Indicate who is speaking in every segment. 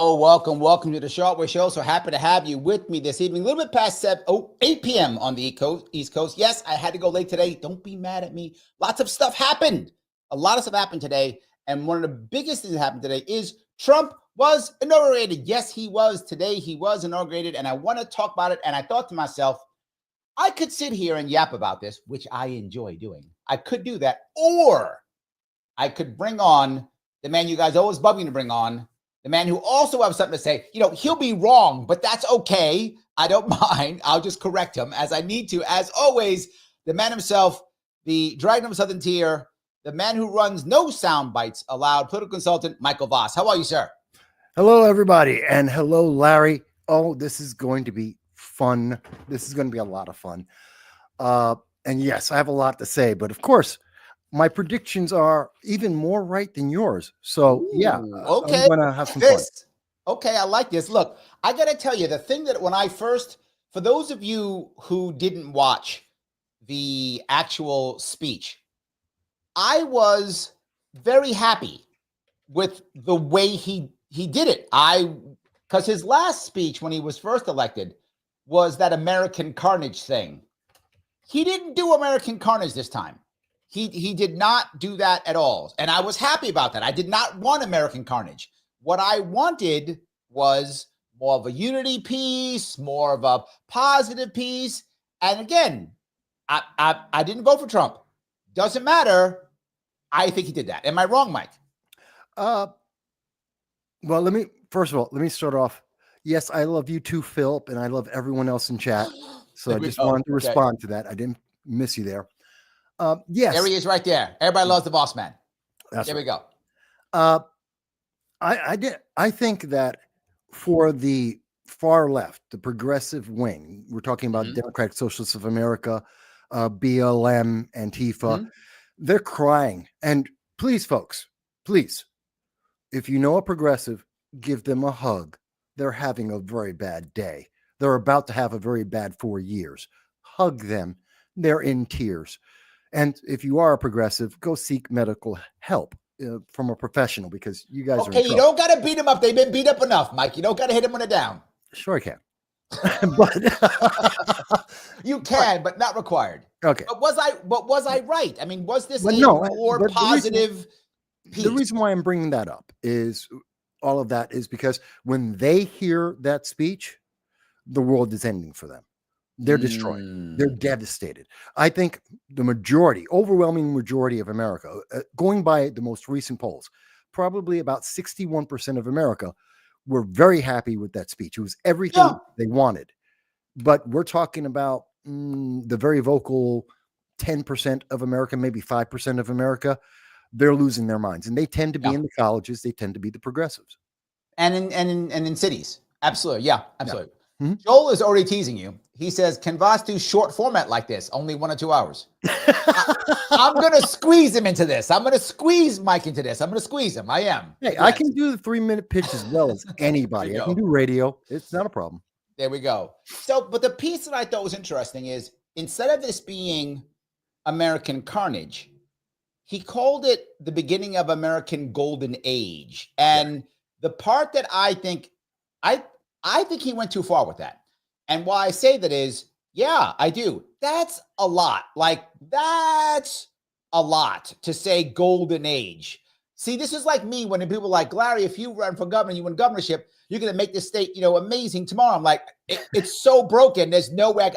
Speaker 1: Oh, welcome to the Sharpe Way Show. So happy to have you with me this evening. A little bit past 8 p.m. on the East Coast. Yes, I had to go late today. Don't be mad at me. Lots of stuff happened. A lot of stuff happened today. And one of the biggest things that happened today is Trump was inaugurated. Yes, he was. Today he was inaugurated. And I want to talk about it. And I thought to myself, I could sit here and yap about this, which I enjoy doing. I could do that. Or I could bring on the man you guys always bug me to bring on, the man who also has something to say. You know, he'll be wrong, but that's okay. I don't mind. I'll just correct him as I need to. As always, the man himself, the Dragon of Southern Tier, the man who runs No Sound Bites Allowed, political consultant, Michael Vass. How are you, sir?
Speaker 2: Hello, everybody. And hello, Larry. Oh, this is going to be fun. This is going to be a lot of fun. And yes, I have a lot to say, but of course, my predictions are even more right than yours. So yeah,
Speaker 1: okay.
Speaker 2: I'm going to have some fun.
Speaker 1: Okay, I like this. Look, I got to tell you, the thing that when I first, for those of you who didn't watch the actual speech, I was very happy with the way he did it. Because his last speech when he was first elected was that American carnage thing. He didn't do American carnage this time. He did not do that at all. And I was happy about that. I did not want American carnage. What I wanted was more of a unity piece, more of a positive piece. And again, I didn't vote for Trump. Doesn't matter. I think he did that. Am I wrong, Mike?
Speaker 2: Well, first of all, let me start off. Yes, I love you too, Philip, and I love everyone else in chat. So I just wanted to respond to that. I didn't miss you there. Yes.
Speaker 1: There he is right there. Everybody loves the boss man.
Speaker 2: That's
Speaker 1: there
Speaker 2: right.
Speaker 1: We go.
Speaker 2: I think that for the far left, the progressive wing, we're talking about Democratic Socialists of America, BLM, Antifa, they're crying. And please, folks, please, if you know a progressive, give them a hug. They're having a very bad day. They're about to have a very bad 4 years. Hug them. They're in tears. And if you are a progressive, go seek medical help from a professional, because you guys are in trouble.
Speaker 1: You don't got to beat them up. They've been beat up enough, Mike. You don't got to hit them when they're down.
Speaker 2: Sure I can. But
Speaker 1: you can, but not required.
Speaker 2: Okay.
Speaker 1: But was I right? I mean, was this
Speaker 2: more
Speaker 1: positive piece?
Speaker 2: The reason why I'm bringing that up is all of that is because when they hear that speech, the world is ending for them. They're destroyed. They're devastated. I think the overwhelming majority of America, going by the most recent polls, probably about 61% of America were very happy with that speech. It was everything they wanted. But we're talking about the very vocal 10% of America, maybe 5% of America. They're losing their minds. And they tend to be in the colleges. They tend to be the progressives.
Speaker 1: And in cities. Absolutely. Yeah, absolutely.
Speaker 2: Yeah. Mm-hmm.
Speaker 1: Joel is already teasing you. He says, can Vass do short format like this? Only 1 or 2 hours. I'm going to squeeze him into this. I'm going to squeeze Mike into this. I'm going to squeeze him. I am.
Speaker 2: Hey, yes. I can do the 3-minute pitch as well as anybody. I can do radio. It's not a problem.
Speaker 1: There we go. So, but the piece that I thought was interesting is instead of this being American carnage, he called it the beginning of American golden age. And the part that I think he went too far with that. And why I say that is, yeah, I do. That's a lot. Like, that's a lot to say golden age. See, this is like me when people are like, Larry, if you run for governor, you win governorship, you're going to make this state, amazing tomorrow. I'm like, it's so broken. There's no way.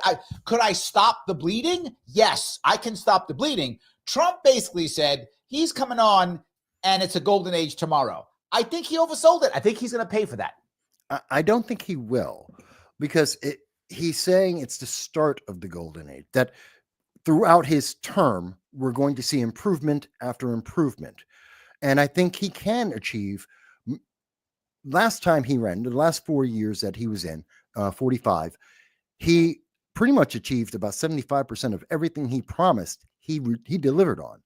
Speaker 1: Could I stop the bleeding? Yes, I can stop the bleeding. Trump basically said he's coming on and it's a golden age tomorrow. I think he oversold it. I think he's going to pay for that.
Speaker 2: I don't think he will, because he's saying it's the start of the golden age, that throughout his term, we're going to see improvement after improvement. And I think he can achieve. Last time he ran, the last 4 years that he was in, 45, he pretty much achieved about 75% of everything he promised he delivered on.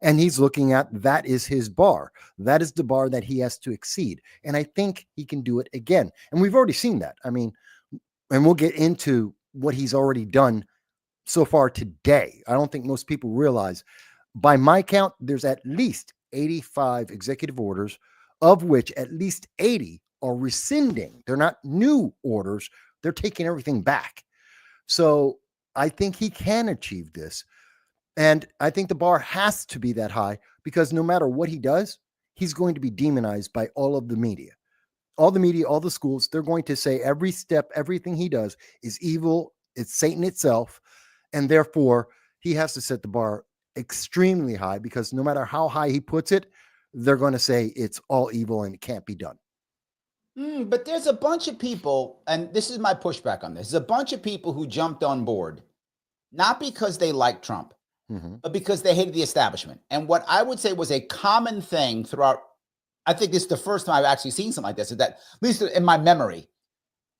Speaker 2: And he's looking at that is his bar. That is the bar that he has to exceed. And I think he can do it again. And we've already seen that. I mean, and we'll get into what he's already done so far today. I don't think most people realize, by my count, there's at least 85 executive orders, of which at least 80 are rescinding. They're not new orders. They're taking everything back. So I think he can achieve this. And I think the bar has to be that high because no matter what he does, he's going to be demonized by all of the media. All the media, all the schools, they're going to say every step, everything he does is evil. It's Satan itself. And therefore, he has to set the bar extremely high because no matter how high he puts it, they're going to say it's all evil and it can't be done.
Speaker 1: But there's a bunch of people, and this is my pushback on this. There's a bunch of people who jumped on board, not because they liked Trump, but because they hated the establishment. And what I would say was a common thing throughout, I think this is the first time I've actually seen something like this, is that, at least in my memory,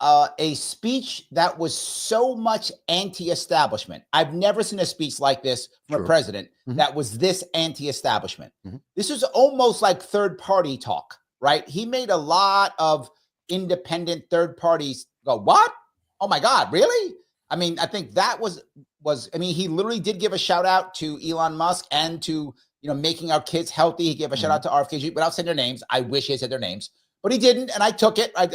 Speaker 1: a speech that was so much anti-establishment. I've never seen a speech like this from a president that was this anti-establishment. This was almost like third-party talk, right? He made a lot of independent third parties go, what? Oh my God, really? I mean, I think that was, I mean, he literally did give a shout out to Elon Musk and to, making our kids healthy. He gave a shout out to RFK without saying their names. I wish he had said their names, but he didn't. And I took it. I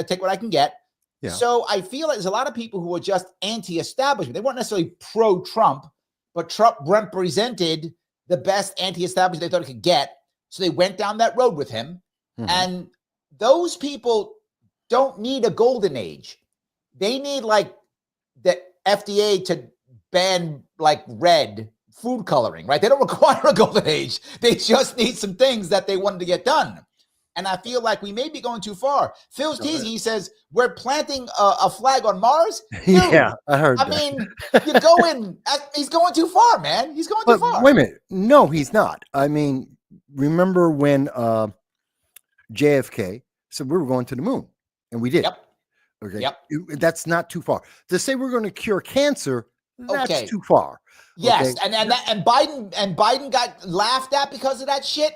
Speaker 1: take what I can get. Yeah. So I feel like there's a lot of people who are just anti-establishment. They weren't necessarily pro-Trump, but Trump represented the best anti-establishment they thought it could get. So they went down that road with him. And those people don't need a golden age. They need like the FDA to ban like red food coloring, right? They don't require a golden age. They just need some things that they wanted to get done. And I feel like we may be going too far. Phil's teasing. He says, we're planting a flag on Mars. Dude,
Speaker 2: yeah, I heard that.
Speaker 1: Mean, you're going, he's going too far, man. He's going too far.
Speaker 2: Wait a minute. No, he's not. I mean, remember when JFK said we were going to the moon, and we did.
Speaker 1: Yep.
Speaker 2: Okay. Yep. That's not too far. To say we're going to cure cancer, that's too far.
Speaker 1: Yes, okay. and Biden got laughed at because of that shit.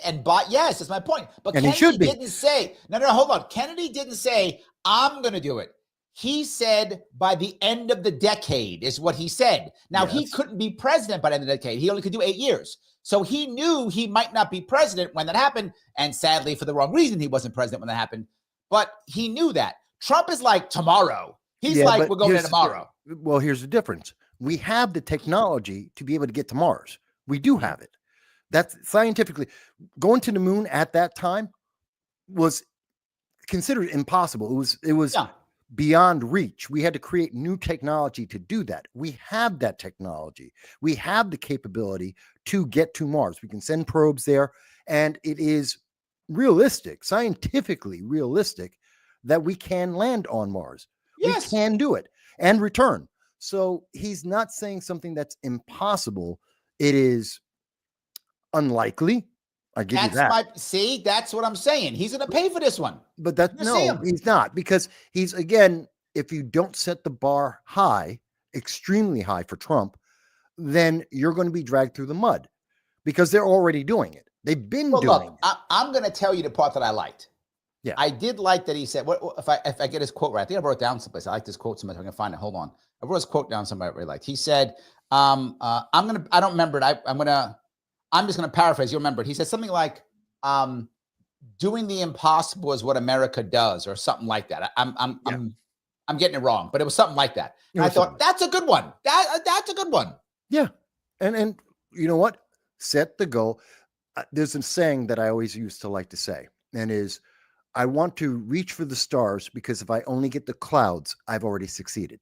Speaker 1: Yes, that's my point. But and Kennedy didn't say no. Hold on. Kennedy didn't say I'm going to do it. He said by the end of the decade is what he said. Now he couldn't be president by the end of the decade. He only could do 8 years. So he knew he might not be president when that happened. And sadly, for the wrong reason, he wasn't president when that happened. But he knew that. Trump is like tomorrow. He's like, we're going there tomorrow.
Speaker 2: Well, here's the difference. We have the technology to be able to get to Mars. We do have it. That's scientifically going to the moon at that time was considered impossible. It was beyond reach. We had to create new technology to do that. We have that technology. We have the capability to get to Mars. We can send probes there, and it is realistic, scientifically realistic, that we can land on Mars. Yes. We can do it and return. So he's not saying something that's impossible. It is unlikely. I give you that.
Speaker 1: That's what I'm saying. He's going to pay for this one.
Speaker 2: But he's not, because he's, again, if you don't set the bar high, extremely high for Trump, then you're going to be dragged through the mud because they're already doing it. They've been doing it.
Speaker 1: I'm going to tell you the part that I liked. Yeah, I did like that he said, if I get his quote right, I think I wrote it down someplace. I like this quote so much I can find it. Hold on. I wrote his quote down somewhere I really liked. He said, I don't remember it. I'm just going to paraphrase. You'll remember it. He said something like, doing the impossible is what America does, or something like that. I'm getting it wrong, but it was something like that. I thought that's a good one. That's a good one.
Speaker 2: Yeah. And you know what? Set the goal. There's a saying that I always used to like to say, and is, I want to reach for the stars because if I only get the clouds, I've already succeeded.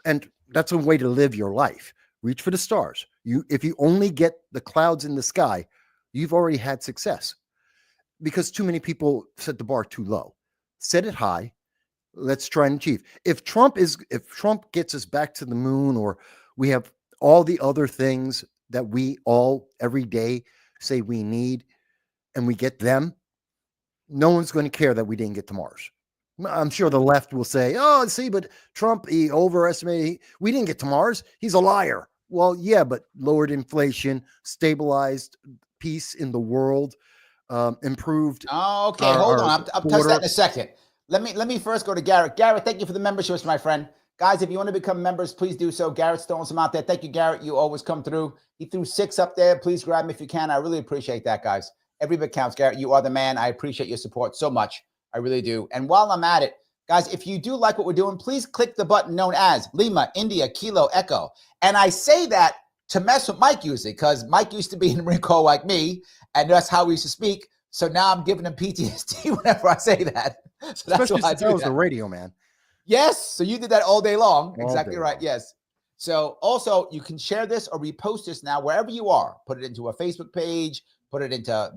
Speaker 2: And that's a way to live your life. Reach for the stars. If you only get the clouds in the sky, you've already had success. Because too many people set the bar too low. Set it high. Let's try and achieve. If Trump gets us back to the moon, or we have all the other things that we all every day say we need, and we get them, no one's going to care that we didn't get to Mars. I'm sure the left will say, oh, see, but Trump, he overestimated. We didn't get to Mars. He's a liar. Well, yeah, but lowered inflation, stabilized peace in the world, improved.
Speaker 1: Oh, okay. Hold on. I'll touch that in a second. Let me first go to Garrett. Garrett, thank you for the memberships, my friend. Guys, if you want to become members, please do so. Garrett's throwing some out there. Thank you, Garrett. You always come through. He threw 6 up there. Please grab me if you can. I really appreciate that, guys. Every bit counts, Garrett. You are the man. I appreciate your support so much. I really do. And while I'm at it, guys, if you do like what we're doing, please click the button known as Lima, India, Kilo, Echo. And I say that to mess with Mike usually, because Mike used to be in the Marine Corps like me, and that's how we used to speak. So now I'm giving him PTSD whenever I say that. So that's
Speaker 2: Especially
Speaker 1: why
Speaker 2: since I was the radio man.
Speaker 1: Yes. So you did that all day long.
Speaker 2: All
Speaker 1: Exactly
Speaker 2: day
Speaker 1: right.
Speaker 2: long.
Speaker 1: Yes. So also you can share this or repost this now wherever you are. Put it into a Facebook page, put it into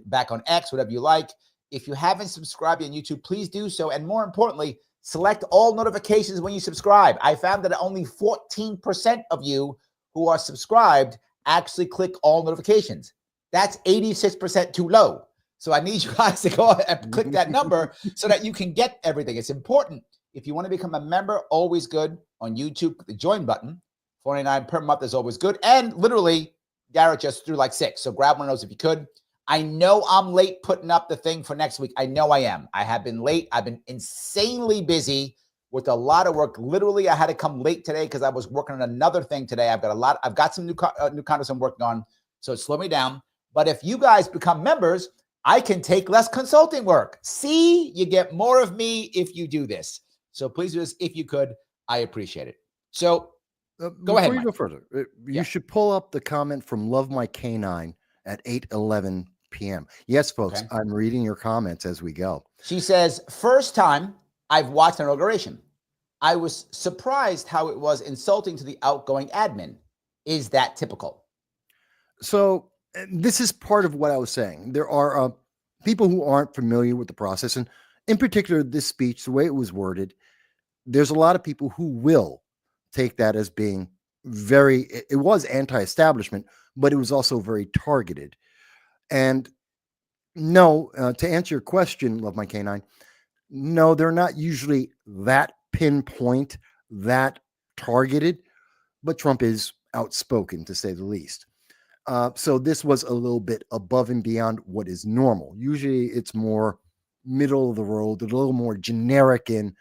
Speaker 1: back on X, whatever you like. If you haven't subscribed on YouTube, please do so. And more importantly, select all notifications when you subscribe. I found that only 14% of you who are subscribed actually click all notifications. That's 86% too low. So I need you guys to go and click that number so that you can get everything. It's important. If you want to become a member, always good on YouTube, the join button, $49 per month is always good. And literally, Garrett just threw like 6. So grab one of those if you could. I know I'm late putting up the thing for next week. I know I am. I have been late. I've been insanely busy with a lot of work. Literally, I had to come late today because I was working on another thing today. I've got some new content I'm working on. So it slowed me down. But if you guys become members, I can take less consulting work. See, you get more of me if you do this. So please do this if you could. I appreciate it. So go ahead.
Speaker 2: Before you go further, you should pull up the comment from Love My Canine at 8:11 p.m. Yes, folks, okay. I'm reading your comments as we go.
Speaker 1: She says, first time I've watched Inauguration. I was surprised how it was insulting to the outgoing admin. Is that typical?
Speaker 2: So this is part of what I was saying. There are people who aren't familiar with the process, and in particular, this speech, the way it was worded, there's a lot of people who will take that as being it was anti-establishment, but it was also very targeted. And no, to answer your question, Love My Canine, no, they're not usually that pinpoint, that targeted, but Trump is outspoken, to say the least. So this was a little bit above and beyond what is normal. Usually it's more middle of the road, a little more generic in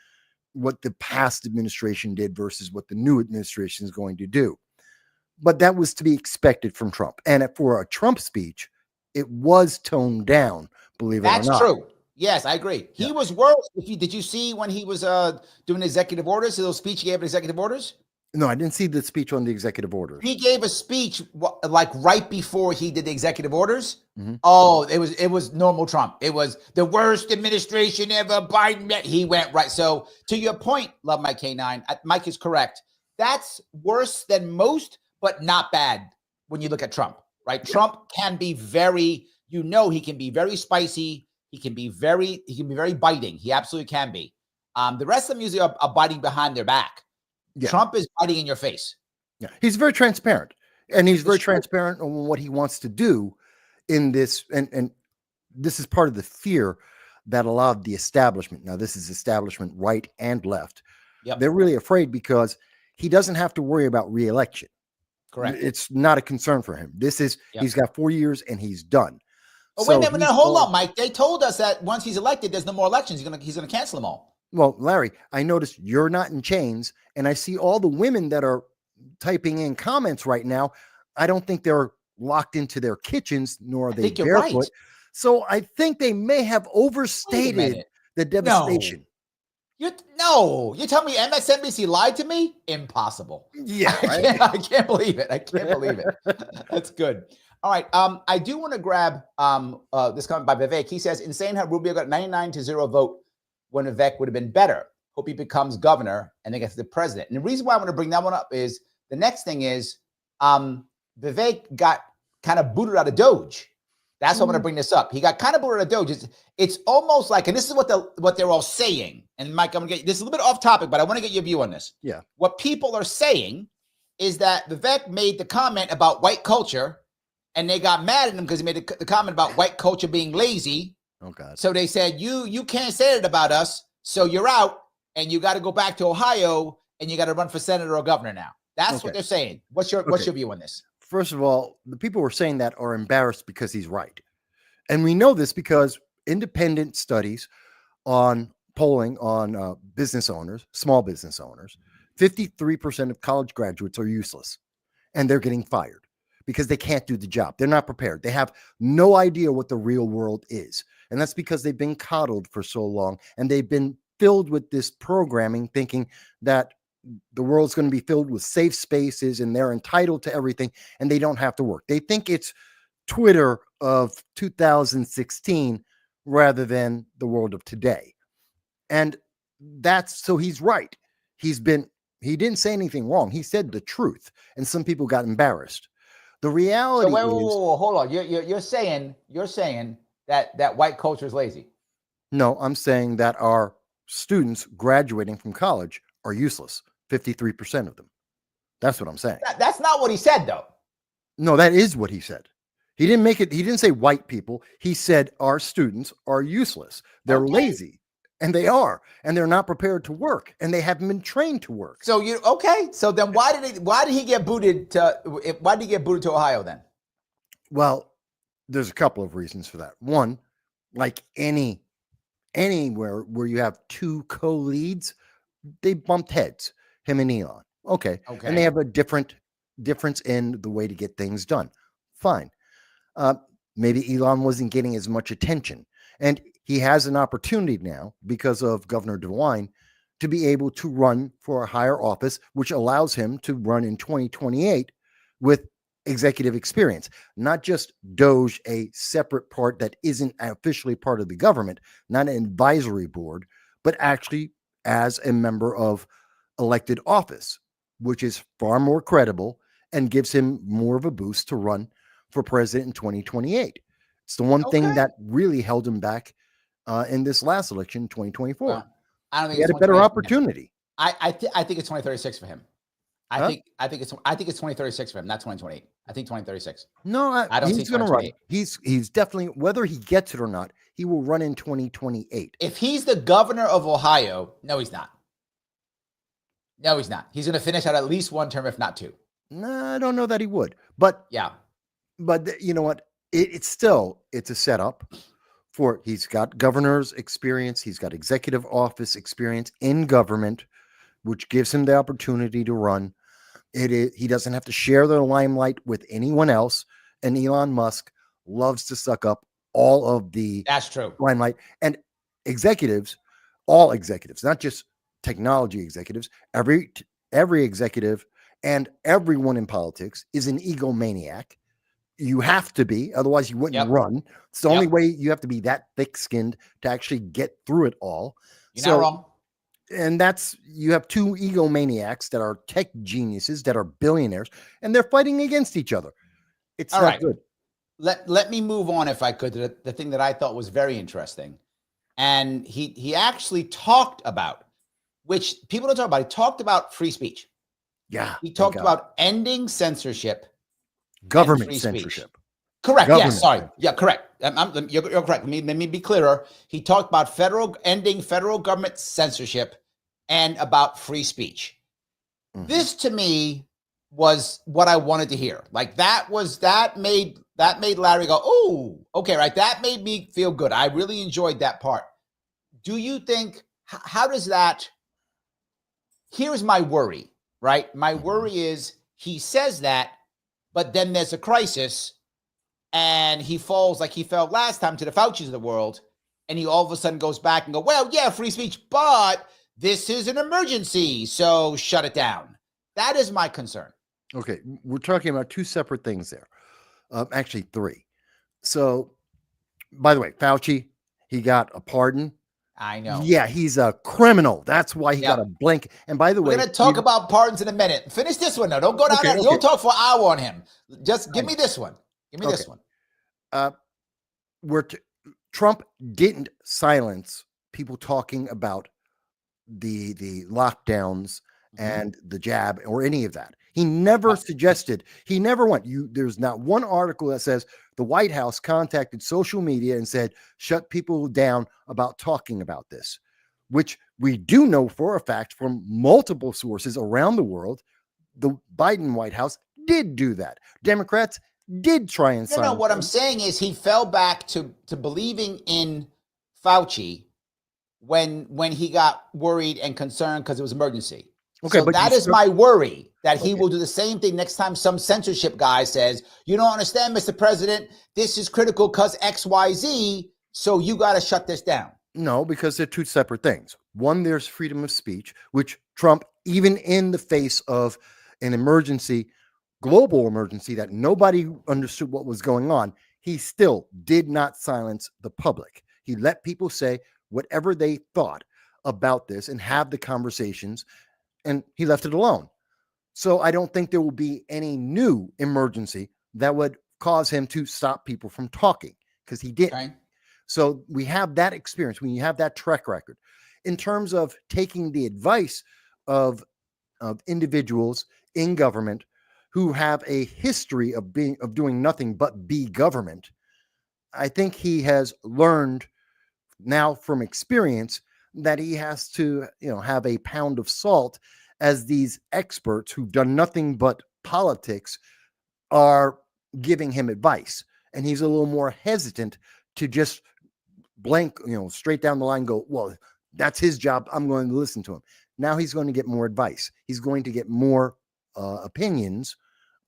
Speaker 2: what the past administration did versus what the new administration is going to do. But that was to be expected from Trump. And for a Trump speech, it was toned down, believe it or not.
Speaker 1: That's true. Yes, I agree. He was worse. Did you see when he was doing executive orders, his speech he gave executive orders?
Speaker 2: No, I didn't see the speech on the executive orders.
Speaker 1: He gave a speech like right before he did the executive orders. Mm-hmm. Oh, it was normal Trump. It was the worst administration ever. Biden, he went right. So to your point, Love My Canine, Mike is correct. That's worse than most, but not bad when you look at Trump, right? Yeah. Trump can be very, he can be very spicy. He can be very biting. He absolutely can be. The rest of them usually are biting behind their back. Yeah. Trump is biting in your face.
Speaker 2: Yeah, he's very transparent, and he's very transparent on what he wants to do in this. And this is part of the fear that a lot of the establishment, now this is establishment right and left, they're really afraid because he doesn't have to worry about re-election.
Speaker 1: Correct.
Speaker 2: It's not a concern for him. This is, he's got 4 years and he's done.
Speaker 1: Oh, so wait a minute, hold on, Mike. They told us that once he's elected, there's no more elections. He's gonna cancel them all.
Speaker 2: Well, Larry, I noticed you're not in chains, and I see all the women that are typing in comments right now. I don't think they're locked into their kitchens, nor are they barefoot. Right. So I think they may have overstated the devastation.
Speaker 1: You're telling me MSNBC lied to me? Impossible.
Speaker 2: Yeah,
Speaker 1: right? I can't believe it. I can't believe it. That's good. All right. I do want to grab this comment by Vivek. He says, insane how Rubio got 99-0 vote when Vivek would have been better. Hope he becomes governor and then gets the president. And the reason why I want to bring that one up is the next thing is Vivek got kind of booted out of DOGE. That's why I'm going to bring this up. He got kind of booted out of DOGE. It's almost like, and this is what they're all saying. And Mike, I'm going to get this is a little bit off topic, but I want to get your view on this.
Speaker 2: Yeah.
Speaker 1: What people are saying is that Vivek made the comment about white culture, and they got mad at him because he made the comment about white culture being lazy.
Speaker 2: Oh God.
Speaker 1: So they said, you can't say it about us, so you're out, and you got to go back to Ohio, and you got to run for senator or governor now. That's what they're saying. What's your view on this?
Speaker 2: First of all, the people who are saying that are embarrassed because he's right. And we know this because independent studies on polling on business owners, small business owners, 53% of college graduates are useless, and they're getting fired because they can't do the job. They're not prepared. They have no idea what the real world is. And that's because they've been coddled for so long, and they've been filled with this programming, thinking that the world's going to be filled with safe spaces and they're entitled to everything and they don't have to work. They think it's Twitter of 2016 rather than the world of today. And so he's right. He didn't say anything wrong. He said the truth, and some people got embarrassed. The reality
Speaker 1: wait,
Speaker 2: is,
Speaker 1: hold on. You're saying that white culture is lazy.
Speaker 2: no, I'm saying that our students graduating from college are useless. 53% of them. That's what I'm saying.
Speaker 1: That's not what he said, though.
Speaker 2: No, that is what he said. He didn't say white people. He said our students are useless. They're lazy, and they are, and they're not prepared to work, and they haven't been trained to work.
Speaker 1: So So then why did he get booted to Ohio then?
Speaker 2: Well, there's a couple of reasons for that. One, like anywhere where you have two co-leads, they bumped heads, him and Elon. Okay. And they have a difference in the way to get things done. Fine. Maybe Elon wasn't getting as much attention, and he has an opportunity now because of Governor DeWine to be able to run for a higher office, which allows him to run in 2028 with executive experience, not just DOGE, a separate part that isn't officially part of the government, not an advisory board, but actually as a member of elected office, which is far more credible and gives him more of a boost to run for president in 2028. It's the one thing that really held him back in this last election, 2024.
Speaker 1: Well, I don't think
Speaker 2: he had a better opportunity.
Speaker 1: I think it's 2036 for him. I think it's 2036 for him, not 2028. I think 2036.
Speaker 2: No,
Speaker 1: I don't
Speaker 2: he's going to run. He's definitely, whether he gets it or not, he will run in 2028.
Speaker 1: If he's the governor of Ohio, no, he's not. No, he's not. He's going to finish out at least one term, if not two.
Speaker 2: No, I don't know that he would. But
Speaker 1: yeah.
Speaker 2: But you know what? It's a setup for, he's got governor's experience. He's got executive office experience in government, which gives him the opportunity to run. He doesn't have to share the limelight with anyone else. And Elon Musk loves to suck up all of the limelight. And executives, all executives, not just technology executives, every executive and everyone in politics is an egomaniac. You have to be, otherwise you wouldn't run. It's the only way. You have to be that thick-skinned to actually get through it all.
Speaker 1: You're not wrong.
Speaker 2: And you have two egomaniacs that are tech geniuses, that are billionaires, and they're fighting against each other. It's not good.
Speaker 1: Let me move on, if I could, to the thing that I thought was very interesting. And he actually talked about, which people don't talk about, he talked about free speech.
Speaker 2: Yeah.
Speaker 1: He talked about ending censorship.
Speaker 2: Government censorship.
Speaker 1: Correct. Yes. Sorry. Yeah. Correct. You're correct. Let me be clearer. He talked about ending federal government censorship and about free speech. Mm-hmm. This to me was what I wanted to hear. Like that made Larry go, oh, okay, right. That made me feel good. I really enjoyed that part. Do you think, how does that, here's my worry, right? My worry is he says that, but then there's a crisis and he falls like he fell last time to the Faucis of the world. And he all of a sudden goes back and go, well, yeah, free speech, but this is an emergency, so shut it down. That is my concern.
Speaker 2: Okay. We're talking about two separate things there. Actually, three. So, by the way, Fauci, he got a pardon.
Speaker 1: I know.
Speaker 2: Yeah, he's a criminal. That's why he got a blank. And by the way,
Speaker 1: we're going to talk about pardons in a minute. Finish this one, though. Don't go down there. You'll talk for an hour on him. Just give me this one. Give me this one.
Speaker 2: Trump didn't silence people talking about the lockdowns and the jab or any of that. He never suggested, he never went, there's not one article that says the White House contacted social media and said, shut people down about talking about this, which we do know for a fact from multiple sources around the world. The Biden White House did do that. Democrats did try and silence.
Speaker 1: No, what I'm saying is he fell back to believing in Fauci when he got worried and concerned because it was emergency. Okay, so that is my worry, that he will do the same thing next time some censorship guy says, you don't understand, Mr. President, this is critical because XYZ. So you got to shut this down.
Speaker 2: No, because they're two separate things. One, there's freedom of speech, which Trump, even in the face of an emergency, global emergency that nobody understood what was going on, he still did not silence the public. He let people say whatever they thought about this and have the conversations, and he left it alone. So I don't think there will be any new emergency that would cause him to stop people from talking, because he didn't.
Speaker 1: Okay.
Speaker 2: So we have that experience, when you have that track record. In terms of taking the advice of individuals in government who have a history of doing nothing but be government, I think he has learned now from experience that he has to, have a pound of salt, as these experts who've done nothing but politics are giving him advice. And he's a little more hesitant to just blank, straight down the line go, well, that's his job, I'm going to listen to him. Now he's going to get more advice. He's going to get more opinions,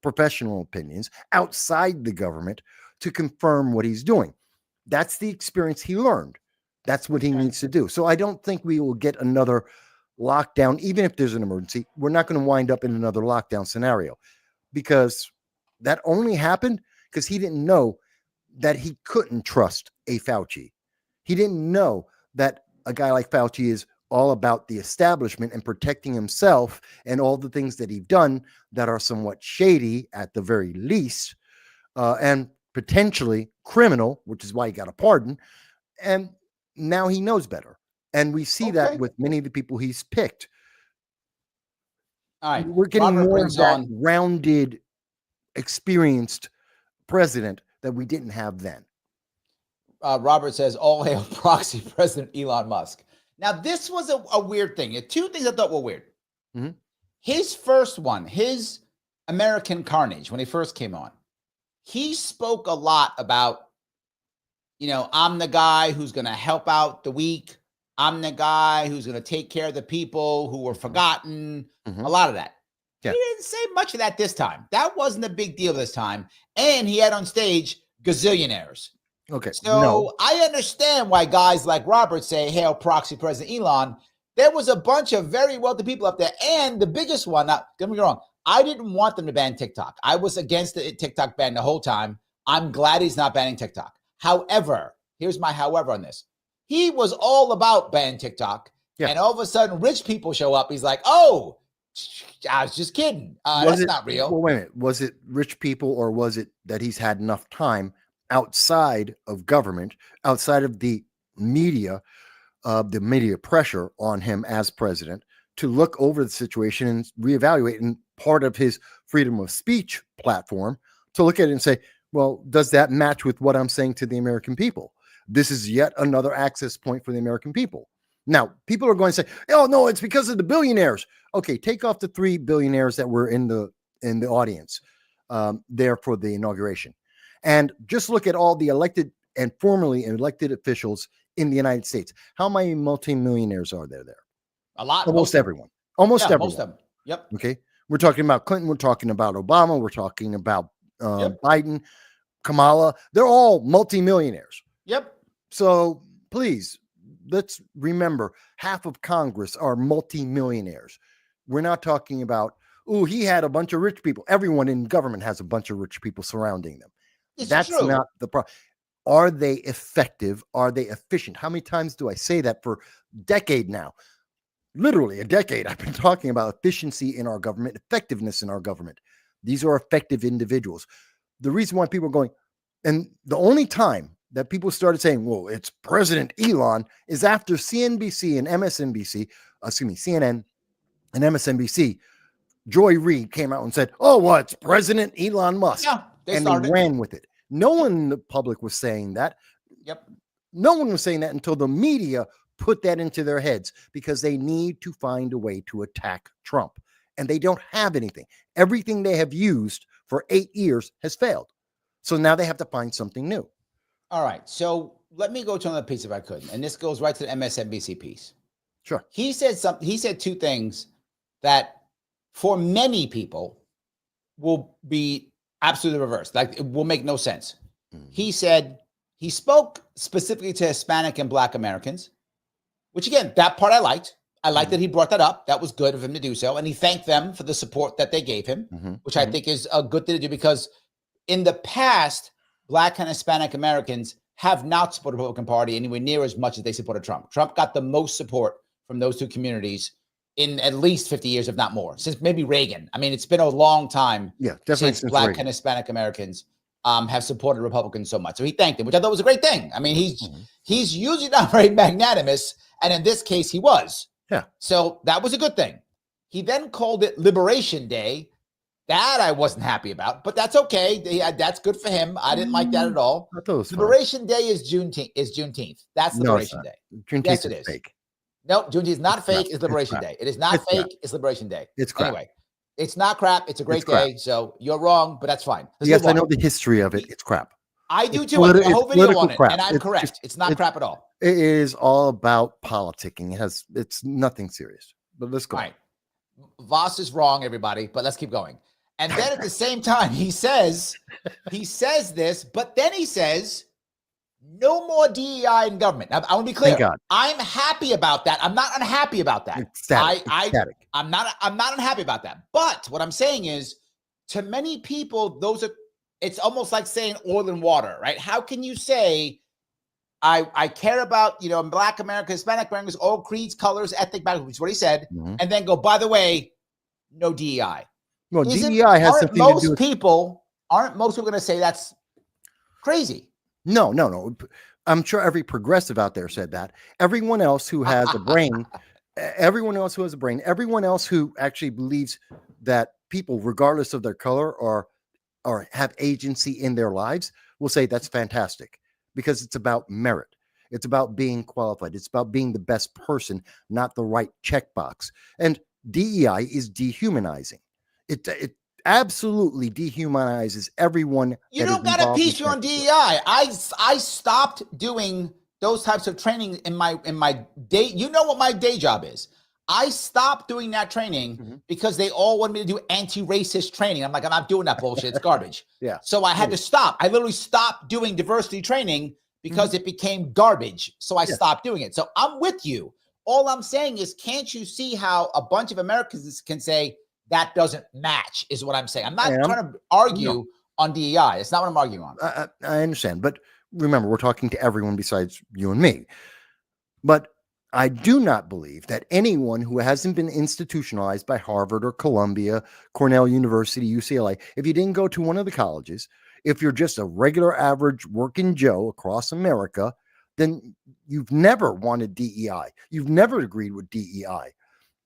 Speaker 2: professional opinions outside the government to confirm what he's doing. That's the experience he learned. That's what he needs to do. So I don't think we will get another lockdown. Even if there's an emergency, we're not going to wind up in another lockdown scenario, because that only happened because he didn't know that he couldn't trust a Fauci. He didn't know that a guy like Fauci is all about the establishment and protecting himself and all the things that he's done that are somewhat shady at the very least, and potentially criminal, which is why he got a pardon. And now he knows better. And we see that with many of the people he's picked.
Speaker 1: All right.
Speaker 2: We're getting
Speaker 1: Robert
Speaker 2: more of
Speaker 1: brings
Speaker 2: that
Speaker 1: on
Speaker 2: rounded, experienced president that we didn't have then.
Speaker 1: Robert says, all hail proxy President Elon Musk. Now, this was a weird thing. Two things I thought were weird.
Speaker 2: Mhm.
Speaker 1: His first one, his American Carnage, when he first came on, he spoke a lot about, I'm the guy who's going to help out the weak. I'm the guy who's going to take care of the people who were forgotten.
Speaker 2: Mhm.
Speaker 1: A lot of that.
Speaker 2: Yeah.
Speaker 1: He didn't say much of that this time. That wasn't a big deal this time. And he had on stage gazillionaires.
Speaker 2: Okay.
Speaker 1: So
Speaker 2: No.
Speaker 1: I understand why guys like Robert say, hail proxy President Elon. There was a bunch of very wealthy people up there. And the biggest one, now, don't get me wrong, I didn't want them to ban TikTok. I was against the TikTok ban the whole time. I'm glad he's not banning TikTok. However, here's my however on this. He was all about ban TikTok.
Speaker 2: Yeah.
Speaker 1: And all of a sudden, rich people show up. He's like, oh, I was just kidding. That's not real.
Speaker 2: Well, wait a minute. Was it rich people, or was it that he's had enough time outside of government, outside of the media pressure on him as president, to look over the situation and reevaluate, and part of his freedom of speech platform to look at it and say, well, does that match with what I'm saying to the American people? This is yet another access point for the American people. Now, people are going to say, oh, no, it's because of the billionaires. Okay, take off the 3 billionaires that were in the audience there for the inauguration. And just look at all the elected and formerly elected officials in the United States. How many multimillionaires are there?
Speaker 1: A lot.
Speaker 2: Almost everyone. Almost everyone.
Speaker 1: Most of them. Yep.
Speaker 2: Okay. We're talking about Clinton. We're talking about Obama. We're talking about Biden, Kamala. They're all multimillionaires.
Speaker 1: Yep.
Speaker 2: So please, let's remember, half of Congress are multimillionaires. We're not talking about, oh, he had a bunch of rich people. Everyone in government has a bunch of rich people surrounding them. That's true. Not the problem. Are they effective? Are they efficient? How many times do I say that for a decade now? Literally a decade. I've been talking about efficiency in our government, effectiveness in our government. These are effective individuals. The reason why people are going, and the only time that people started saying, well, it's President Elon, is after CNBC and MSNBC, CNN and MSNBC, Joy Reid came out and said, oh, well, it's President Elon Musk.
Speaker 1: Yeah,
Speaker 2: they ran with it. No one in the public was saying that.
Speaker 1: Yep.
Speaker 2: No one was saying that until the media put that into their heads, because they need to find a way to attack Trump. And they don't have anything. Everything they have used for 8 years has failed. So now they have to find something new.
Speaker 1: All right. So let me go to another piece if I could. And this goes right to the MSNBC piece.
Speaker 2: Sure.
Speaker 1: He said two things that for many people will be absolutely reversed. Like, it will make no sense. Mm-hmm. He said, He spoke specifically to Hispanic and Black Americans, which again, that part I liked. I liked that he brought that up. That was good of him to do so. And he thanked them for the support that they gave him, which I think is a good thing to do, because in the past, Black and Hispanic Americans have not supported the Republican Party anywhere near as much as they supported Trump. Trump got the most support from those two communities in at least 50 years, if not more, since maybe Reagan. I mean, it's been a long time since Black Reagan and Hispanic Americans have supported Republicans so much. So he thanked them, which I thought was a great thing. I mean, he's usually not very magnanimous, and in this case, he was.
Speaker 2: Yeah. So
Speaker 1: that was a good thing. He then called it Liberation Day. That I wasn't happy about, but that's okay. That's good for him. I didn't like that at all. Liberation Day is Juneteenth. That's Liberation Day.
Speaker 2: Juneteenth yes, it is fake.
Speaker 1: No, Juneteenth is not fake. It's Liberation Day. It is not fake. It's Liberation Day.
Speaker 2: It's crap.
Speaker 1: Anyway, it's not crap. It's a great day. So you're wrong, but that's fine.
Speaker 2: Yes, I know the history of it. It's crap.
Speaker 1: I do too. I did a whole video on it, and I'm correct. It's not crap at all.
Speaker 2: It is all about politicking. It's nothing serious. But let's go.
Speaker 1: All right. Vass is wrong, everybody, but let's keep going. And then at the same time, he says this, but then he says, no more DEI in government. Now, I want to be clear.
Speaker 2: Thank God.
Speaker 1: I'm happy about that. I'm not unhappy about that.
Speaker 2: Ecstatic.
Speaker 1: I'm not unhappy about that. But what I'm saying is, to many people, it's almost like saying oil and water, right? How can you say, I care about, Black America, Hispanic Americans, all creeds, colors, ethnic backgrounds, which is what he said, and then go, by the way, no DEI.
Speaker 2: Well, DEI has something to do with...
Speaker 1: Aren't most people going to say that's crazy?
Speaker 2: No. I'm sure every progressive out there said that. Everyone else who has a brain, everyone else who actually believes that people, regardless of their color or have agency in their lives, will say that's fantastic, because it's about merit. It's about being qualified. It's about being the best person, not the right checkbox. And DEI is dehumanizing. It absolutely dehumanizes everyone.
Speaker 1: You don't got to piece you on DEI. I stopped doing those types of training in my day. You know what my day job is. I stopped doing that training because they all wanted me to do anti-racist training. I'm like, I'm not doing that bullshit. It's garbage.
Speaker 2: Yeah.
Speaker 1: So I had to stop. I literally stopped doing diversity training because it became garbage. So I stopped doing it. So I'm with you. All I'm saying is, can't you see how a bunch of Americans can say that doesn't match, is what I'm saying. I'm not trying to argue on DEI. It's not what I'm arguing on.
Speaker 2: I understand. But remember, we're talking to everyone besides you and me. But I do not believe that anyone who hasn't been institutionalized by Harvard or Columbia, Cornell University, UCLA, if you didn't go to one of the colleges, if you're just a regular average working Joe across America, then you've never wanted DEI. You've never agreed with DEI.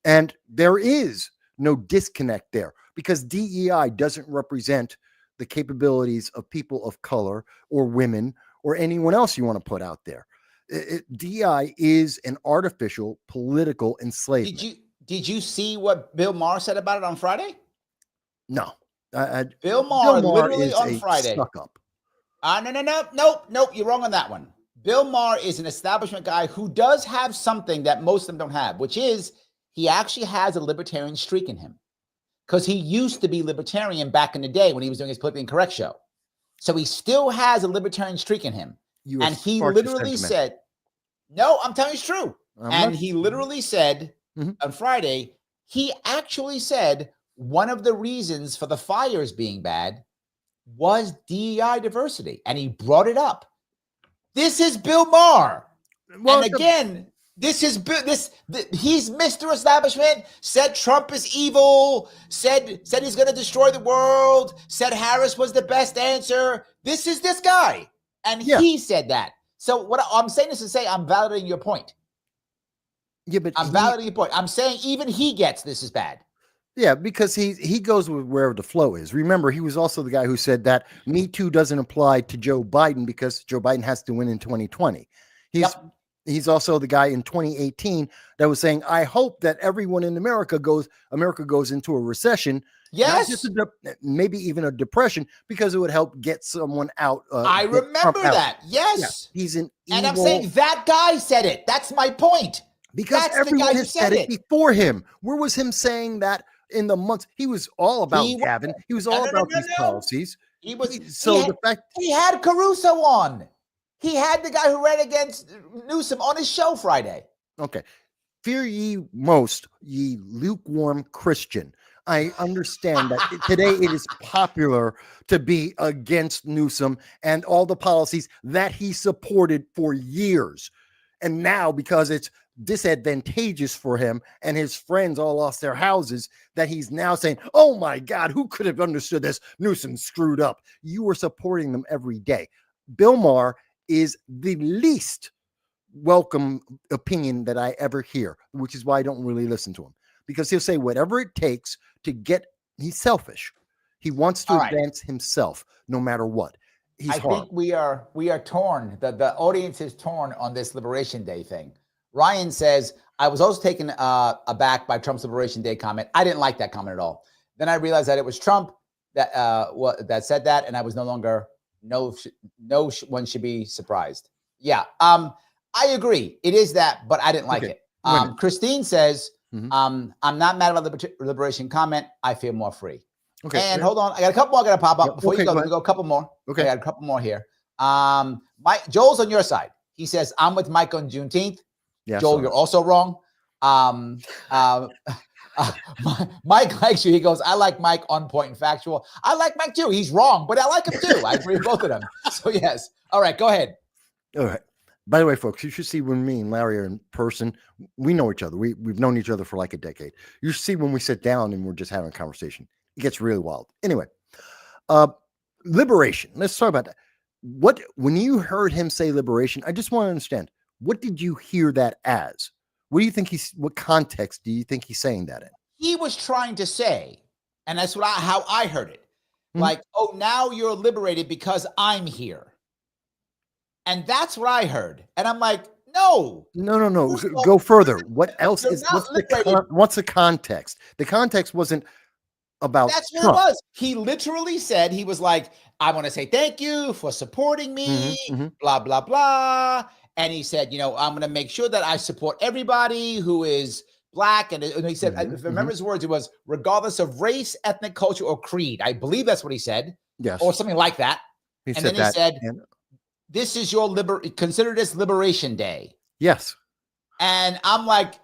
Speaker 2: And there is no disconnect there, because DEI doesn't represent the capabilities of people of color or women or anyone else you want to put out there. DEI is an artificial political enslavement.
Speaker 1: Did you see what Bill Maher said about it on Friday?
Speaker 2: No.
Speaker 1: Bill Maher literally on Friday.
Speaker 2: Stuck up.
Speaker 1: Nope. You're wrong on that one. Bill Maher is an establishment guy who does have something that most of them don't have, which is he actually has a libertarian streak in him, because he used to be libertarian back in the day when he was doing his Politically Incorrect show. So he still has a libertarian streak in him. And he literally said, no, I'm telling you it's true. And he literally said on Friday, he actually said one of the reasons for the fires being bad was DEI diversity. And he brought it up. This is Bill Maher. Well, and again, he's Mr. Establishment, said Trump is evil, said he's going to destroy the world, said Harris was the best answer. This is this guy. And he said that. So what I'm saying is to say, I'm validating your point.
Speaker 2: Yeah, but
Speaker 1: I'm validating your point. I'm saying even he gets this is bad.
Speaker 2: Yeah, because he goes with wherever the flow is. Remember, he was also the guy who said that Me Too doesn't apply to Joe Biden because Joe Biden has to win in 2020. He's also the guy in 2018 that was saying, I hope that everyone in America goes into a recession.
Speaker 1: Yes.
Speaker 2: Not just maybe even a depression, because it would help get someone out.
Speaker 1: I remember that. Yes.
Speaker 2: Yeah, he's an evil.
Speaker 1: And I'm saying that guy said it. That's my point.
Speaker 2: Because everyone has said it before him. Where was him saying that in the months? He was all about Gavin. He was all about these policies.
Speaker 1: He had Caruso on. He had the guy who ran against Newsom on his show Friday.
Speaker 2: Okay. Fear ye most, ye lukewarm Christian. I understand that today it is popular to be against Newsom and all the policies that he supported for years. And now, because it's disadvantageous for him and his friends all lost their houses, that he's now saying, oh my God, who could have understood this? Newsom screwed up. You were supporting them every day. Bill Maher is the least welcome opinion that I ever hear, which is why I don't really listen to him, because he'll say whatever it takes to get, he's selfish. He wants to advance himself no matter what.
Speaker 1: I think we are torn. The audience is torn on this Liberation Day thing. Ryan says, I was also taken aback by Trump's Liberation Day comment. I didn't like that comment at all. Then I realized that it was Trump that that said that, and I was no longer, no one should be surprised. Yeah, I agree. It is that, but I didn't like it. Christine says, I'm not mad about the Liberation comment. I feel more free. Okay. And hold on, I got a couple more going to pop up before you go. Let me go a couple more. Okay. I got a couple more here. Joel's on your side. He says, I'm with Mike on Juneteenth. Yeah, Joel, you're also wrong. Mike likes you. He goes, I like Mike on point and factual. I like Mike too. He's wrong, but I like him too. I agree with both of them. So yes. All right, go ahead.
Speaker 2: All right. By the way, folks, you should see when me and Larry are in person, we know each other. We've known each other for like a decade. You should see when we sit down and we're just having a conversation. It gets really wild. Anyway, liberation. Let's talk about that. When you heard him say liberation, I just want to understand, what did you hear that as? What do you think what context do you think he's saying that in?
Speaker 1: He was trying to say, and that's how I heard it. Like, oh, now you're liberated because I'm here. And that's what I heard. And I'm like, no. Go further. What else is, what's the context? The context wasn't about That's
Speaker 2: Trump.
Speaker 1: what it was. He literally said, he was like, I want to say thank you for supporting me, blah, blah, blah. And he said, I'm going to make sure that I support everybody who is Black. And he said, if I remember his words, it was regardless of race, ethnic culture, or creed. I believe that's what he said. Yes. Or something like that. He said, this is your consider this Liberation Day.
Speaker 2: Yes.
Speaker 1: And I'm like,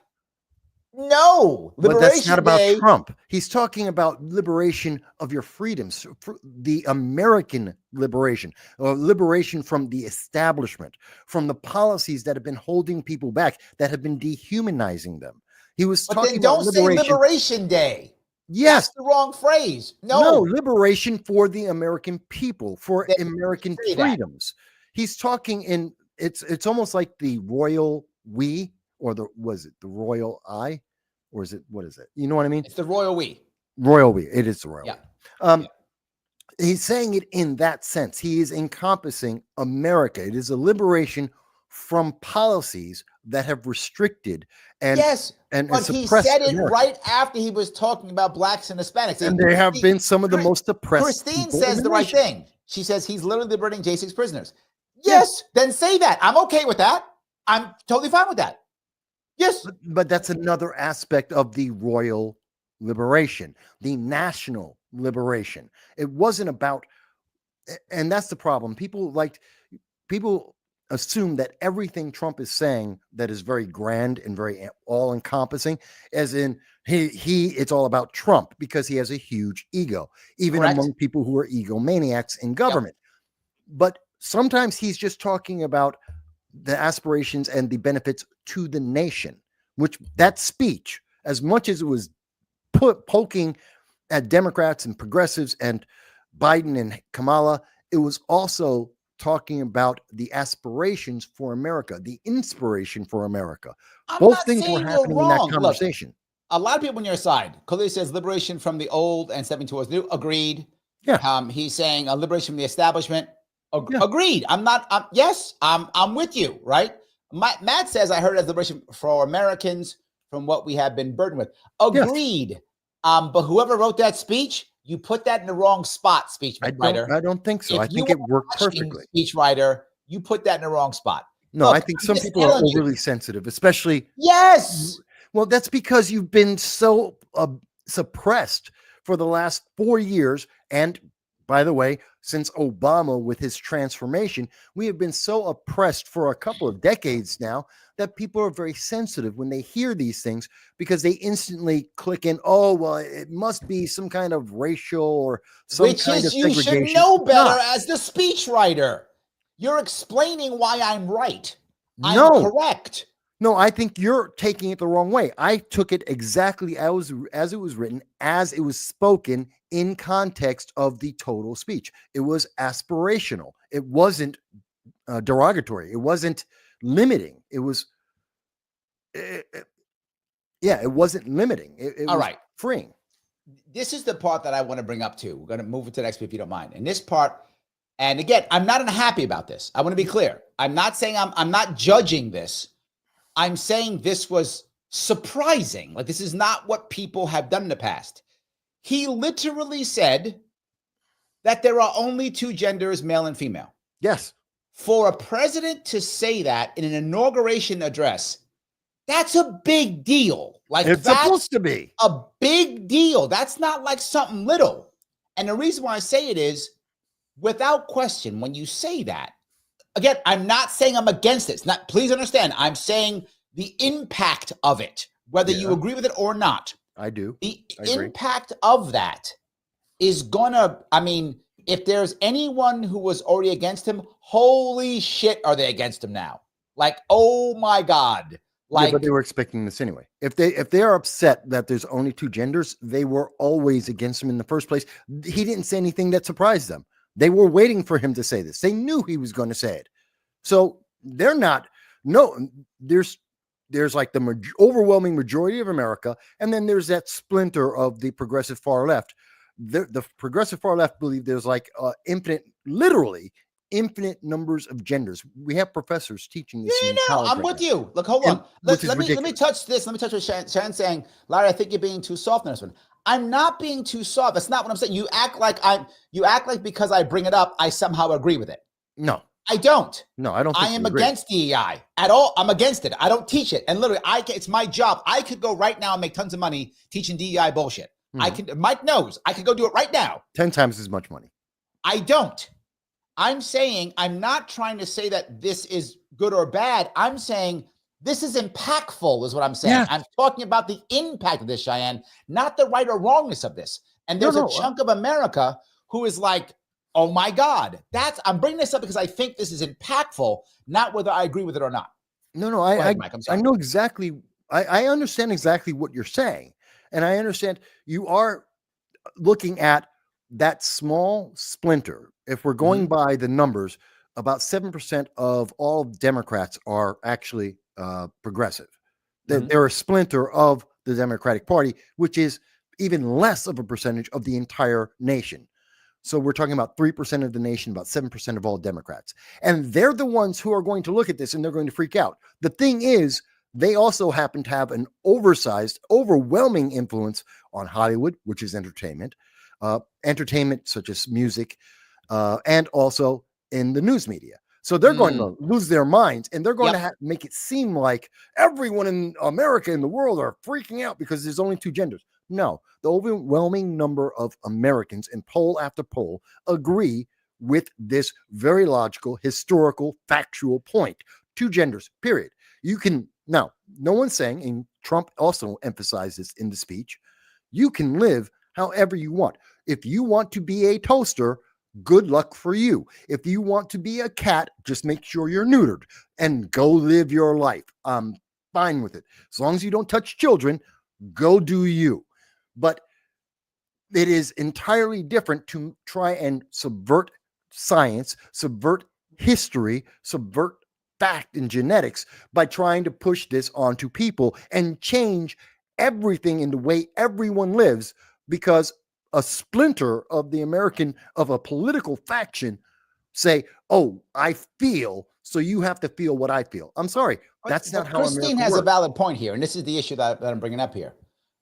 Speaker 1: no,
Speaker 2: but that's not about Trump. He's talking about liberation of your freedoms, the American liberation, or liberation from the establishment, from the policies that have been holding people back, that have been dehumanizing them. He was talking about liberation.
Speaker 1: Don't say Liberation Day.
Speaker 2: Yes.
Speaker 1: That's the wrong phrase.
Speaker 2: No, liberation for the American people, for American freedoms. He's talking in, it's almost like the royal we, or was it the royal I, or is it, what is it? You know what I mean?
Speaker 1: It's the royal we.
Speaker 2: Royal we. It is the royal.
Speaker 1: Yeah.
Speaker 2: He's saying it in that sense. He is encompassing America. It is a liberation from policies that have restricted and
Speaker 1: but he said it right after he was talking about Blacks and Hispanics.
Speaker 2: And there have been some of the most oppressed.
Speaker 1: Christine says the right thing. She says he's literally liberating J6 prisoners. Yes, then say that. I'm okay with that. I'm totally fine with that. Yes.
Speaker 2: But that's another aspect of the royal liberation, the national liberation. It wasn't about, and that's the problem. People assume that everything Trump is saying that is very grand and very all-encompassing, as in it's all about Trump because he has a huge ego, even among people who are egomaniacs in government. But sometimes he's just talking about the aspirations and the benefits to the nation, which that speech, as much as it was poking at Democrats and progressives and Biden and Kamala, it was also talking about the aspirations for America, the inspiration for America. Both things were happening in that conversation.
Speaker 1: Look, a lot of people on your side, clearly says liberation from the old and stepping towards new. Agreed. Yeah. He's saying a liberation from the establishment. Agreed. I'm with you, right? Matt says, I heard it as liberation for Americans from what we have been burdened with. Agreed. Yes. But whoever wrote that speech, you put that in the wrong spot, speech writer.
Speaker 2: I don't think so. I think it worked perfectly.
Speaker 1: Speech writer, you put that in the wrong spot.
Speaker 2: No, look, I think some people are overly sensitive, especially.
Speaker 1: Yes.
Speaker 2: Well, that's because you've been so suppressed for the last 4 years, and By the way, since Obama with his transformation, we have been so oppressed for a couple of decades now that people are very sensitive when they hear these things because they instantly click in, oh, well, it must be some kind of racial or some
Speaker 1: Which
Speaker 2: kind
Speaker 1: is,
Speaker 2: of
Speaker 1: you
Speaker 2: segregation.
Speaker 1: should know
Speaker 2: It's
Speaker 1: better
Speaker 2: not.
Speaker 1: as the speechwriter. You're explaining why I'm right. I'm
Speaker 2: No.
Speaker 1: correct.
Speaker 2: No, I think you're taking it the wrong way. I took it exactly as it was written, as it was spoken in context of the total speech. It was aspirational. It wasn't derogatory. It wasn't limiting. It was, yeah, it wasn't limiting. It
Speaker 1: All
Speaker 2: was
Speaker 1: right.
Speaker 2: freeing.
Speaker 1: This is the part that I want to bring up too. We're going to move it to the next, if you don't mind. And this part, and again, I'm not unhappy about this. I want to be clear. I'm not saying I'm not judging this. I'm saying this was surprising. Like, this is not what people have done in the past. He literally said that there are only two genders, male and female.
Speaker 2: Yes.
Speaker 1: For a president to say that in an inauguration address, that's a big deal. Like,
Speaker 2: It's
Speaker 1: that's
Speaker 2: supposed to be
Speaker 1: a big deal. That's not like something little. And the reason why I say it is, without question, when you say that, again, I'm not saying I'm against it. It's not, please understand, I'm saying the impact of it, whether you agree with it or not.
Speaker 2: I do.
Speaker 1: The
Speaker 2: I agree.
Speaker 1: impact of that is gonna, I mean, if there's anyone who was already against him, holy shit, are they against him now? Like, oh my God. Like,
Speaker 2: but they were expecting this anyway. If they are upset that there's only two genders, they were always against him in the first place. He didn't say anything that surprised them. They were waiting for him to say this. They knew he was going to say it. So they're not, no, there's like the overwhelming majority of America. And then there's that splinter of the progressive far left. The progressive far left believe there's like literally infinite numbers of genders. We have professors teaching this.
Speaker 1: yeah, no, I'm with you. Look, hold on. Let me touch this. Let me touch what Sharon's saying. Larry, I think you're being too soft on this one. I'm not being too soft. That's not what I'm saying. You act like because I bring it up, I somehow agree with it.
Speaker 2: No,
Speaker 1: I don't.
Speaker 2: No, I don't.
Speaker 1: I am against DEI at all. I'm against it. I don't teach it. And literally, it's my job. I could go right now and make tons of money teaching DEI bullshit. I can. Mike knows. I could go do it right now.
Speaker 2: 10 times as much money.
Speaker 1: I don't. I'm saying, I'm not trying to say that this is good or bad. I'm saying this is impactful, is what I'm saying. Yeah. I'm talking about the impact of this, Cheyenne, not the right or wrongness of this. And there's a chunk of America who is like, oh my God, I'm bringing this up because I think this is impactful, not whether I agree with it or not.
Speaker 2: No, I know exactly. I understand exactly what you're saying. And I understand you are looking at that small splinter. If we're going by the numbers, about 7% of all Democrats are actually progressive. They're a splinter of the Democratic Party, which is even less of a percentage of the entire nation. So we're talking about 3% of the nation, about 7% of all Democrats. And they're the ones who are going to look at this and they're going to freak out. The thing is, they also happen to have an oversized, overwhelming influence on Hollywood, which is entertainment such as music, and also in the news media. So they're going to lose their minds, and they're going to make it seem like everyone in America and the world are freaking out because there's only two genders. No, the overwhelming number of Americans in poll after poll agree with this very logical, historical, factual point. Two genders, period. You can, now, no one's saying, and Trump also emphasized this in the speech, you can live however you want. If you want to be a toaster, good luck for you. If you want to be a cat, just make sure you're neutered and go live your life. I'm fine with it. As long as you don't touch children, go do you. But it is entirely different to try and subvert science, subvert history, subvert fact and genetics by trying to push this onto people and change everything in the way everyone lives, because a splinter of a political faction say, oh, I feel, so you have to feel what I feel. I'm sorry. That's not how
Speaker 1: Christine
Speaker 2: America
Speaker 1: has
Speaker 2: works.
Speaker 1: a valid point here, and this is the issue that I'm bringing up here.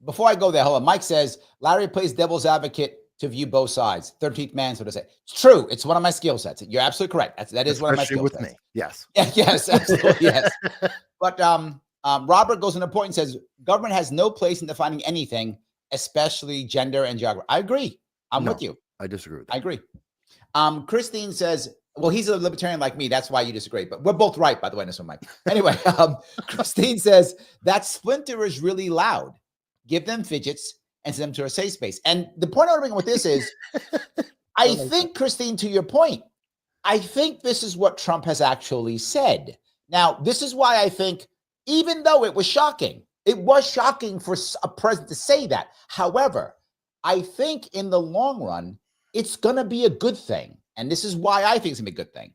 Speaker 1: Before I go there, hold on. Mike says, Larry plays devil's advocate to view both sides. 13th man, so to say. It's true. It's one of my skill sets. You're absolutely correct. That is one of my skill sets. With me.
Speaker 2: Yes.
Speaker 1: Yes, absolutely. Yes. But Robert goes on a point and says, government has no place in defining anything, especially gender and geography. I agree. I'm with you.
Speaker 2: I disagree with
Speaker 1: I
Speaker 2: that.
Speaker 1: agree. Christine says, well, he's a libertarian like me. That's why you disagree. But we're both right, by the way, in this one, Mike. Anyway, Christine says, that splinter is really loud. Give them fidgets and send them to a safe space. And the point I want to bring with this is, I think, Christine, to your point, I think this is what Trump has actually said. Now, this is why I think, even though it was shocking for a president to say that. However, I think in the long run, it's going to be a good thing. And this is why I think it's going to be a good thing.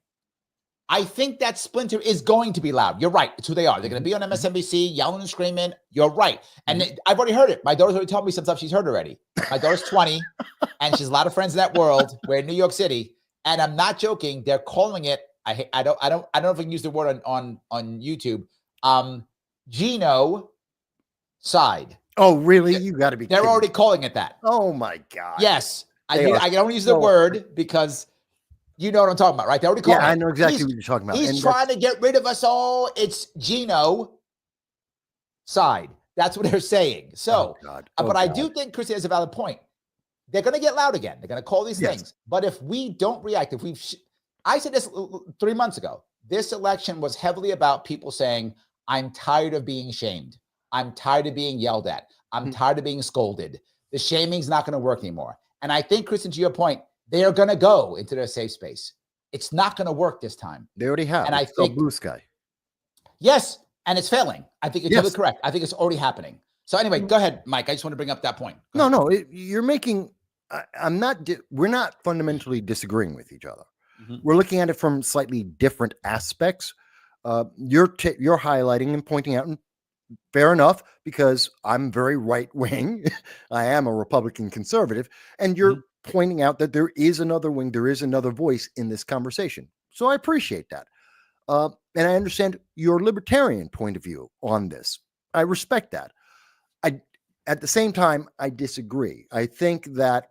Speaker 1: I think that splinter is going to be loud. You're right. It's who they are. They're going to be on MSNBC yelling and screaming. You're right. And I've already heard it. My daughter's already told me some stuff she's heard already. My daughter's 20 and she's a lot of friends in that world. We're in New York City. And I'm not joking. They're calling it, I don't know if I can use the word on YouTube. Genocide.
Speaker 2: Oh, really? You got to be
Speaker 1: They're
Speaker 2: kidding.
Speaker 1: already calling it that.
Speaker 2: Oh my God.
Speaker 1: Yes. I can only use the word because you know what I'm talking about, right? They already called it.
Speaker 2: I know exactly what you're talking about.
Speaker 1: He's trying to get rid of us all. It's genocide. That's what they're saying. So, but I do think Christy has a valid point. They're going to get loud again. They're going to call these things. But if we don't react, I said this 3 months ago, this election was heavily about people saying, I'm tired of being shamed. I'm tired of being yelled at. I'm tired of being scolded. The shaming's not going to work anymore. And I think, Kristen, to your point, they are going to go into their safe space. It's not going to work this time.
Speaker 2: They already have.
Speaker 1: And
Speaker 2: I think blue sky.
Speaker 1: Yes, and it's failing. I think it's totally correct. I think it's already happening. So anyway, go ahead, Mike. I just want to bring up that point.
Speaker 2: No, you're making. I'm not. We're not fundamentally disagreeing with each other. We're looking at it from slightly different aspects. You're highlighting and pointing out, and fair enough, because I'm very right wing. I am a Republican conservative, and you're pointing out that there is another wing, there is another voice in this conversation. So I appreciate that. And I understand your libertarian point of view on this. I respect that. At the same time, I disagree. I think that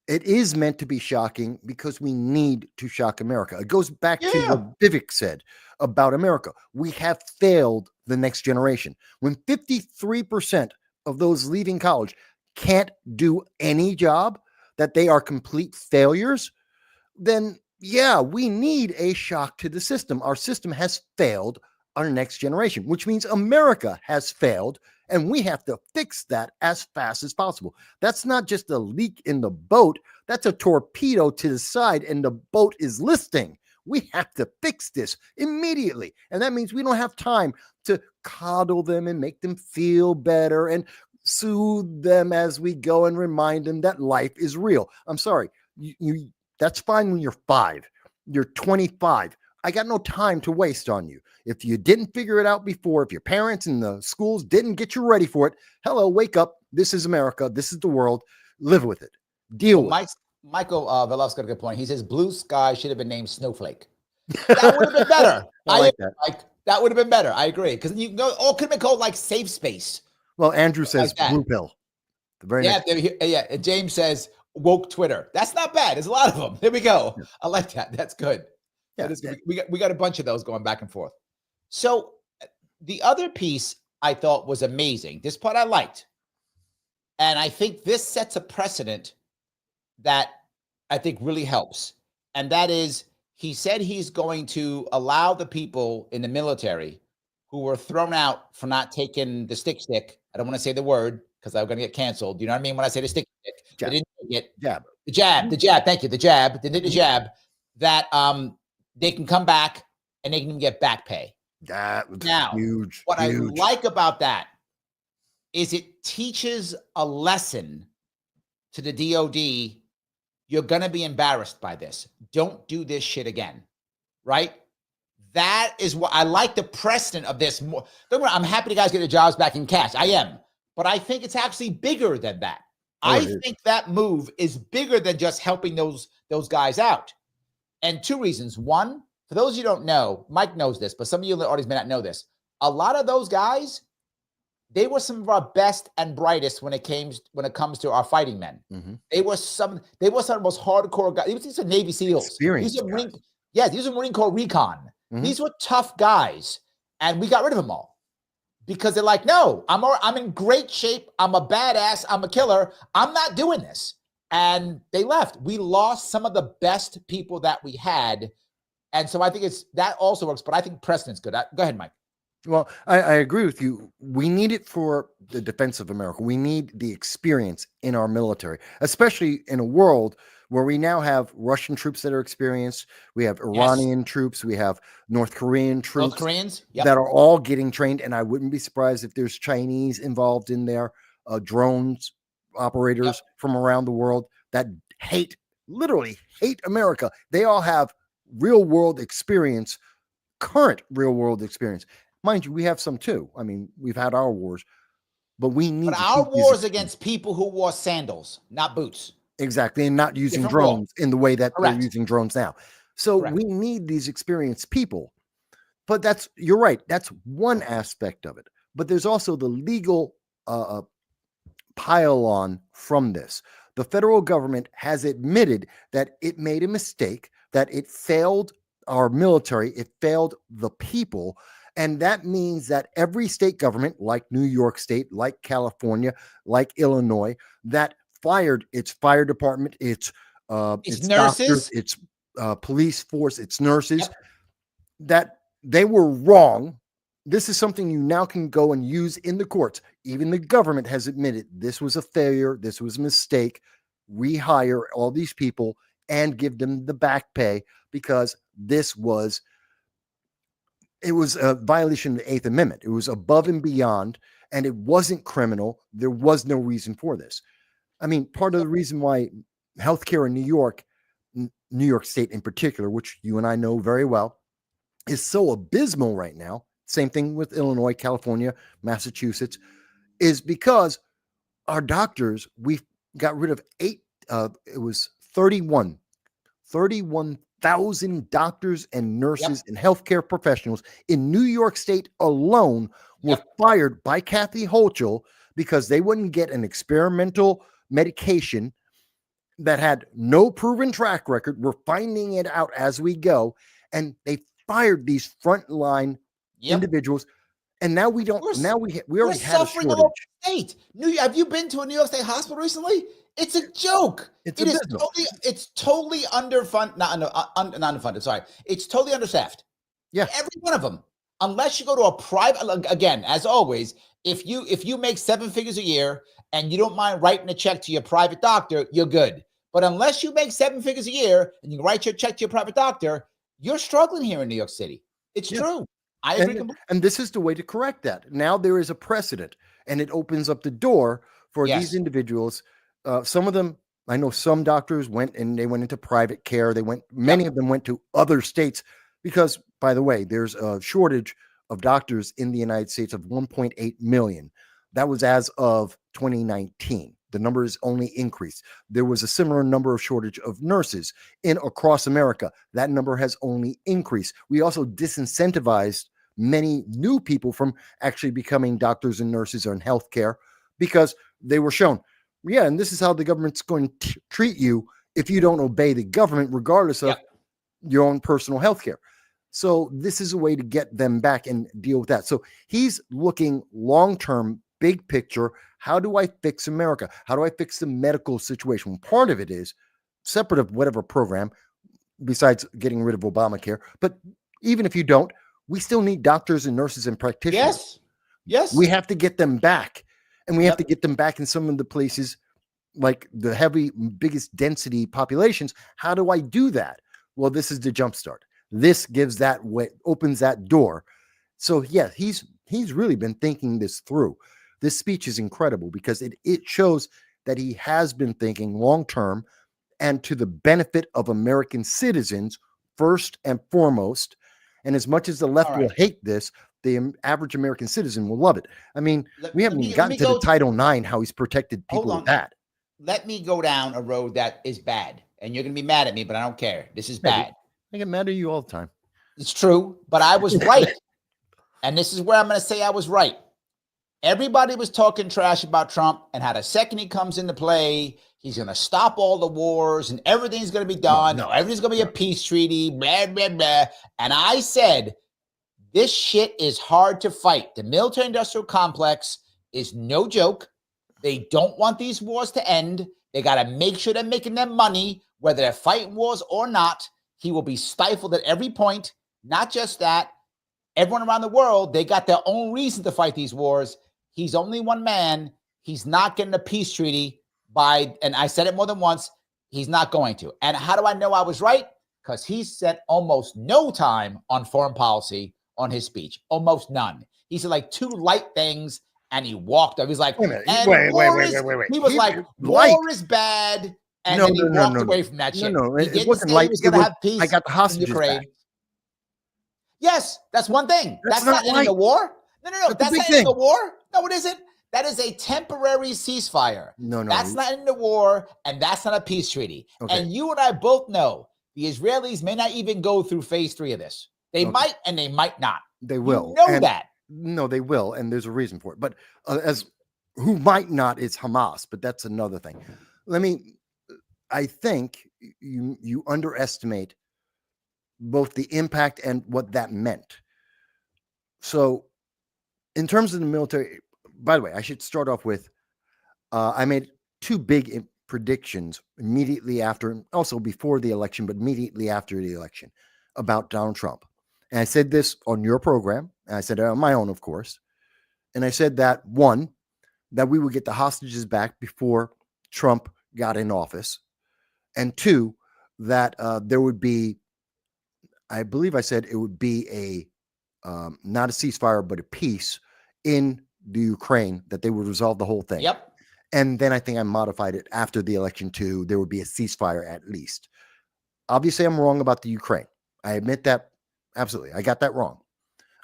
Speaker 2: it is meant to be shocking because we need to shock America. It goes back to what Vivek said about America. We have failed the next generation. When 53% of those leaving college can't do any job, that they are complete failures, then we need a shock to the system. Our system has failed our next generation, which means America has failed, and we have to fix that as fast as possible. That's not just a leak in the boat. That's a torpedo to the side, and the boat is listing. We have to fix this immediately. And that means we don't have time to coddle them and make them feel better and soothe them as we go and remind them that life is real. I'm sorry. That's fine when you're 5. You're 25. I got no time to waste on you. If you didn't figure it out before, if your parents and the schools didn't get you ready for it, hello, wake up. This is America. This is the world. Live with it. Deal with it.
Speaker 1: Michael Velov's got a good point. He says blue sky should have been named Snowflake. That would have been better.
Speaker 2: I like that.
Speaker 1: That would have been better. I agree. Because you go, could have been called like safe space.
Speaker 2: Well, Andrew says blue pill.
Speaker 1: James says woke Twitter. That's not bad. There's a lot of them. There we go. Yeah. I like that. That's good. Yeah, we got a bunch of those going back and forth. So the other piece I thought was amazing. This part I liked. And I think this sets a precedent that I think really helps. And that is, he said he's going to allow the people in the military who were thrown out for not taking the stick. I don't want to say the word because I'm going to get canceled. You know what I mean? When I say the stick,
Speaker 2: jab.
Speaker 1: They didn't take it.
Speaker 2: Jab.
Speaker 1: The jab. Thank you. The jab. They did the jab. That they can come back and they can get back pay.
Speaker 2: That was huge.
Speaker 1: What I like about that is it teaches a lesson to the DOD. You're going to be embarrassed by this. Don't do this shit again. Right? That is what I like, the precedent of this. More. I'm happy the guys get their jobs back in cash. I am. But I think it's actually bigger than that. I think that move is bigger than just helping those guys out. And 2 reasons. One, for those of you who don't know, Mike knows this, but some of you in the audience may not know this. A lot of those guys, they were some of our best and brightest when it comes to our fighting men. Mm-hmm. They were some of the most hardcore guys. These are Navy SEALs. These are Marine Corps recon. Mm-hmm. These were tough guys, and we got rid of them all because they're like, no, I'm in great shape. I'm a badass. I'm a killer. I'm not doing this. and they left. We lost some of the best people that we had. And so I think that also works, but I think precedent's good. Go ahead, Mike.
Speaker 2: Well, I agree with you. We need it for the defense of America. We need the experience in our military, especially in a world where we now have Russian troops that are experienced. We have Iranian troops. We have North Korean troops.
Speaker 1: North Koreans,
Speaker 2: that are all getting trained. And I wouldn't be surprised if there's Chinese involved in there, drones operators from around the world that literally hate America. They all have real world experience, current real world experience. Mind you, we have some too. I mean, we've had our wars, but we need
Speaker 1: our wars against people who wore sandals, not boots.
Speaker 2: Exactly. And not using drones in the way that they're using drones now. So we need these experienced people. But you're right. That's one aspect of it. But there's also the legal pile on from this. The federal government has admitted that it made a mistake, that it failed our military, it failed the people. And that means that every state government, like New York State, like California, like Illinois, that fired its fire department, its
Speaker 1: nurses,
Speaker 2: doctors, its police force, its nurses, that they were wrong. This is something you now can go and use in the courts. Even the government has admitted this was a failure, this was a mistake. Rehire all these people and give them the back pay because it was a violation of the Eighth Amendment. It was above and beyond, and it wasn't criminal. There was no reason for this. I mean, part of the reason why healthcare in New York State in particular, which you and I know very well, is so abysmal right now, same thing with Illinois, California, Massachusetts, is because our doctors, we got rid of 31,000 doctors and nurses and healthcare professionals in New York State alone were fired by Kathy Hochul because they wouldn't get an experimental medication that had no proven track record. We're finding it out as we go. And they fired these frontline individuals. And now we don't, we already had a shortage.
Speaker 1: State. Have you been to a New York State hospital recently? It's a joke. It's totally underfunded, not underfunded. Sorry. It's totally understaffed.
Speaker 2: Yeah.
Speaker 1: Every one of them. Unless you go to a private, again, as always, if you make 7 figures a year and you don't mind writing a check to your private doctor, you're good. But unless you make 7 figures a year and you write your check to your private doctor, you're struggling here in New York City. It's true. I agree completely.
Speaker 2: And this is the way to correct that. Now there is a precedent, and it opens up the door for these individuals. Some of them, I know some doctors went into private care. Many of them went to other states because, by the way, there's a shortage of doctors in the United States of 1.8 million. That was as of 2019. The number has only increased. There was a similar number of shortage of nurses across America. That number has only increased. We also disincentivized many new people from actually becoming doctors and nurses or in healthcare because they were shown, and this is how the government's going to treat you if you don't obey the government, regardless of your own personal healthcare. So this is a way to get them back and deal with that. So he's looking long-term, big picture. How do I fix America? How do I fix the medical situation? Part of it is separate of whatever program, besides getting rid of Obamacare. But even if you don't, we still need doctors and nurses and practitioners.
Speaker 1: Yes.
Speaker 2: We have to get them back. And we have to get them back in some of the places like the biggest density populations. How do I do that? Well, this is the jumpstart. This gives that way, opens that door. So yeah, he's really been thinking this through. This speech is incredible because it shows that he has been thinking long term and to the benefit of American citizens first and foremost. And as much as the left will hate this, the average American citizen will love it. I mean, we haven't even gotten to the Title IX, how he's protected people with that.
Speaker 1: Let me go down a road that is bad. And you're going to be mad at me, but I don't care. This is bad.
Speaker 2: I get mad at you all the time.
Speaker 1: It's true, but I was right. And this is where I'm going to say I was right. Everybody was talking trash about Trump and how the second he comes into play, he's going to stop all the wars and everything's going to be done. No, everything's going to be a peace treaty, blah, blah, blah. And I said, this shit is hard to fight. The military-industrial complex is no joke. They don't want these wars to end. They got to make sure they're making their money, whether they're fighting wars or not. He will be stifled at every point. Not just that, everyone around the world, they got their own reason to fight these wars. He's only one man. He's not getting a peace treaty and I said it more than once, he's not going to. And how do I know I was right? Because he spent almost no time on foreign policy on his speech, almost none. He said like 2 light things and he walked up. He's like,
Speaker 2: wait.
Speaker 1: He was like, war is bad. And then he walked away from that shit.
Speaker 2: No,
Speaker 1: he
Speaker 2: it wasn't light. He was
Speaker 1: going to have peace.
Speaker 2: I got the hostages back.
Speaker 1: Yes, that's one thing. That's not ending the war. No. That's not ending the war. No, it isn't. That is a temporary ceasefire. No. That's not ending the war, and that's not a peace treaty. Okay. And you and I both know the Israelis may not even go through phase 3 of this. They might, and they might not.
Speaker 2: They will.
Speaker 1: You know that.
Speaker 2: No, they will, and there's a reason for it. But as who might not is Hamas, but that's another thing. I think you underestimate both the impact and what that meant. So in terms of the military, by the way, I should start off with, I made 2 big predictions immediately after, also before the election, but immediately after the election about Donald Trump. And I said this on your program, and I said it on my own, of course. And I said that, 1, that we would get the hostages back before Trump got in office. And 2, that there would be, I believe I said it would be not a ceasefire, but a peace in the Ukraine, that they would resolve the whole thing.
Speaker 1: Yep.
Speaker 2: And then I think I modified it after the election to there would be a ceasefire at least. Obviously, I'm wrong about the Ukraine. I admit that. Absolutely. I got that wrong.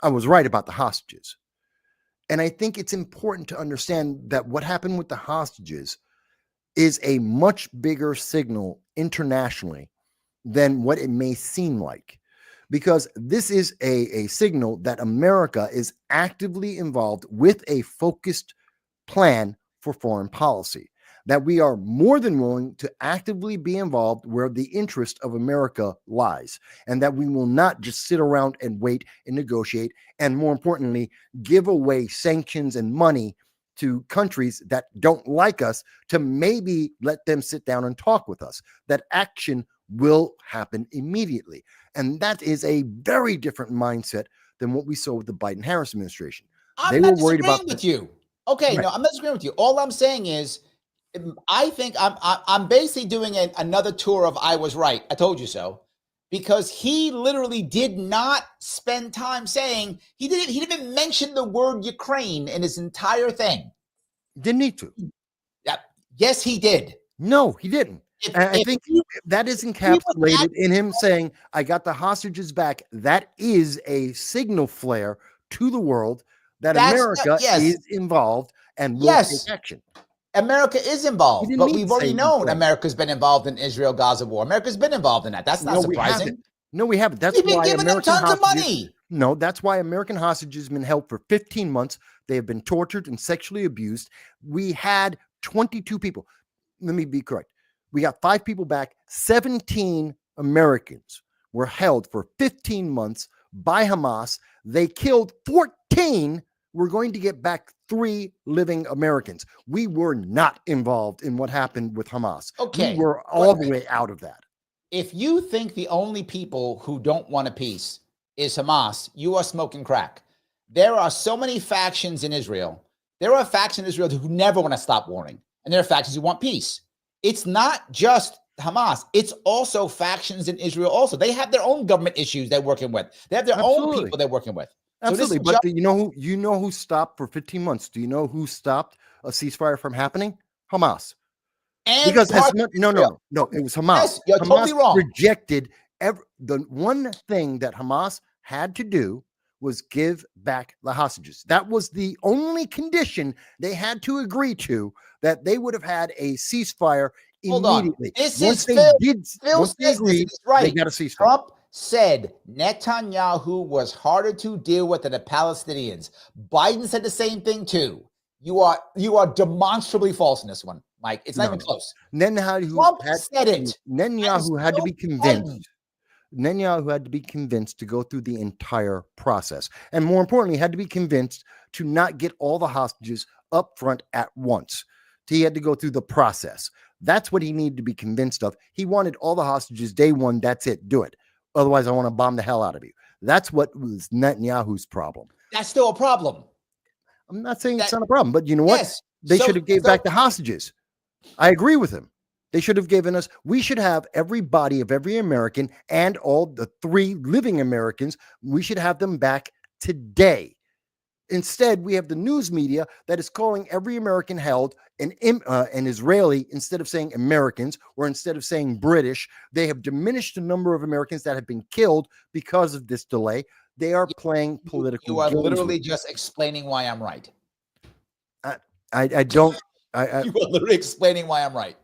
Speaker 2: I was right about the hostages. And I think it's important to understand that what happened with the hostages is a much bigger signal internationally than what it may seem like. Because this is a signal that America is actively involved with a focused plan for foreign policy, that we are more than willing to actively be involved where the interest of America lies, and that we will not just sit around and wait and negotiate, and more importantly, give away sanctions and money to countries that don't like us to maybe let them sit down and talk with us. That action will happen immediately. And that is a very different mindset than what we saw with the Biden-Harris administration.
Speaker 1: They were worried about with you. Okay, right. No, I'm not disagreeing with you. All I'm saying is, I think I'm basically doing another tour of I was right. I told you so. Because he literally did not spend time saying, he didn't even mention the word Ukraine in his entire thing.
Speaker 2: Didn't need to.
Speaker 1: Yeah. Yes, he did.
Speaker 2: No, he didn't. I think that is encapsulated in him saying, I got the hostages back. That is a signal flare to the world that America is involved and will take action.
Speaker 1: America is involved, but we've already known America's been involved in Israel-Gaza war. America's been involved in that. That's not surprising.
Speaker 2: No, we haven't. That's
Speaker 1: why giving them tons of money.
Speaker 2: No, that's why American hostages have been held for 15 months. They have been tortured and sexually abused. We had 22 people. Let me be correct. We got 5 people back. 17 Americans were held for 15 months by Hamas. They killed 14. We're going to get back 3 living Americans. We were not involved in what happened with Hamas.
Speaker 1: Okay.
Speaker 2: We were all the way out of that.
Speaker 1: If you think the only people who don't want a peace is Hamas, you are smoking crack. There are so many factions in Israel. There are factions in Israel who never want to stop warring. And there are factions who want peace. It's not just Hamas. It's also factions in Israel also. They have their own government issues they're working with. They have their own people they're working with.
Speaker 2: Absolutely. But you know who stopped for 15 months? Do you know who stopped a ceasefire from happening? Hamas.
Speaker 1: And
Speaker 2: because no, it was Hamas.
Speaker 1: Yes, you're
Speaker 2: Hamas
Speaker 1: totally wrong.
Speaker 2: Rejected the one thing that Hamas had to do was give back the hostages. That was the only condition they had to agree to, that they would have had a ceasefire immediately.
Speaker 1: Once they
Speaker 2: agreed, they got a ceasefire.
Speaker 1: Trump said Netanyahu was harder to deal with than the Palestinians. Biden said the same thing too. You are demonstrably false in this one, Mike. It's not even close. Trump said it.
Speaker 2: Netanyahu had to be convinced. Netanyahu had to be convinced to go through the entire process. And more importantly, had to be convinced to not get all the hostages up front at once. He had to go through the process. That's what he needed to be convinced of. He wanted all the hostages day one. That's it. Do it. Otherwise, I want to bomb the hell out of you. That's what was Netanyahu's problem.
Speaker 1: That's still a problem.
Speaker 2: I'm not saying it's not a problem, but you know what?
Speaker 1: Yes.
Speaker 2: They should have gave back the hostages. I agree with him. They should have given us, we should have every body of every American and all the 3 living Americans, we should have them back today. Instead, we have the news media that is calling every American held an Israeli instead of saying Americans, or instead of saying British. They have diminished the number of Americans that have been killed because of this delay. They are playing political games.
Speaker 1: You are literally just explaining why I'm right.
Speaker 2: I don't.
Speaker 1: You are literally explaining why I'm right.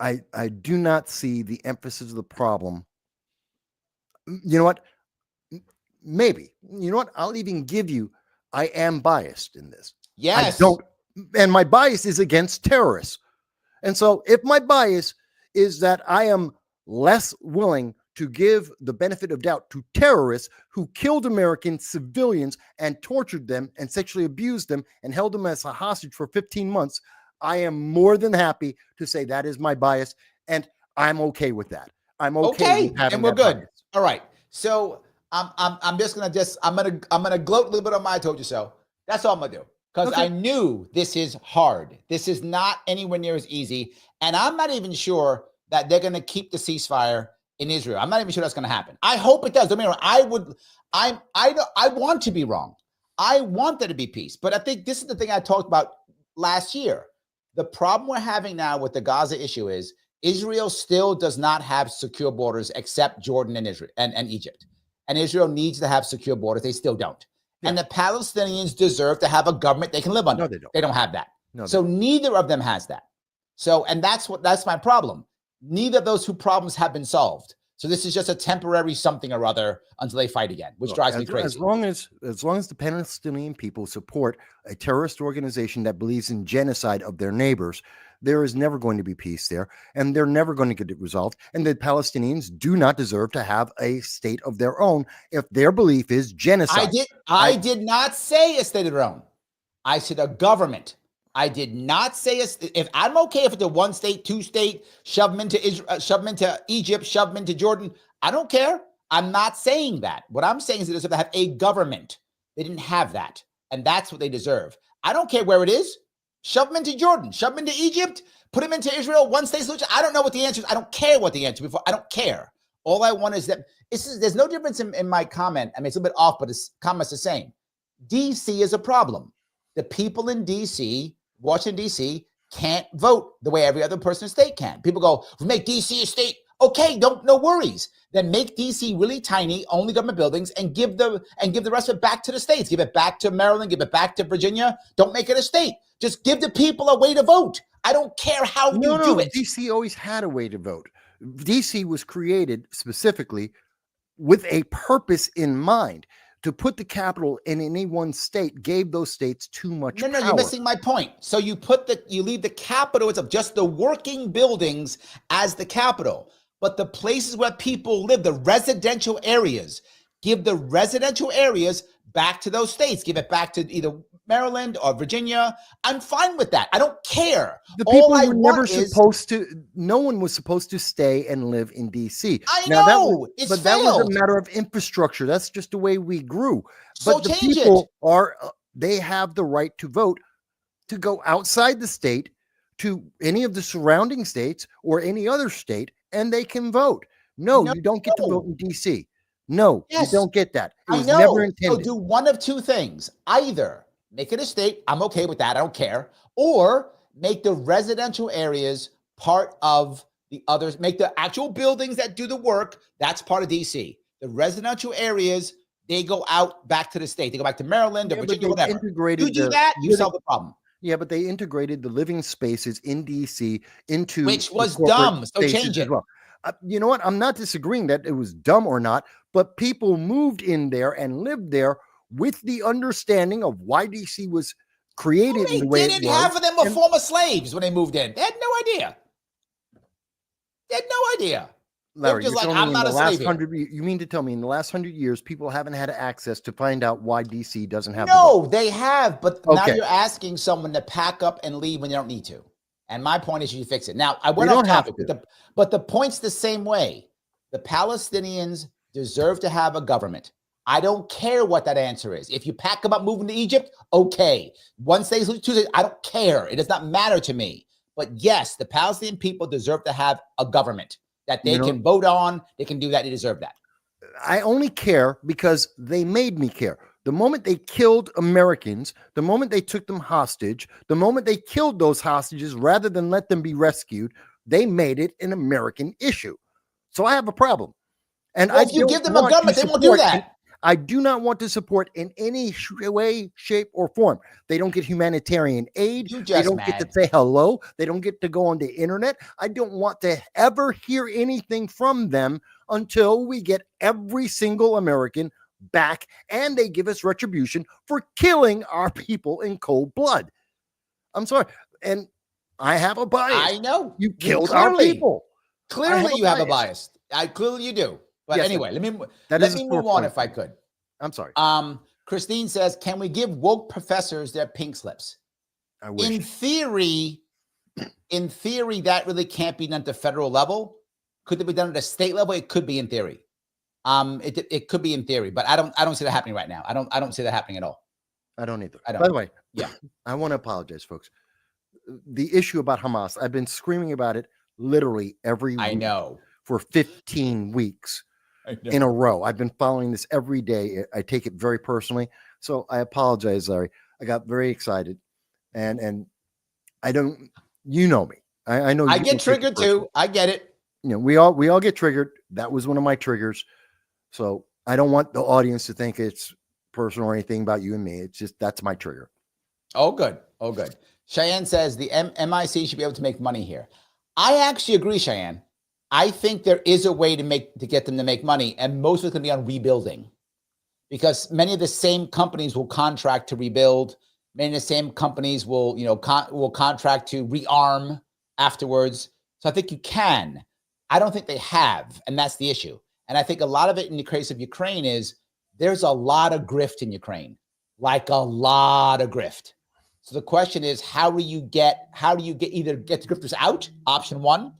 Speaker 2: I do not see the emphasis of the problem. You know what? Maybe. You know what? I'll even give you, I am biased in this.
Speaker 1: Yes.
Speaker 2: I don't, and my bias is against terrorists. And so if my bias is that I am less willing to give the benefit of doubt to terrorists who killed American civilians and tortured them and sexually abused them and held them as a hostage for 15 months, I am more than happy to say that is my bias, and I'm okay with that. I'm okay with having
Speaker 1: and we're good.
Speaker 2: bias.
Speaker 1: All right. So I'm just gonna gloat a little bit on my told you so. That's all I'm gonna do. Because I knew this is hard. This is not anywhere near as easy. And I'm not even sure that they're gonna keep the ceasefire in Israel. I'm not even sure that's gonna happen. I hope it does. Don't get me wrong. I want to be wrong. I want there to be peace. But I think this is the thing I talked about last year. The problem we're having now with the Gaza issue is Israel still does not have secure borders except Jordan and Israel and Egypt. And Israel needs to have secure borders. They still don't. Yeah. And the Palestinians deserve to have a government they can live under.
Speaker 2: No, they don't.
Speaker 1: They don't have that.
Speaker 2: No,
Speaker 1: so neither of them has that. So, and that's my problem. Neither of those 2 problems have been solved. So this is just a temporary something or other until they fight again, which drives me crazy.
Speaker 2: As long as the Palestinian people support a terrorist organization that believes in genocide of their neighbors, there is never going to be peace there, and they're never going to get it resolved. And the Palestinians do not deserve to have a state of their own if their belief is genocide.
Speaker 1: I did not say a state of their own. I said a government. I did not say if I'm okay if it's a 1 state, 2 state, shove them into Israel, shove them into Egypt, shove them into Jordan. I don't care. I'm not saying that. What I'm saying is they deserve to have a government. They didn't have that, and that's what they deserve. I don't care where it is. Shove them into Jordan, shove them into Egypt, put them into Israel, 1 state solution. I don't know what the answer is. I don't care what the answer is. I don't care. All I want is that there's no difference in my comment. I mean, it's a little bit off, but it's comment's the same. DC is a problem. The people in DC, Washington, D.C., can't vote the way every other person in the state can. People go, we make D.C. a state. Okay, no worries. Then make D.C. really tiny, only government buildings, and give the rest of it back to the states. Give it back to Maryland. Give it back to Virginia. Don't make it a state. Just give the people a way to vote. I don't care how you do it.
Speaker 2: D.C. always had a way to vote. D.C. was created specifically with a purpose in mind. To put the capital in any one state gave those states too much power.
Speaker 1: You're missing my point. So you leave the capital, it's just the working buildings as the capital. But the places where people live, the residential areas, give the residential areas back to those states. Give it back to either Maryland or Virginia. I'm fine with that. I don't care.
Speaker 2: The people were never supposed to, no one was supposed to stay and live in DC.
Speaker 1: I know.
Speaker 2: That was a matter of infrastructure. That's just the way we grew.
Speaker 1: So
Speaker 2: but the people they have the right to vote to go outside the state to any of the surrounding states or any other state, and they can vote. No, you don't get to vote in DC. No, you don't get that. It was never intended.
Speaker 1: So do one of 2 things. Either make it a state. I'm okay with that. I don't care. Or make the residential areas part of the others. Make the actual buildings that do the work. That's part of DC. The residential areas, they go out back to the state. They go back to Maryland or Virginia, whatever. You do that, you solve the problem.
Speaker 2: Yeah, but they integrated the living spaces in DC into
Speaker 1: which was dumb. So change it.
Speaker 2: Well. You know what? I'm not disagreeing that it was dumb or not, but people moved in there and lived there with the understanding of why DC was created in the way it was.
Speaker 1: Half of them were former slaves when they moved in. They had no idea.
Speaker 2: Larry, you're telling me in the last 100 years, you mean to tell me in the last 100 years, people haven't had access to find out why DC doesn't have
Speaker 1: No, they have, but now you're asking someone to pack up and leave when they don't need to. And my point is you fix it. Now, I
Speaker 2: We
Speaker 1: went off
Speaker 2: don't have
Speaker 1: topic,
Speaker 2: to.
Speaker 1: but the point's the same way. The Palestinians deserve to have a government. I don't care what that answer is. If you pack them up, moving to Egypt, okay. One state, two states, I don't care. It does not matter to me. But yes, the Palestinian people deserve to have a government that they can vote on. They can do that. They deserve that.
Speaker 2: I only care because they made me care. The moment they killed Americans, the moment they took them hostage, the moment they killed those hostages rather than let them be rescued, they made it an American issue. So I have a problem. And
Speaker 1: if you give them a government, they won't do that.
Speaker 2: I do not want to support in any way, shape, or form. They don't get humanitarian aid. They don't get to say hello. They don't get to go on the internet. I don't want to ever hear anything from them until we get every single American back and they give us retribution for killing our people in cold blood. I'm sorry. And I have a bias.
Speaker 1: I know.
Speaker 2: You killed our people.
Speaker 1: Clearly you have a bias. Clearly you do. But yes, anyway, let me move on if I could.
Speaker 2: I'm sorry.
Speaker 1: Christine says, can we give woke professors their pink slips?
Speaker 2: I wish.
Speaker 1: In theory, that really can't be done at the federal level. Could it be done at a state level? It could be in theory. It could be in theory, but I don't see that happening right now. I don't see that happening at all.
Speaker 2: I don't either. By the way, I want to apologize, folks. The issue about Hamas, I've been screaming about it literally every week.
Speaker 1: I know.
Speaker 2: For 15 weeks in a row. I've been following this every day. I take it very personally. So I apologize, Larry. I got very excited. And I don't, you know me. I know
Speaker 1: I get triggered too. I get it.
Speaker 2: You know, we all get triggered. That was one of my triggers. So I don't want the audience to think it's personal or anything about you and me. It's just, that's my trigger.
Speaker 1: Oh, good. Oh, good. Cheyenne says the MIC should be able to make money here. I actually agree, Cheyenne. I think there is a way to get them to make money, and most of it's going to be on rebuilding, because many of the same companies will contract to rebuild. Many of the same companies will, will contract to rearm afterwards. So I think you can. I don't think they have, and that's the issue. And I think a lot of it in the case of Ukraine is there's a lot of grift in Ukraine, like a lot of grift. So the question is, how do you either get the grifters out, option one,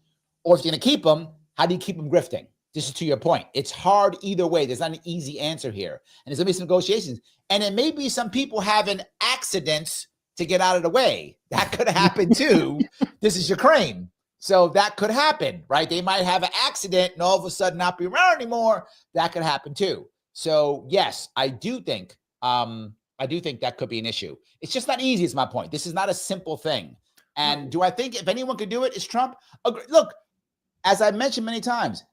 Speaker 1: or if you're going to keep them, how do you keep them grifting? This is to your point. It's hard either way. There's not an easy answer here. And there's going to be some negotiations. And it may be some people having accidents to get out of the way. That could happen too. This is Ukraine. So that could happen, right? They might have an accident and all of a sudden not be around anymore. That could happen too. So yes, I do think that could be an issue. It's just not easy is my point. This is not a simple thing. And do I think if anyone could do it, it's Trump? Look, as I've mentioned many times,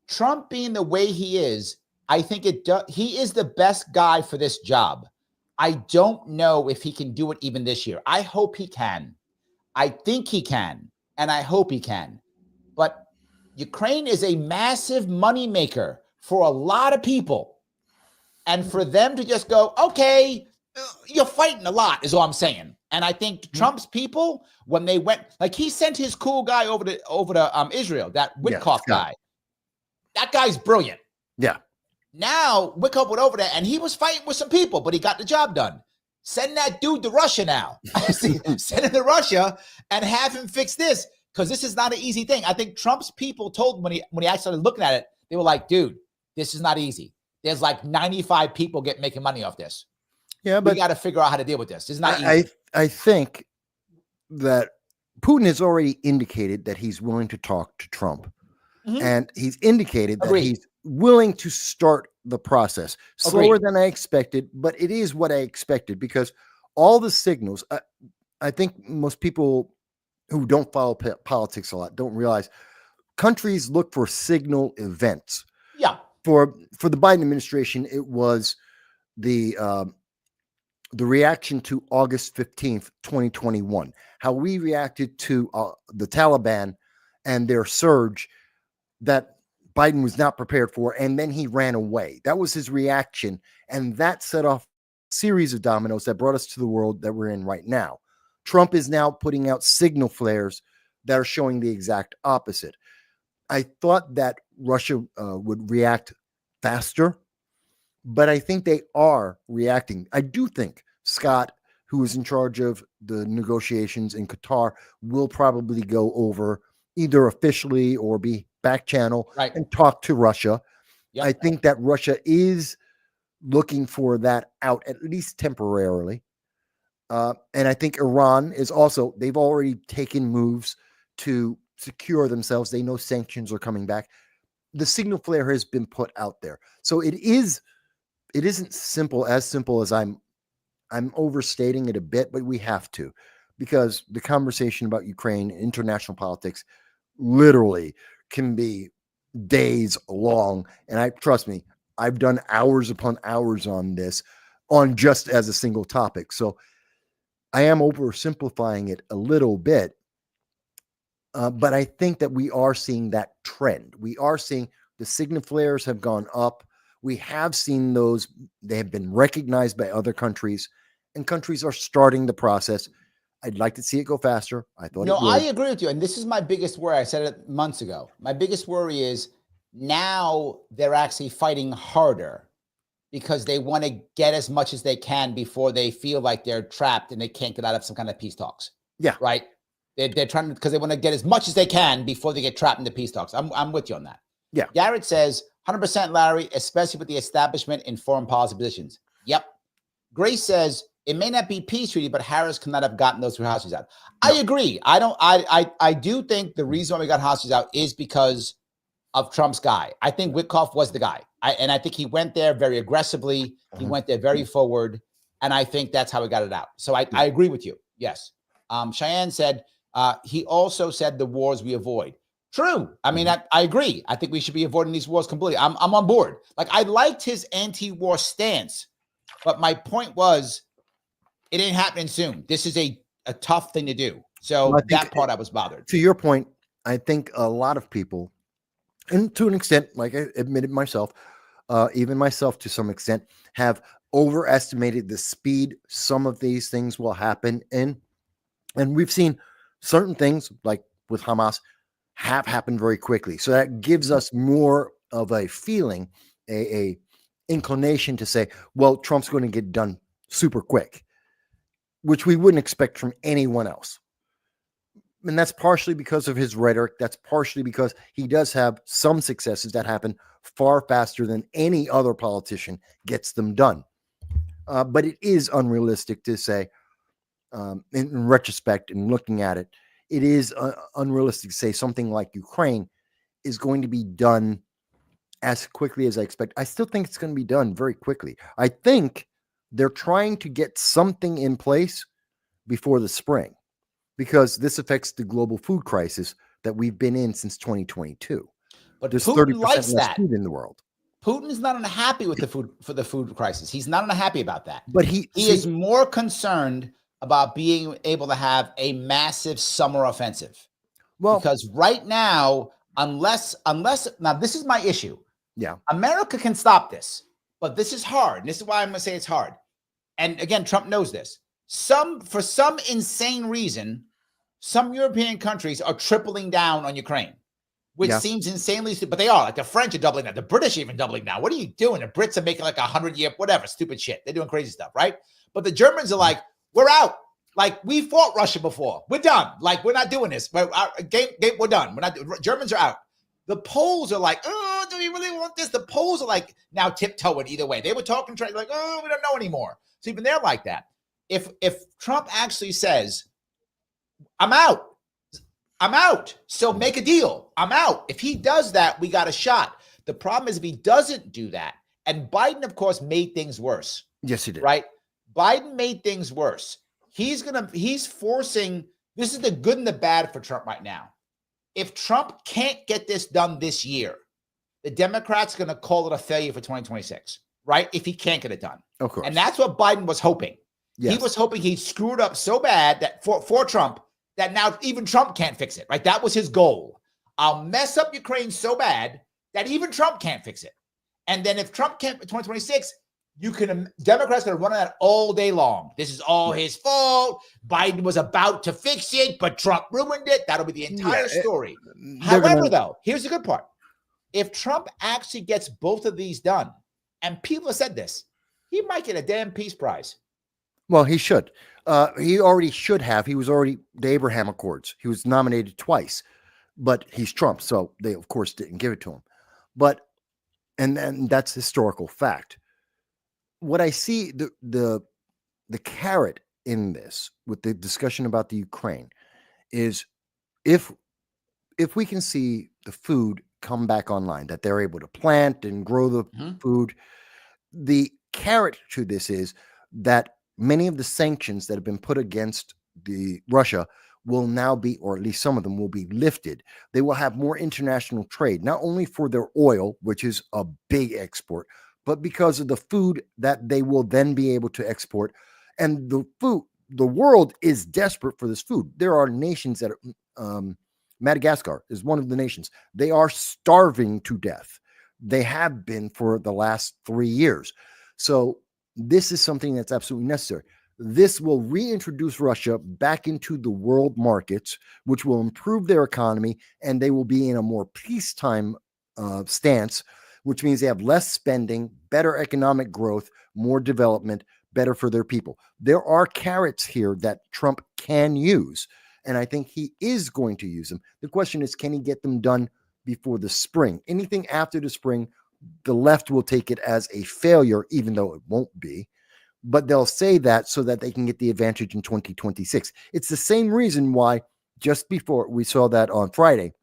Speaker 1: Trump being the way he is, I think he is the best guy for this job. I don't know if he can do it even this year. I hope he can. I think he can, and I hope he can. But Ukraine is a massive moneymaker for a lot of people. And for them to just go, okay, you're fighting a lot is all I'm saying. And I think Trump's people, when they went, like he sent his cool guy over to Israel, that Witkoff guy. That guy's brilliant.
Speaker 2: Yeah.
Speaker 1: Now Witkoff went over there and he was fighting with some people, but he got the job done. Send that dude to Russia now. Send him to Russia and have him fix this, because this is not an easy thing. I think Trump's people told him when he actually started looking at it, they were like, dude, this is not easy. There's like 95 people making money off this. Yeah, but we got to figure out how to deal with this. It's not easy.
Speaker 2: I think that Putin has already indicated that he's willing to talk to Trump. Mm-hmm. And he's indicated that he's willing to start the process. Slower than I expected, but it is what I expected, because all the signals, I think most people who don't follow politics a lot don't realize countries look for signal events.
Speaker 1: Yeah.
Speaker 2: For the Biden administration, it was the reaction to August 15th, 2021, how we reacted to the Taliban and their surge that Biden was not prepared for, and then he ran away. That was his reaction, and that set off a series of dominoes that brought us to the world that we're in right now. Trump is now putting out signal flares that are showing the exact opposite. I thought that Russia would react faster, but I think they are reacting. I do think Scott who is in charge of the negotiations in Qatar, will probably go over either officially or be back channel
Speaker 1: Right.
Speaker 2: and talk to Russia.
Speaker 1: Yep.
Speaker 2: I think that Russia is looking for that out, at least temporarily. And I think Iran is also, they've already taken moves to secure themselves. They know sanctions are coming back. The signal flare has been put out there. So it isn't simple as I'm overstating it a bit, but we have to, because the conversation about Ukraine, international politics, literally can be days long. And trust me, I've done hours upon hours on this, on just as a single topic. So I am oversimplifying it a little bit. But I think that we are seeing that trend. We are seeing the signal flares have gone up. We have seen those. They have been recognized by other countries, and countries are starting the process. I'd like to see it go faster. I thought it would.
Speaker 1: I agree with you. And this is my biggest worry. I said it months ago. My biggest worry is now they're actually fighting harder because they want to get as much as they can before they feel like they're trapped and they can't get out of some kind of peace talks.
Speaker 2: Yeah.
Speaker 1: Right. They're trying to, because they want to get as much as they can before they get trapped in the peace talks. I'm with you on that.
Speaker 2: Yeah.
Speaker 1: Garrett says 100%, Larry, especially with the establishment in foreign policy positions. Yep. Grace says it may not be peace treaty, but Harris could not have gotten those 3 hostages out. No. I agree. I do think the reason why we got hostages out is because of Trump's guy. I think Witkoff was the guy. And I think he went there very aggressively. He went there very forward. And I think that's how we got it out. So I agree with you. Yes. Cheyenne said, he also said the wars we avoid. True. I mean, I agree. I think we should be avoiding these wars completely. I'm on board. Like, I liked his anti-war stance, but my point was it ain't happening soon. This is a tough thing to do. So that part I was bothered.
Speaker 2: To your point, I think a lot of people, and to an extent, like I admitted myself, even myself to some extent, have overestimated the speed some of these things will happen in. And we've seen certain things, like with Hamas, have happened very quickly. So that gives us more of a feeling, a inclination to say, well, Trump's going to get done super quick, which we wouldn't expect from anyone else. And that's partially because of his rhetoric. That's partially because he does have some successes that happen far faster than any other politician gets them done. But it is unrealistic to say, in retrospect and looking at it, it is unrealistic to say something like Ukraine is going to be done as quickly as I expect. I still think it's going to be done very quickly. I think they're trying to get something in place before the spring, because this affects the global food crisis that we've been in since 2022.
Speaker 1: But
Speaker 2: there's
Speaker 1: Putin
Speaker 2: 30%
Speaker 1: likes
Speaker 2: less
Speaker 1: that.
Speaker 2: food in the world.
Speaker 1: Putin is not unhappy with the food crisis. He's not unhappy about that.
Speaker 2: But he
Speaker 1: is more concerned about being able to have a massive summer offensive. Well, because right now, unless now this is my issue.
Speaker 2: Yeah.
Speaker 1: America can stop this, but this is hard. And this is why I'm going to say it's hard. And again, Trump knows this. For some insane reason, some European countries are tripling down on Ukraine, which seems insanely stupid, but they are. Like the French are doubling down. The British are even doubling down. What are you doing? The Brits are making like 100-year, whatever, stupid shit. They're doing crazy stuff, right? But the Germans are like, we're out. Like, we fought Russia before. We're done. Like, we're not doing this. We're done. We're not. Germans are out. The Poles are like, oh, do we really want this? The Poles are like now tiptoeing either way. They were talking, like, oh, we don't know anymore. So even they're like that. If Trump actually says, I'm out, so make a deal, I'm out. If he does that, we got a shot. The problem is if he doesn't do that, and Biden, of course, made things worse.
Speaker 2: Yes, he did.
Speaker 1: Right? Biden made things worse. He's forcing, this is the good and the bad for Trump right now. If Trump can't get this done this year, the Democrats are going to call it a failure for 2026, right? If he can't get it done.
Speaker 2: Of course.
Speaker 1: And that's what Biden was hoping.
Speaker 2: Yes.
Speaker 1: He was hoping he screwed up so bad that for Trump, that now even Trump can't fix it, right? That was his goal. I'll mess up Ukraine so bad that even Trump can't fix it. And then if Trump can't, 2026, Democrats going to run on that all day long. This is all his fault. Biden was about to fix it, but Trump ruined it. That'll be the entire story. However, though, here's the good part. If Trump actually gets both of these done, and people have said this, he might get a damn peace prize.
Speaker 2: Well, he should. He already should have. He was already the Abraham Accords. He was nominated twice, but he's Trump, so they of course didn't give it to him. But and that's historical fact. What I see the carrot in this with the discussion about the Ukraine is if we can see the food come back online, that they're able to plant and grow the food, the carrot to this is that many of the sanctions that have been put against the Russia will now be, or at least some of them will be lifted. They will have more international trade, not only for their oil, which is a big export, but because of the food that they will then be able to export. And the world is desperate for this food. There are nations that Madagascar is one of the nations. They are starving to death. They have been for the last 3 years. So this is something that's absolutely necessary. This will reintroduce Russia back into the world markets, which will improve their economy, and they will be in a more peacetime stance, which means they have less spending, better economic growth, more development, better for their people. There are carrots here that Trump can use, and I think he is going to use them. The question is, can he get them done before the spring? Anything after the spring, the left will take it as a failure, even though it won't be. But they'll say that so that they can get the advantage in 2026. It's the same reason why just before we saw that on Friday,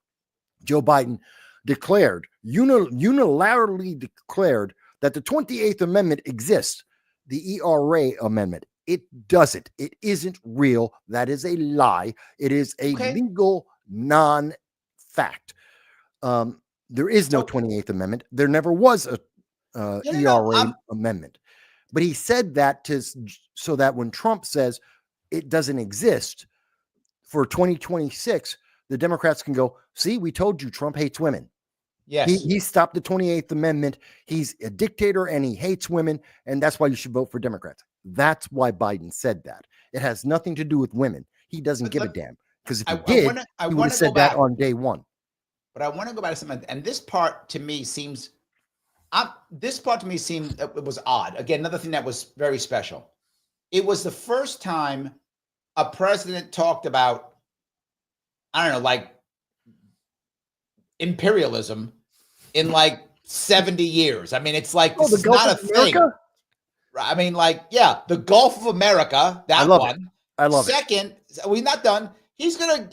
Speaker 2: Joe Biden declared, unilaterally declared that the 28th Amendment exists, the ERA Amendment. It doesn't. It isn't real. That is a lie. It is a legal non-fact. There is no 28th Amendment. There never was a ERA amendment. But he said that so that when Trump says it doesn't exist for 2026, the Democrats can go, see, we told you Trump hates women.
Speaker 1: Yes.
Speaker 2: He stopped the 28th Amendment. He's a dictator and he hates women. And that's why you should vote for Democrats. That's why Biden said that. It has nothing to do with women. He doesn't give a damn. Because if he did, he would have said that on day one.
Speaker 1: But I want to go back to something. And this part to me seemed it was odd. Again, another thing that was very special. It was the first time a president talked about, I don't know, like imperialism in like 70 years. I mean, it's like, this is not a thing. I mean, like, yeah, the Gulf of America, that one.
Speaker 2: I love it.
Speaker 1: Second, we're not done. He's gonna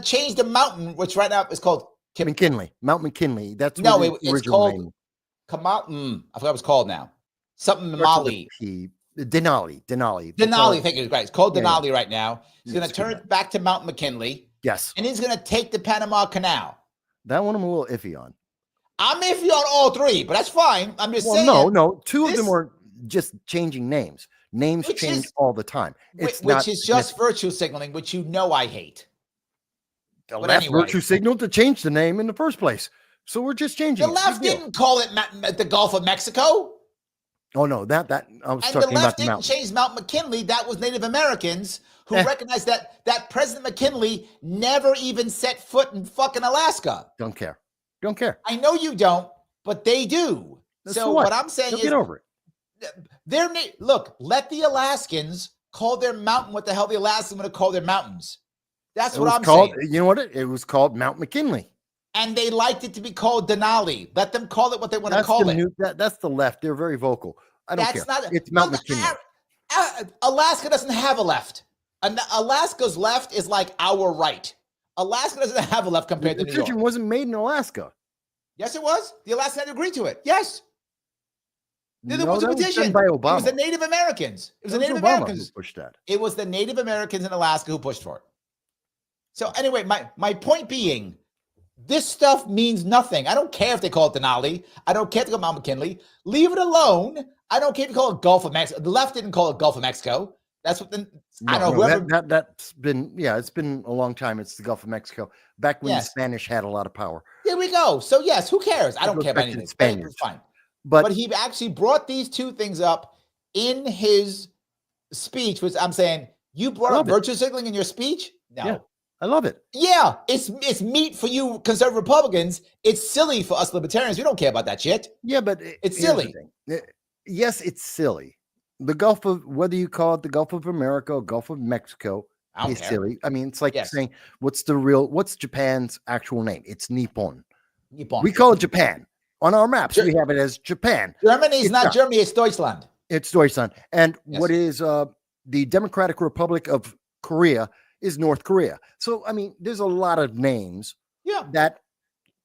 Speaker 1: change the mountain, which right now is called
Speaker 2: McKinley, Mount McKinley. That's
Speaker 1: it's called Denali. I forgot what it's called now. Something Mali.
Speaker 2: Denali.
Speaker 1: Denali, I think it's right. It's called Denali right now. He's going to turn it back to Mount McKinley.
Speaker 2: Yes.
Speaker 1: And he's going to take the Panama Canal.
Speaker 2: That one I'm a little iffy on.
Speaker 1: I'm iffy on all three, but that's fine. I'm just saying.
Speaker 2: No. Two of them were just changing names. Names change all the time.
Speaker 1: Which is just virtue signaling, which I hate.
Speaker 2: The left virtue signaled to change the name in the first place. So we're just changing
Speaker 1: the left didn't call it the Gulf of Mexico.
Speaker 2: Oh, no, that I was talking about the mountain.
Speaker 1: The left didn't change Mount McKinley. That was Native Americans who recognized that President McKinley never even set foot in fucking Alaska.
Speaker 2: Don't care.
Speaker 1: I know you don't, but they do. So what I'm saying is,
Speaker 2: get over
Speaker 1: it. Look, let the Alaskans call their mountain what the hell the Alaskans want to call their mountains. That's what I'm saying.
Speaker 2: You know what? It was called Mount McKinley.
Speaker 1: And they liked it to be called Denali. Let them call it what they want to call it.
Speaker 2: That's the left. They're very vocal. I don't care. It's Mount McKinley.
Speaker 1: Alaska doesn't have a left. Alaska's left is like our right. Alaska doesn't have a left compared to New York.
Speaker 2: The decision wasn't made in Alaska.
Speaker 1: Yes, it was. The Alaskans had to agree to it. Yes. There was a petition.
Speaker 2: By Obama.
Speaker 1: It was the Native Americans. It was the Native Americans
Speaker 2: who pushed that.
Speaker 1: It was the Native Americans in Alaska who pushed for it. So anyway, my point being, this stuff means nothing. I don't care if they call it Denali. I don't care if they call it Mount McKinley. Leave it alone. I don't care if you call it Gulf of Mexico. The left didn't call it Gulf of Mexico. That's what I don't know.
Speaker 2: That's been, it's been a long time. It's the Gulf of Mexico. Back when the Spanish had a lot of power.
Speaker 1: Here we go. So yes, who cares? I don't care about anything. Spaniards. It's fine. But he actually brought these two things up in his speech, which I'm saying, you brought up virtue signaling in your speech? No.
Speaker 2: Yeah, I love it.
Speaker 1: Yeah, it's meat for you conservative Republicans. It's silly for us libertarians. We don't care about that shit.
Speaker 2: Yeah, but
Speaker 1: it's silly.
Speaker 2: Yes, it's silly. the Gulf of, whether you call it the Gulf of America or Gulf of Mexico,
Speaker 1: I don't
Speaker 2: is
Speaker 1: care.
Speaker 2: silly. I mean, it's like
Speaker 1: Yes.
Speaker 2: saying, what's Japan's actual name? It's Nippon.
Speaker 1: Nippon.
Speaker 2: We call it Japan. On our maps, we have it as Japan.
Speaker 1: Germany is
Speaker 2: It's
Speaker 1: not Germany, it's Deutschland.
Speaker 2: It's Deutschland. And
Speaker 1: Yes.
Speaker 2: what is the Democratic Republic of Korea is North Korea. So, I mean, there's a lot of names that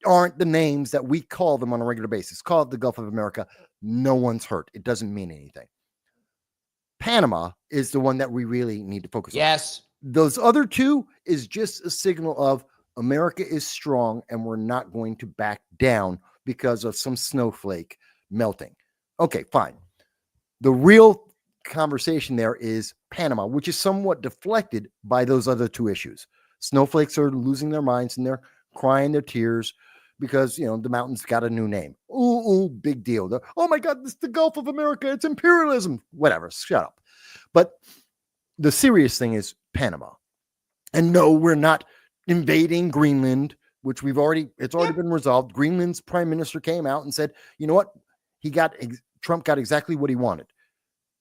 Speaker 2: aren't the names that we call them on a regular basis. Call it the Gulf of America. No one's hurt. It doesn't mean anything. Panama is the one that we really need to focus on.
Speaker 1: Yes.
Speaker 2: Those other two is just a signal of America is strong and we're not going to back down because of some snowflake melting. Okay, fine. The real conversation there is Panama, which is somewhat deflected by those other two issues. Snowflakes are losing their minds and they're crying their tears because, you know, the mountain's got a new name. Ooh, big deal. Oh my God, this is the Gulf of America. It's imperialism. Whatever, shut up. But the serious thing is Panama. And no, we're not invading Greenland, which it's already been resolved. Greenland's prime minister came out and said, you know what? Trump got exactly what he wanted,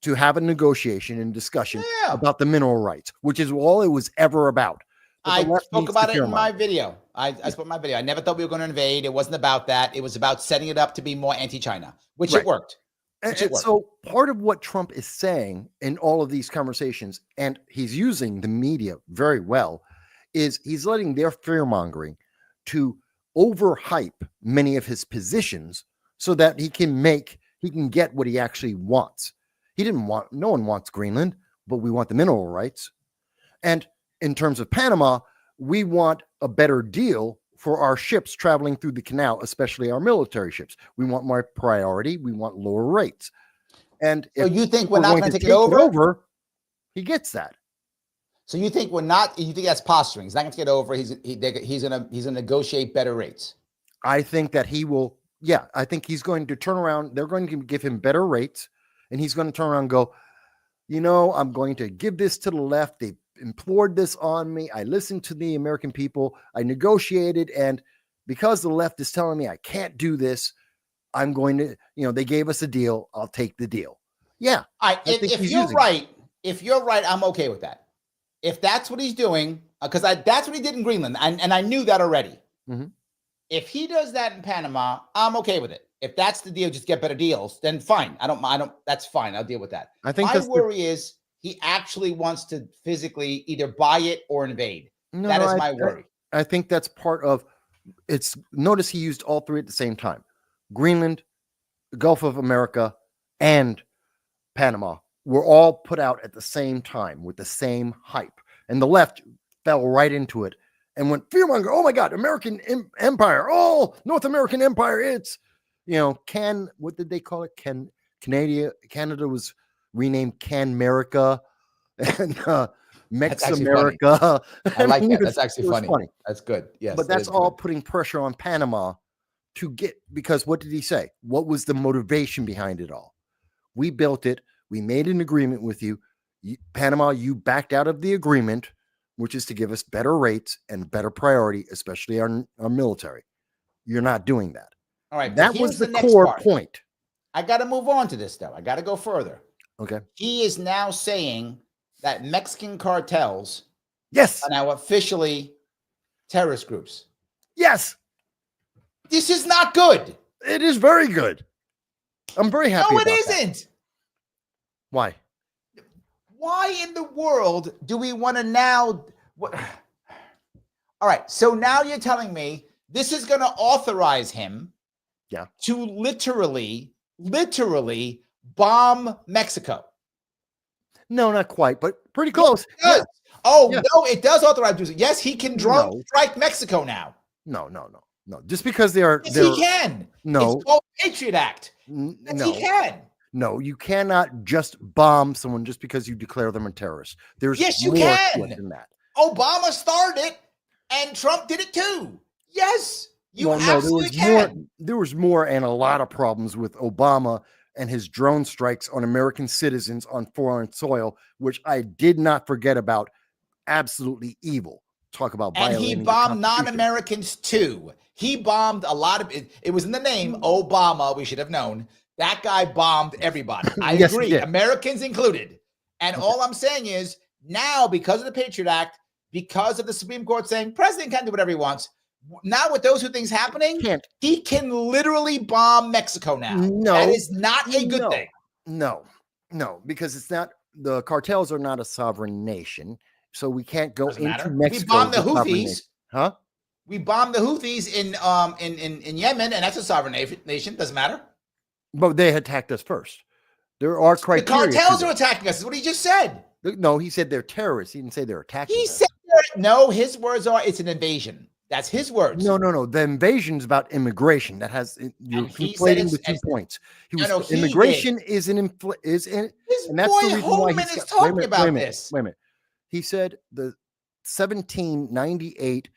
Speaker 2: to have a negotiation and discussion about the mineral rights, which is all it was ever about.
Speaker 1: I spoke about it in my video. I spoke in my video. I never thought we were going to invade. It wasn't about that. It was about setting it up to be more anti-China, which it worked.
Speaker 2: So part of what Trump is saying in all of these conversations, and he's using the media very well, is he's letting their fear-mongering to overhype many of his positions so that he can get what he actually wants. No one wants Greenland, but we want the mineral rights. And in terms of Panama, we want a better deal for our ships traveling through the canal, especially our military ships. We want more priority. We want lower rates. And
Speaker 1: so you think we're not going to take it over?
Speaker 2: He gets that.
Speaker 1: So you think we're not? You think that's posturing? He's not going to get over. He's going to negotiate better rates.
Speaker 2: I think that he will. Yeah, I think he's going to turn around. They're going to give him better rates, and he's going to turn around and go, you know, I'm going to give this to the left. They implored this on me. I listened to the American people. I negotiated, and because the left is telling me I can't do this, I'm going to, you know, they gave us a deal. I'll take the deal. Yeah.
Speaker 1: If you're right, I'm okay with that. If that's what he's doing, because that's what he did in Greenland, and I knew that already.
Speaker 2: Mm-hmm.
Speaker 1: If he does that in Panama, I'm okay with it. If that's the deal, just get better deals, then fine. I don't, that's fine. I'll deal with that.
Speaker 2: I think
Speaker 1: my worry is he actually wants to physically either buy it or invade. That is my worry.
Speaker 2: I think that's part of it's. Notice he used all three at the same time. Greenland, the Gulf of America, and Panama were all put out at the same time with the same hype. And the left fell right into it and went fearmonger. Oh my God, American empire. Oh, North American empire. It's, you know, what did they call it? Canada was renamed Can-America and Mex-America.
Speaker 1: I like that. That's actually funny. That's good. Yes.
Speaker 2: But that's all putting pressure on Panama to get, because what did he say? What was the motivation behind it all? We built it. We made an agreement with you. Panama, you backed out of the agreement, which is to give us better rates and better priority, especially our military. You're not doing that.
Speaker 1: All right.
Speaker 2: That was the core point.
Speaker 1: I got to move on to this, though. I got to go further.
Speaker 2: Okay.
Speaker 1: He is now saying that Mexican cartels are now officially terrorist groups.
Speaker 2: Yes.
Speaker 1: This is not good.
Speaker 2: It is very good. I'm very happy about that.
Speaker 1: No, it isn't.
Speaker 2: Why?
Speaker 1: Why in the world do we want to now? All right. So now you're telling me this is going to authorize him to literally bomb Mexico.
Speaker 2: No, not quite, but pretty close.
Speaker 1: Yes, no, it does authorize. Yes, he can drone strike Mexico now.
Speaker 2: No. Just because they are.
Speaker 1: Yes, he can.
Speaker 2: No.
Speaker 1: It's called Patriot Act. Yes, he can.
Speaker 2: No, you cannot just bomb someone just because you declare them a terrorist. There's more to it than that.
Speaker 1: Obama started it, and Trump did it too. Yes, absolutely can.
Speaker 2: There was more and a lot of problems with Obama and his drone strikes on American citizens on foreign soil, which I did not forget about. Absolutely evil. Talk about violating.
Speaker 1: And he bombed non-Americans too. He bombed a lot of it. It was in the name Obama. We should have known. That guy bombed everybody. I
Speaker 2: Yes, he
Speaker 1: agree,
Speaker 2: did.
Speaker 1: Americans included. And
Speaker 2: Okay.
Speaker 1: all I'm saying is now, because of the Patriot Act, because of the Supreme Court saying president can do whatever he wants, now with those two things happening,
Speaker 2: Can't.
Speaker 1: he can literally bomb Mexico now.
Speaker 2: No,
Speaker 1: that is not a good thing.
Speaker 2: No, because it's not. The cartels are not a sovereign nation, so we can't go
Speaker 1: Doesn't
Speaker 2: into
Speaker 1: matter.
Speaker 2: Mexico.
Speaker 1: We bombed the
Speaker 2: as a sovereign
Speaker 1: Houthis.
Speaker 2: nation. Huh?
Speaker 1: We bombed the Houthis in Yemen, and that's a sovereign nation. Doesn't matter.
Speaker 2: But they attacked us first. There are
Speaker 1: The
Speaker 2: criteria.
Speaker 1: cartels are attacking us. Is what he just said.
Speaker 2: No, he said they're terrorists. He didn't say they're attacking
Speaker 1: He
Speaker 2: us.
Speaker 1: said no. His words are it's an invasion. That's his words.
Speaker 2: No. The invasion's about immigration. That has you're conflating the 2 points. Immigration is an and that's the reason why
Speaker 1: he's talking about this.
Speaker 2: Wait a minute. He said the 1798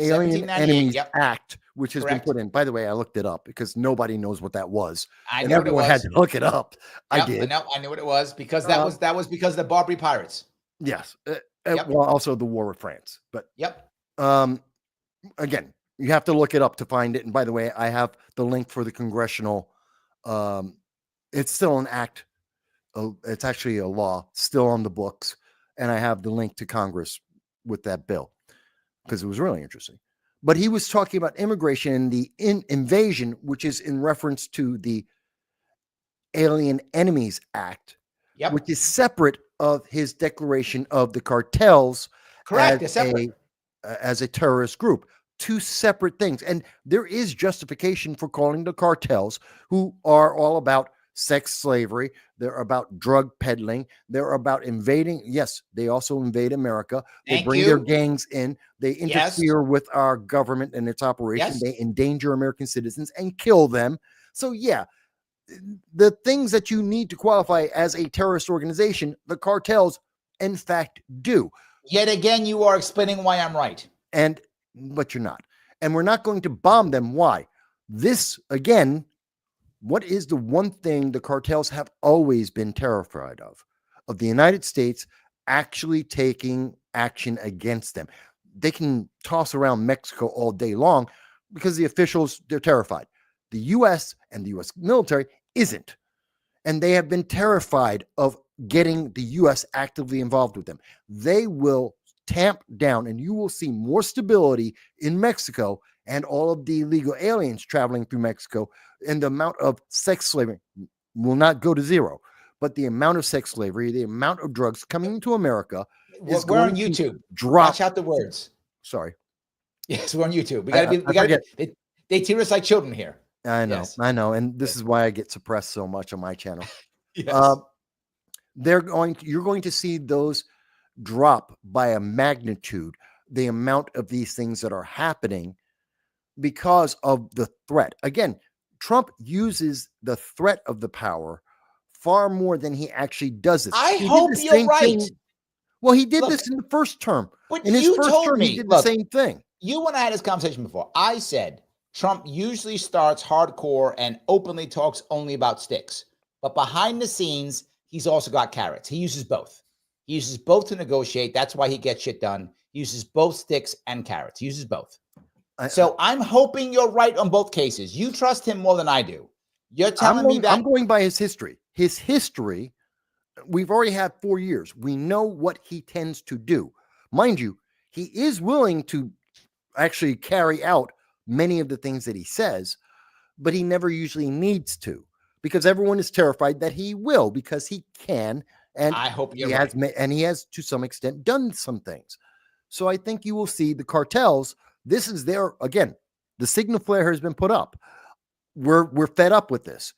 Speaker 2: Alien Enemies Act, which has been put in. By the way, I looked it up because nobody knows what that was. And everyone had to look it up. I did.
Speaker 1: I knew what it was because that was because of the Barbary pirates.
Speaker 2: Yes. Well, also the war with France. But again, you have to look it up to find it. And by the way, I have the link for the congressional. It's still an act. It's actually a law still on the books. And I have the link to Congress with that bill because it was really interesting. But he was talking about immigration and the invasion, which is in reference to the Alien Enemies Act, which is separate of his declaration of the cartels.
Speaker 1: Correct.
Speaker 2: As a terrorist group. Two separate things. And there is justification for calling the cartels, who are all about sex slavery. They're about drug peddling. They're about invading. Yes, they also invade America. They bring their gangs in. They interfere with our government and its operation. They endanger American citizens and kill them. So yeah, the things that you need to qualify as a terrorist organization, the cartels, in fact, do.
Speaker 1: Yet again, you are explaining why I'm right.
Speaker 2: But you're not. And we're not going to bomb them. Why? This, again, what is the one thing the cartels have always been terrified of? Of the United States actually taking action against them. They can toss around Mexico all day long because the officials, they're terrified. The U.S. and the U.S. military isn't. And they have been terrified of getting the U.S. actively involved with them. They will tamp down, and you will see more stability in Mexico and all of the illegal aliens traveling through Mexico. And the amount of sex slavery will not go to zero, but the amount of sex slavery, the amount of drugs coming into America is
Speaker 1: we're
Speaker 2: going
Speaker 1: on YouTube.
Speaker 2: To drop.
Speaker 1: Watch out the words.
Speaker 2: Sorry.
Speaker 1: Yes, we're on YouTube. We gotta be. They treat us like children here.
Speaker 2: I know, and this is why I get suppressed so much on my channel.
Speaker 1: Yes.
Speaker 2: You're going to see those drop by a magnitude, the amount of these things that are happening because of the threat. Again, Trump uses the threat of the power far more than he actually does it.
Speaker 1: I hope you're right.
Speaker 2: Well, he did this in the first term.
Speaker 1: But
Speaker 2: in his first term, he did the same thing.
Speaker 1: You and I had this conversation before. I said Trump usually starts hardcore and openly talks only about sticks. But behind the scenes, he's also got carrots. He uses both. He uses both to negotiate. That's why he gets shit done. He uses both sticks and carrots. He uses both. So I'm hoping you're right on both cases. You trust him more than I do. You're telling me that.
Speaker 2: I'm going by his history. His history, we've already had 4 years. We know what he tends to do. Mind you, he is willing to actually carry out many of the things that he says, but he never usually needs to because everyone is terrified that he will because he can. And
Speaker 1: I hope he has,
Speaker 2: and he has to some extent done some things. So I think you will see the cartels. This is again, the signal flare has been put up. We're fed up with this.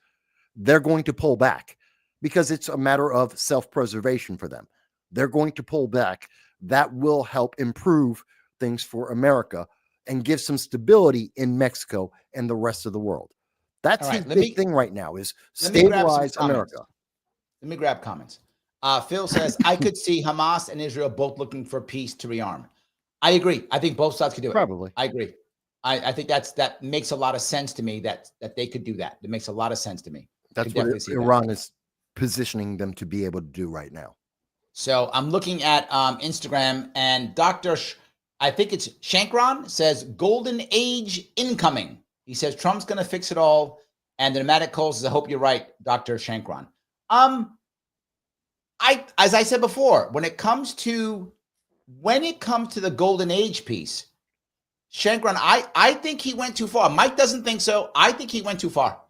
Speaker 2: They're going to pull back because it's a matter of self-preservation for them. They're going to pull back. That will help improve things for America and give some stability in Mexico and the rest of the world. That's his big thing right now is stabilize America.
Speaker 1: Let me grab comments. Phil says, I could see Hamas and Israel both looking for peace to rearm. I agree. I think both sides could do it.
Speaker 2: Probably.
Speaker 1: I agree. I think that makes a lot of sense to me that they could do that. It makes a lot of sense to me.
Speaker 2: That's what Iran is positioning them to be able to do right now.
Speaker 1: So I'm looking at Instagram and I think it's Shankron says golden age incoming. He says Trump's going to fix it all And the pneumatic coals is, I hope you're right, Dr. Shankran. As I said before, when it comes to the golden age piece, Shankran, I think he went too far. Mike doesn't think so. I think he went too far.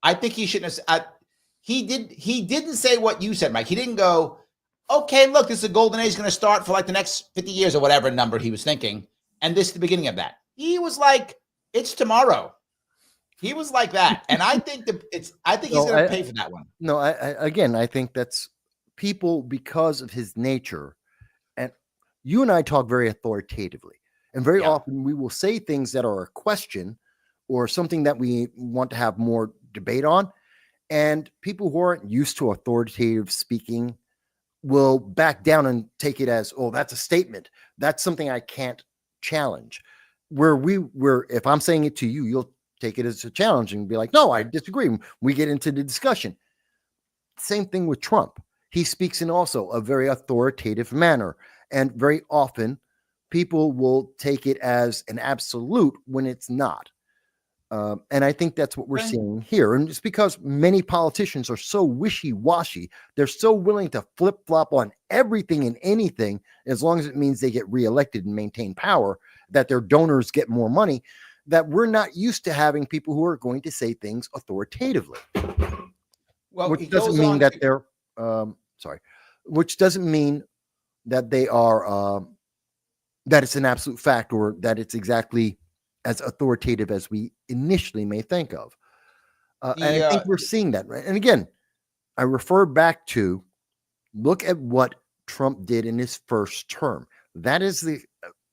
Speaker 1: I think he shouldn't have. He didn't say what you said, Mike. He didn't go, okay, look, this is a golden age going to start for like the next 50 years or whatever number he was thinking. And this is the beginning of that. He was like, it's tomorrow. He was like that. And I think he's going to pay for that one.
Speaker 2: No, I think that's people, because of his nature. And you and I talk very authoritatively. And very often we will say things that are a question or something that we want to have more debate on. And people who aren't used to authoritative speaking will back down and take it as, oh, that's a statement. That's something I can't challenge. Where if I'm saying it to you, you'll take it as a challenge and be like, no, I disagree. We get into the discussion. Same thing with Trump. He speaks in also a very authoritative manner. And very often people will take it as an absolute when it's not. And I think that's what we're seeing here. And it's because many politicians are so wishy-washy. They're so willing to flip-flop on everything and anything, as long as it means they get reelected and maintain power, that their donors get more money, that we're not used to having people who are going to say things authoritatively. Well, which doesn't mean that they're which doesn't mean that they are that it's an absolute fact or that it's exactly as authoritative as we initially may think of. And I think we're seeing that. Right? And again, I refer back to look at what Trump did in his first term. That is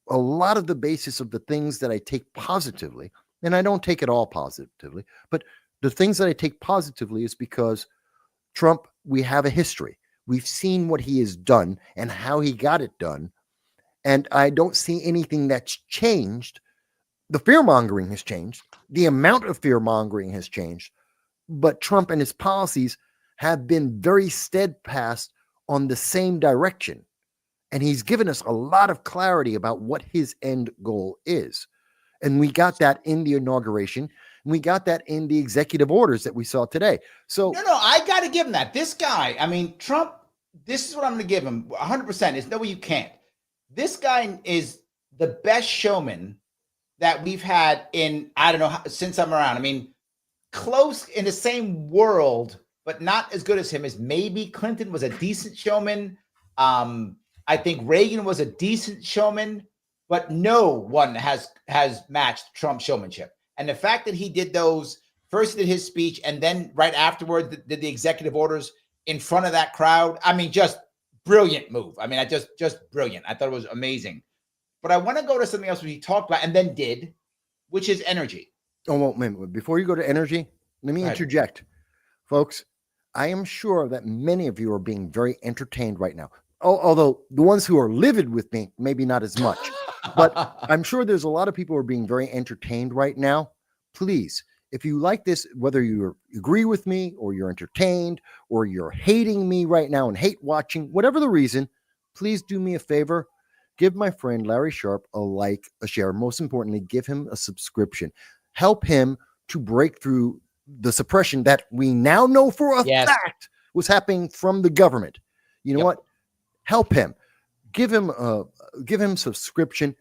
Speaker 2: a lot of the basis of the things that I take positively. And I don't take it all positively, but the things that I take positively is because Trump, we have a history. We've seen what he has done and how he got it done. And I don't see anything that's changed. The fear-mongering has changed. The amount of fear-mongering has changed. But Trump and his policies have been very steadfast on the same direction. And he's given us a lot of clarity about what his end goal is. And we got that in the inauguration. And we got that in the executive orders that we saw today. So
Speaker 1: no, I got to give him that. This guy, I mean, Trump, this is what I'm going to give him 100%. There's no way you can't. This guy is the best showman that we've had in, I don't know, since I'm around. I mean, close in the same world, but not as good as him, as maybe Clinton was a decent showman. I think Reagan was a decent showman, but no one has matched Trump's showmanship. And the fact that he did those, first did his speech, and then right afterwards did the executive orders in front of that crowd. I mean, just brilliant move. I mean, just brilliant. I thought it was amazing. But I want to go to something else we talked about and then did, which is energy.
Speaker 2: Oh, well, wait, before you go to energy, let me interject. Folks, I am sure that many of you are being very entertained right now. Although the ones who are livid with me, maybe not as much. But I'm sure there's a lot of people who are being very entertained right now. Please, if you like this, whether you agree with me or you're entertained or you're hating me right now and hate watching, whatever the reason, please do me a favor. Give my friend Larry Sharpe a like, a share. Most importantly, give him a subscription. Help him to break through the suppression that we now know for a fact was happening from the government. You know what? Help him. Give him subscription.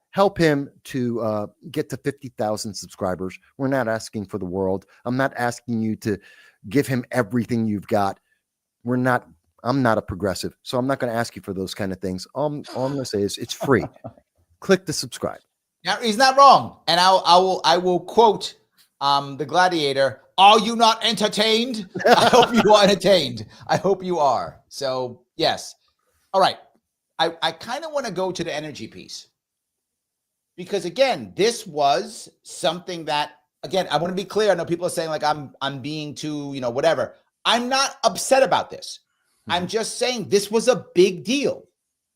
Speaker 2: Help him to get to 50,000 subscribers. We're not asking for the world. I'm not asking you to give him everything you've got. I'm not a progressive, so I'm not going to ask you for those kind of things. All I'm going to say is it's free. Click the subscribe.
Speaker 1: Now, he's not wrong. And I will quote the Gladiator. Are you not entertained? I hope you are entertained. I hope you are. So, yes. All right. I kind of want to go to the energy piece. Because, again, this was something that, again, I want to be clear. I know people are saying, like, I'm being too, whatever. I'm not upset about this. I'm just saying this was a big deal.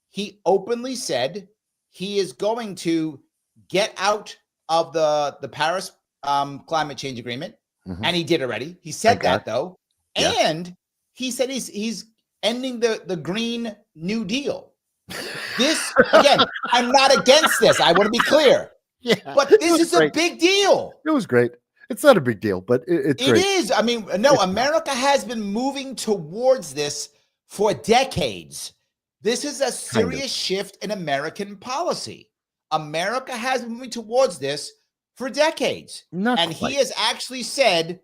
Speaker 1: He openly said he is going to get out of the Paris climate change agreement, and he did already. He said that, though. Yeah. And he said he's ending the Green New Deal. This, again, I'm not against this. I want to be clear. Yeah, but this is a big deal.
Speaker 2: It was great. It's not a big deal, but it's
Speaker 1: It
Speaker 2: great.
Speaker 1: is. I mean, no,
Speaker 2: It's not.
Speaker 1: America has been moving towards this for decades. This is a
Speaker 2: Kind of.
Speaker 1: serious shift in American policy. America has been moving towards this for decades.
Speaker 2: Not
Speaker 1: And he
Speaker 2: quite.
Speaker 1: has actually said,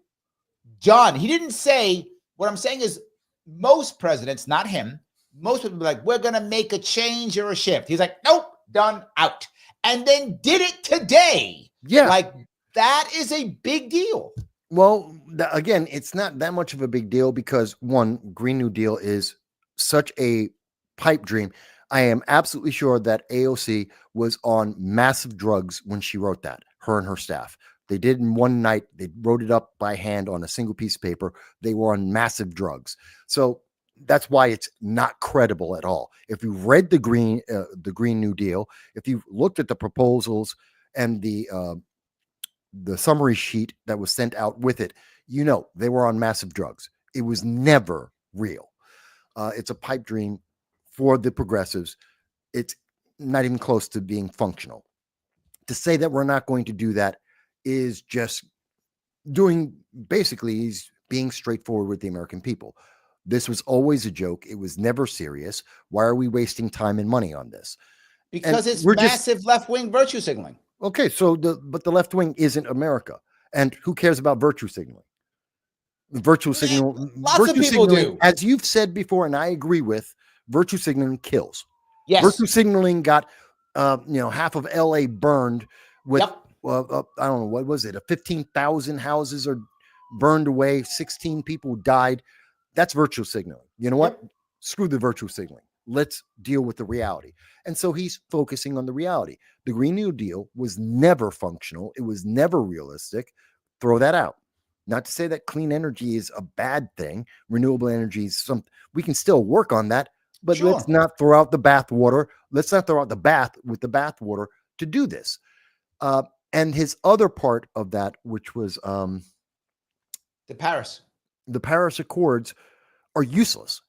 Speaker 1: done. He didn't say, what I'm saying is most presidents, not him, most people be like, we're going to make a change or a shift. He's like, nope, done, out. And then did it today.
Speaker 2: Yeah.
Speaker 1: Like, that is a big deal.
Speaker 2: Well, again, it's not that much of a big deal because one, Green New Deal is such a pipe dream. I am absolutely sure that AOC was on massive drugs when she wrote that, her and her staff. They did in one night. They wrote it up by hand on a single piece of paper. They were on massive drugs. So that's why it's not credible at all. If you read the Green New Deal, if you looked at the proposals and the summary sheet that was sent out with it, you know, they were on massive drugs. It was never real. It's a pipe dream for the progressives. It's not even close to being functional. To say that we're not going to do that is just basically he's being straightforward with the American people. This was always a joke. It was never serious. Why are we wasting time and money on this?
Speaker 1: Because it's massive left-wing virtue signaling.
Speaker 2: Okay, so but the left wing isn't America, and who cares about virtue signaling? Virtue signaling,
Speaker 1: lots of people do.
Speaker 2: As you've said before, and I agree with, virtue signaling kills.
Speaker 1: Yes,
Speaker 2: virtue signaling got half of LA burned with
Speaker 1: Yep.
Speaker 2: I don't know, what was it? 15,000 houses are burned away. 16 people died. That's virtue signaling. You know what?
Speaker 1: Yep.
Speaker 2: Screw the virtue signaling. Let's deal with the reality. And so he's focusing on the reality. The Green New Deal was never functional. It was never realistic. Throw that out. Not to say that clean energy is a bad thing. Renewable energy is something we can still work on that, but
Speaker 1: Sure.
Speaker 2: let's not throw out the bathwater. Let's not throw out the bath with the bathwater to do this. And his other part of that, which was
Speaker 1: the Paris
Speaker 2: Accords, are useless.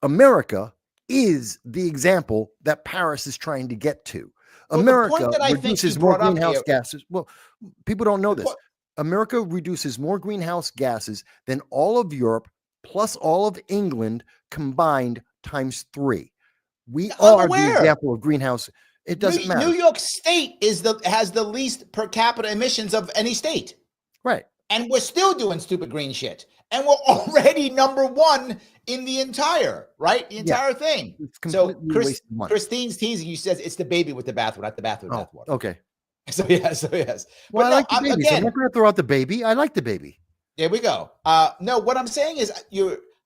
Speaker 2: America is the example that Paris is trying to get to.
Speaker 1: Well,
Speaker 2: America reduces more greenhouse gases. Well, people don't know this. America reduces more greenhouse gases than all of Europe plus all of England combined times 3. We are the example of greenhouse. It doesn't matter.
Speaker 1: New York State has the least per capita emissions of any state.
Speaker 2: Right.
Speaker 1: And we're still doing stupid green shit. And we're already number 1 in the entire thing. So Christine's teasing you, says it's the baby with the bathwater, not the bath with bathwater.
Speaker 2: Okay.
Speaker 1: So yes.
Speaker 2: Well, I like the baby. I'm not going to throw out the baby. I like the baby.
Speaker 1: There we go. No, what I'm saying is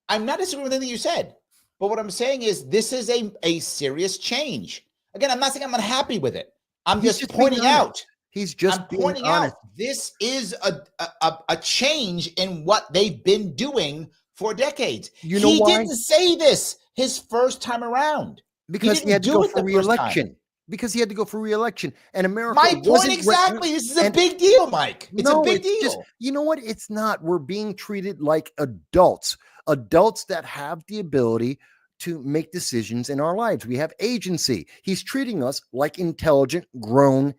Speaker 1: I'm not disagreeing with anything you said, but what I'm saying is this is a serious change. Again, I'm not saying I'm unhappy with it. I'm just pointing out.
Speaker 2: He's just
Speaker 1: pointing out this is a change in what they've been doing for decades.
Speaker 2: You know why?
Speaker 1: He didn't say this his first time around.
Speaker 2: Because he had to go for re-election. Because he had to go for re-election. And America
Speaker 1: My point exactly. This is a big deal, Mike. It's a big deal.
Speaker 2: You know what? It's not. We're being treated like adults. Adults that have the ability to make decisions in our lives. We have agency. He's treating us like intelligent, grown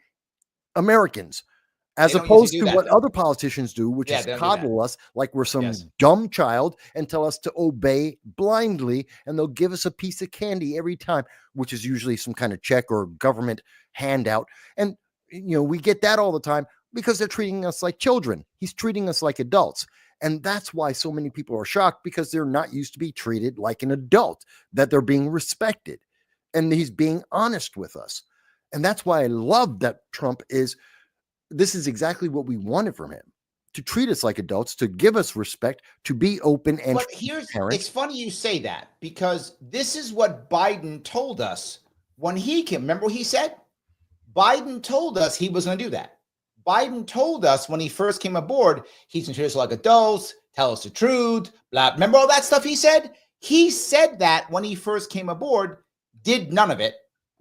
Speaker 2: Americans, as opposed to what other politicians do, which is coddle us like we're some dumb child and tell us to obey blindly, and they'll give us a piece of candy every time, which is usually some kind of check or government handout. And we get that all the time because they're treating us like children. He's treating us like adults. And that's why so many people are shocked, because they're not used to be treated like an adult, that they're being respected. And he's being honest with us. And that's why I love that Trump this is exactly what we wanted from him, to treat us like adults, to give us respect, to be open and transparent.
Speaker 1: It's funny you say that, because this is what Biden told us when he came. Remember what he said? Biden told us he was going to do that. Biden told us when he first came aboard, he's going to treat us like adults, tell us the truth, blah. Remember all that stuff he said? He said that when he first came aboard, did none of it.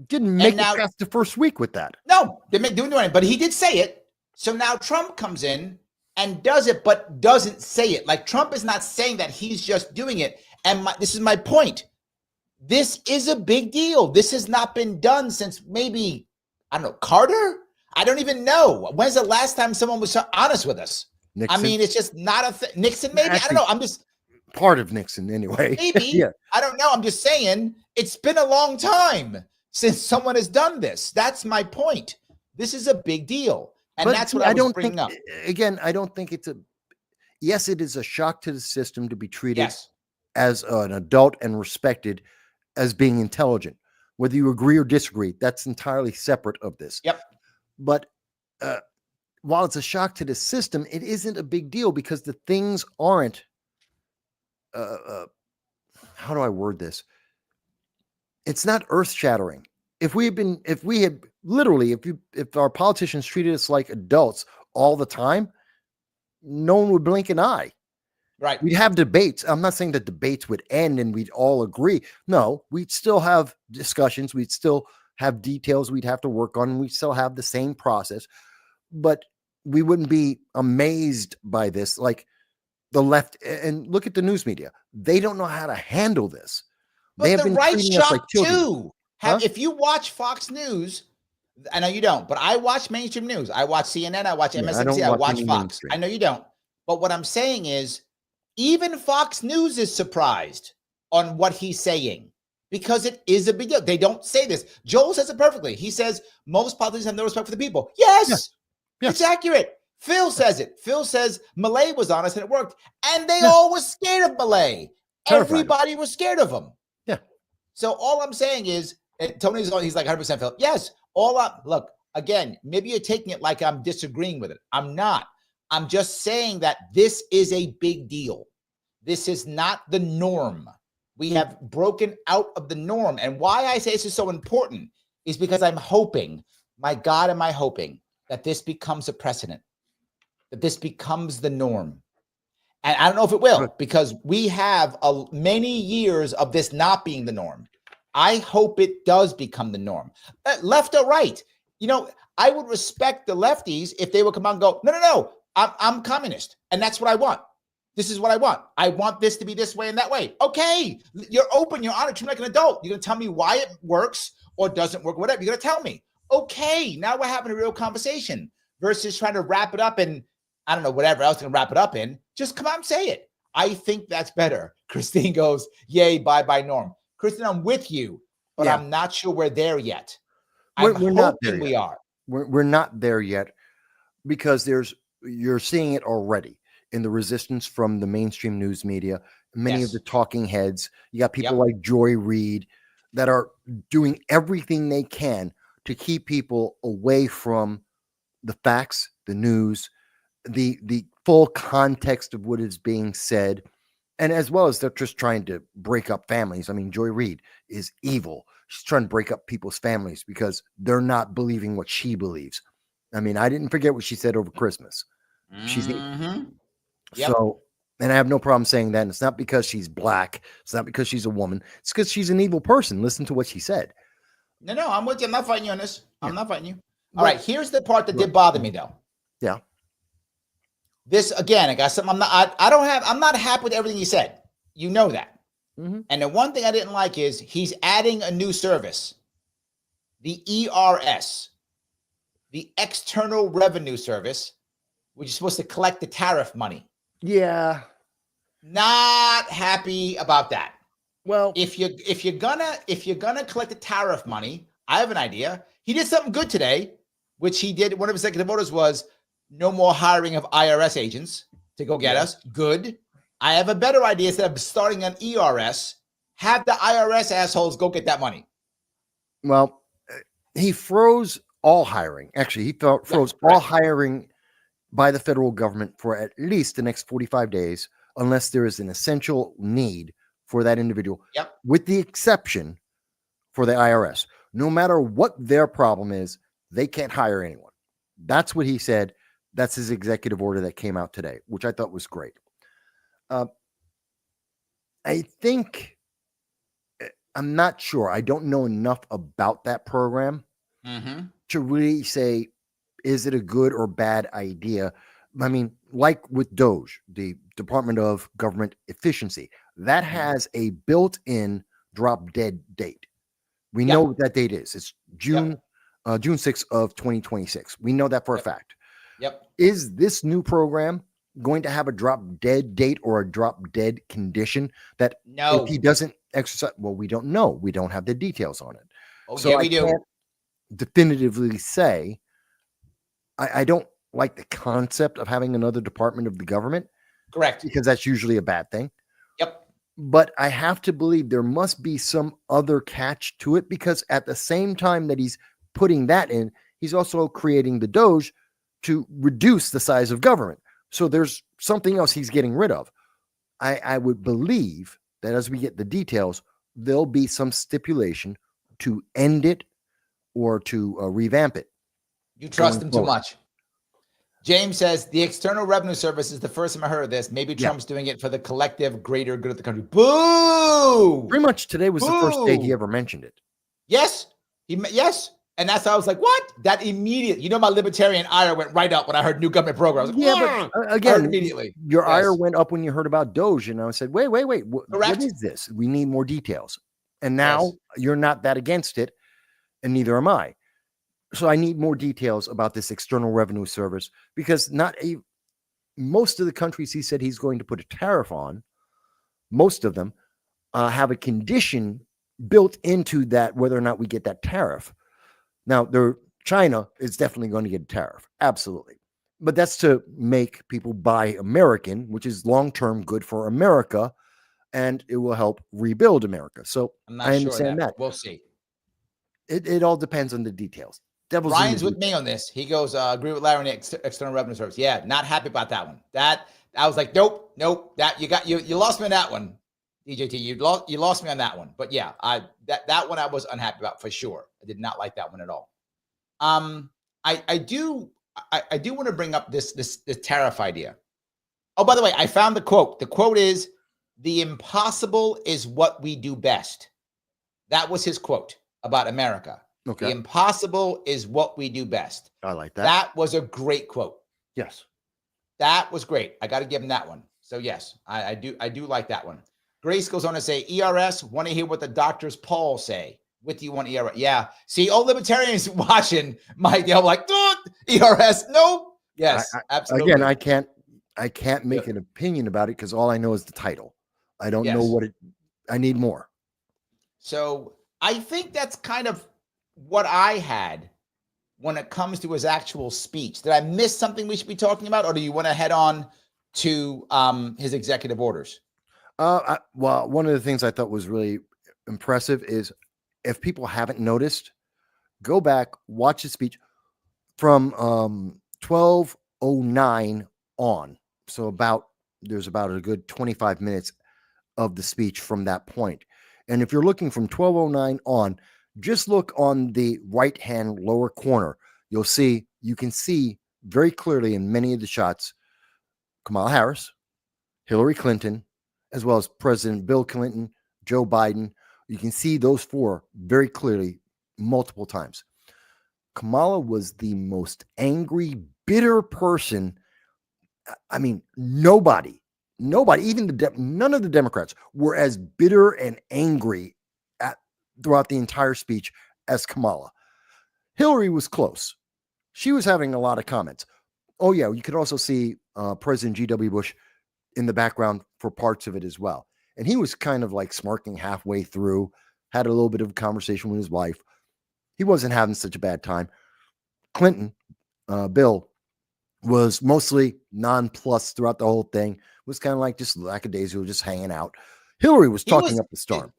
Speaker 2: Didn't make it past the first week with that.
Speaker 1: No, didn't do anything, but he did say it. So now Trump comes in and does it, but doesn't say it. Like, Trump is not saying that, he's just doing it. And this is my point. This is a big deal. This has not been done since maybe, I don't know, Carter? I don't even know. When's the last time someone was so honest with us?
Speaker 2: Nixon.
Speaker 1: I mean, it's just not a Nixon. Maybe I don't know. I'm just
Speaker 2: part of Nixon anyway.
Speaker 1: maybe.
Speaker 2: Yeah.
Speaker 1: I don't know. I'm just saying it's been a long time since someone has done this. That's my point. This is a big deal, and that's what I was bringing up.
Speaker 2: Again, I don't think it's yes, it is a shock to the system to be treated as an adult and respected as being intelligent. Whether you agree or disagree, that's entirely separate of this.
Speaker 1: Yep.
Speaker 2: But while it's a shock to the system, it isn't a big deal because the things aren't. How do I word this? It's not earth-shattering. If our politicians treated us like adults all the time, no one would blink an eye.
Speaker 1: Right.
Speaker 2: We'd have debates. I'm not saying that debates would end and we'd all agree. No, we'd still have discussions. We'd still have details we'd have to work on. And we'd still have the same process. But we wouldn't be amazed by this. Like the left, and look at the news media. They don't know how to handle this.
Speaker 1: But the right's shocked too. If you watch Fox News, I know you don't, but I watch mainstream news. I watch CNN. I watch MSNBC. I watch Fox. Mainstream. I know you don't. But what I'm saying is, even Fox News is surprised on what he's saying because it is a big deal. They don't say this. Joel says it perfectly. He says most politicians have no respect for the people. Yes. It's accurate. Phil says it. Phil says Malay was honest and it worked. And they all were scared of Malay. Everybody was scared of him.
Speaker 2: Yeah.
Speaker 1: So all I'm saying is, Tony's he's like 100% Phil. Yes. Look, again, maybe you're taking it like I'm disagreeing with it. I'm not. I'm just saying that this is a big deal. This is not the norm. We have broken out of the norm. And why I say this is so important is because I'm hoping, my God, am I hoping that this becomes a precedent, that this becomes the norm. And I don't know if it will, because we have many years of this not being the norm. I hope it does become the norm. Left or right, I would respect the lefties if they would come out and go, no, I'm communist. And that's what I want. This is what I want. I want this to be this way and that way. Okay. You're open. You're honest. You're like an adult. You're going to tell me why it works or doesn't work, whatever. You're going to tell me. Okay. Now we're having a real conversation versus trying to wrap it up in, I don't know, whatever else you're going to wrap it up in. Just come out and say it. I think that's better. Christine goes, yay, bye-bye, Norm. Christine, I'm with you, but I'm not sure we're there yet. We're not there yet. We are.
Speaker 2: We're not there yet because you're seeing it already in the resistance from the mainstream news media, many of the talking heads. You got people like Joy Reid that are doing everything they can to keep people away from the facts, the news, the full context of what is being said. And as well as they're just trying to break up families. I mean, Joy Reid is evil. She's trying to break up people's families because they're not believing what she believes. I mean, I didn't forget what she said over Christmas. She's so, and I have no problem saying that. And it's not because she's black. It's not because she's a woman. It's because she's an evil person. Listen to what she said.
Speaker 1: No, I'm with you. I'm not fighting you on this. I'm not fighting you. All right. Here's the part that did bother me, though.
Speaker 2: Yeah.
Speaker 1: This again, I got something. I'm not happy with everything he said. You know that.
Speaker 2: Mm-hmm.
Speaker 1: And the one thing I didn't like is he's adding a new service, the ERS, the External Revenue Service, which is supposed to collect the tariff money.
Speaker 2: Yeah.
Speaker 1: Not happy about that.
Speaker 2: Well,
Speaker 1: if you're gonna collect the tariff money, I have an idea. He did something good today, which he did. One of his executive orders was no more hiring of IRS agents to go get us. Good. I have a better idea. Instead of starting an ERS, have the IRS assholes go get that money.
Speaker 2: Well, he froze all hiring. Actually, he froze all hiring by the federal government for at least the next 45 days, unless there is an essential need for that individual, with the exception for the IRS. No matter what their problem is, they can't hire anyone. That's what he said. That's his executive order that came out today, which I thought was great. I think, I'm not sure. I don't know enough about that program to really say, is it a good or bad idea? I mean, like with DOGE, the Department of Government Efficiency, that has a built-in drop-dead date. We know what that date is. It's June 6th of 2026. We know that for a fact.
Speaker 1: Yep.
Speaker 2: Is this new program going to have a drop dead date or a drop dead condition that
Speaker 1: No.
Speaker 2: if he doesn't exercise, well, we don't know. We don't have the details on it.
Speaker 1: Oh,
Speaker 2: So
Speaker 1: yeah,
Speaker 2: I
Speaker 1: we do.
Speaker 2: can't definitively say. I don't like the concept of having another department of the government.
Speaker 1: Correct.
Speaker 2: Because that's usually a bad thing.
Speaker 1: Yep.
Speaker 2: But I have to believe there must be some other catch to it, because at the same time that he's putting that in, he's also creating the DOGE to reduce the size of government. So there's something else he's getting rid of. I would believe that as we get the details, there'll be some stipulation to end it or to revamp it.
Speaker 1: You trust him too much. James says the External Revenue Service is the first time I heard of this. Maybe Trump's doing it for the collective greater good of the country. Boo!
Speaker 2: Pretty much today was the first day he ever mentioned it.
Speaker 1: Yes. Yes. And that's how I was like, what? That immediate, my libertarian ire went right up when I heard new government program. I was like,
Speaker 2: but again,
Speaker 1: immediately.
Speaker 2: Your ire went up when you heard about DOGE. And I said, wait. What is this? We need more details. And now you're not that against it. And neither am I. So I need more details about this External Revenue Service, because most of the countries he said he's going to put a tariff on, most of them have a condition built into that whether or not we get that tariff. Now, China is definitely going to get a tariff. Absolutely. But that's to make people buy American, which is long-term good for America, and it will help rebuild America. So I understand that.
Speaker 1: We'll see.
Speaker 2: It all depends on the details.
Speaker 1: Ryan's with me on this. He goes, agree with Larry on the External Revenue Service. Yeah, not happy about that one. That I was like, nope. That you lost me on that one, DJT. You lost me on that one. But yeah, that one I was unhappy about for sure. I did not like that one at all. I do want to bring up this tariff idea. Oh, by the way, I found the quote. The quote is, "The impossible is what we do best." That was his quote about America. Okay. The impossible is what we do best.
Speaker 2: I like that.
Speaker 1: That was a great quote.
Speaker 2: Yes.
Speaker 1: That was great. I got to give him that one. So yes, I do like that one. Grace goes on to say, ERS, want to hear what the doctors Paul say. With you on ERS. Yeah. See, all libertarians watching, Mike, they're like, ERS, no. Yes, absolutely.
Speaker 2: Again, I can't make an opinion about it because all I know is the title. I don't know I need more.
Speaker 1: So I think that's kind of what I had when it comes to his actual speech. Did I miss something we should be talking about, or do you want to head on to his executive orders?
Speaker 2: Well, one of the things I thought was really impressive is, if people haven't noticed, go back, watch the speech from 12:09 on. So there's about a good 25 minutes of the speech from that point. And if you're looking from 12:09 on, just look on the right-hand lower corner. You can see very clearly in many of the shots, Kamala Harris, Hillary Clinton, as well as President Bill Clinton, Joe Biden. You can see those four very clearly multiple times. Kamala was the most angry, bitter person. I mean, nobody, even none of the Democrats were as bitter and angry throughout the entire speech as Kamala. Hillary was close. She was having a lot of comments. Oh yeah, you could also see President G.W. Bush in the background for parts of it as well. And he was kind of like smirking halfway through, had a little bit of a conversation with his wife. He wasn't having such a bad time. Clinton, Bill, was mostly nonplussed throughout the whole thing. Was kind of like just lackadaisical, just hanging out. Hillary was talking up the storm.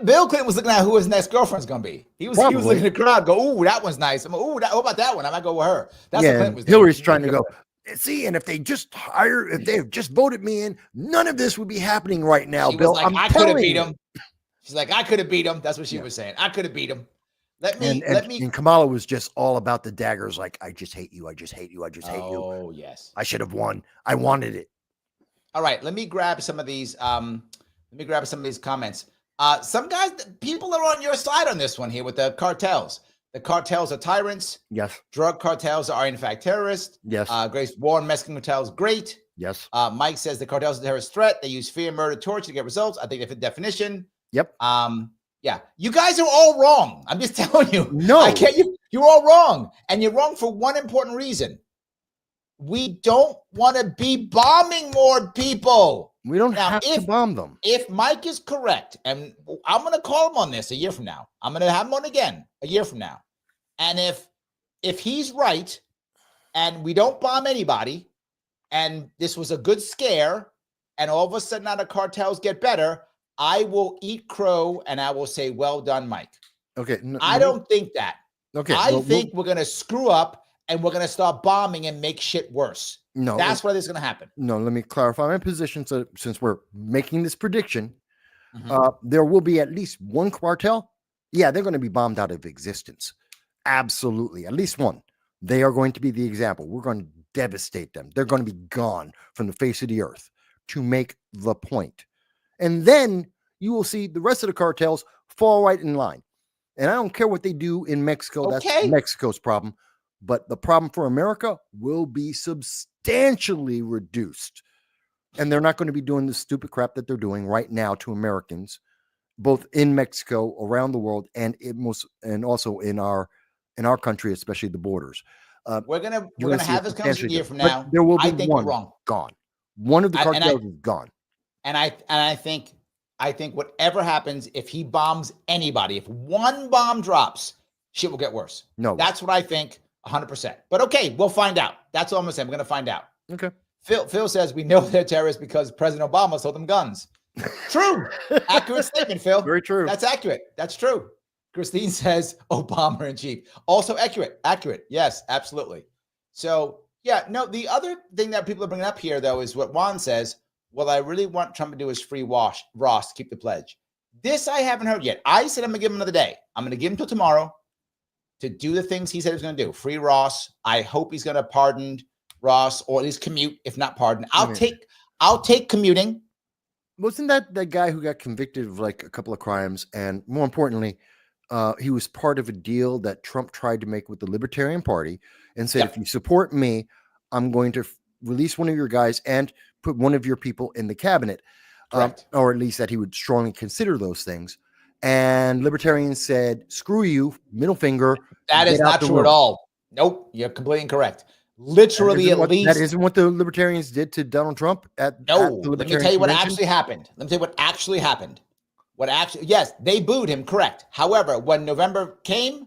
Speaker 1: Bill Clinton was looking at who his next girlfriend's going to be. He was looking at the crowd, go, ooh, that one's nice. How about that one? I might go with her. That's what Clinton was doing.
Speaker 2: Hillary's trying to go, see, and if they just voted me in, none of this would be happening right now, Bill.
Speaker 1: Like, I could have beat him. She's like, I could have beat him. That's what she was saying. I could have beat him. And
Speaker 2: Kamala was just all about the daggers. Like, I just hate you. I just hate you. I just hate you.
Speaker 1: Oh, yes.
Speaker 2: I should have won. I wanted it.
Speaker 1: All right. Let me grab some of these. Comments. Some guys, people are on your side on this one here with the cartels. The cartels are tyrants.
Speaker 2: Yes.
Speaker 1: Drug cartels are in fact terrorists.
Speaker 2: Yes.
Speaker 1: Grace Warren, Mexican cartels, great.
Speaker 2: Yes.
Speaker 1: Mike says the cartels are a terrorist threat. They use fear, murder, torture to get results. I think they fit the definition.
Speaker 2: Yep.
Speaker 1: Yeah. You guys are all wrong. I'm just telling you.
Speaker 2: No.
Speaker 1: I can't. You're all wrong. And you're wrong for one important reason. We don't want to be bombing more people.
Speaker 2: We don't
Speaker 1: Now,
Speaker 2: have to bomb them.
Speaker 1: If Mike is correct, and I'm going to call him on this a year from now, I'm going to have him on again a year from now. And if he's right and we don't bomb anybody and this was a good scare and all of a sudden now the cartels get better, I will eat crow and I will say, well done, Mike.
Speaker 2: Okay.
Speaker 1: I don't think that.
Speaker 2: Okay.
Speaker 1: I think we're going to screw up and we're going to start bombing and make shit worse.
Speaker 2: No.
Speaker 1: That's what is going to happen.
Speaker 2: No, let me clarify my position. So since we're making this prediction,
Speaker 1: Mm-hmm.
Speaker 2: there will be at least one cartel. Yeah, they're going to be bombed out of existence. Absolutely. At least one. They are going to be the example. We're going to devastate them. They're going to be gone from the face of the earth to make the point. And then you will see the rest of the cartels fall right in line. And I don't care what they do in Mexico.
Speaker 1: Okay.
Speaker 2: That's Mexico's problem. But the problem for America will be substantially reduced. And they're not going to be doing the stupid crap that they're doing right now to Americans, both in Mexico, around the world, and also in our country, especially the borders.
Speaker 1: We're gonna have this conversation a year from now.
Speaker 2: There will be
Speaker 1: I think
Speaker 2: one
Speaker 1: we're wrong.
Speaker 2: Gone. One of the cartels is gone.
Speaker 1: And I think whatever happens, if he bombs anybody, if one bomb drops, shit will get worse.
Speaker 2: No,
Speaker 1: that's what I think 100%. But okay, we'll find out. That's all I'm gonna say. We're gonna find out.
Speaker 2: Okay.
Speaker 1: Phil says we know they're terrorists because President Obama sold them guns. True. Accurate statement, Phil.
Speaker 2: Very true.
Speaker 1: That's accurate. That's true. Christine says Obama in chief. Also accurate. Accurate. Yes, absolutely. So yeah, no, the other thing that people are bringing up here though is what Juan says. Well, I really want Trump to do is free Ross, keep the pledge. This I haven't heard yet. I said I'm gonna give him another day. I'm gonna give him till tomorrow to do the things he said he was gonna do. Free Ross. I hope he's gonna pardon Ross, or at least commute, if not pardon. I'll take commuting.
Speaker 2: Wasn't that guy who got convicted of like a couple of crimes, and more importantly, he was part of a deal that Trump tried to make with the Libertarian Party, and said, if you support me, I'm going to release one of your guys and put one of your people in the cabinet, or at least that he would strongly consider those things. And Libertarians said, "Screw you, middle finger."
Speaker 1: That is not true at all. Nope, you're completely incorrect. Literally, at least
Speaker 2: that isn't what the Libertarians did to Donald Trump. Let me
Speaker 1: tell you what actually happened. Yes, they booed him. Correct. However, when November came,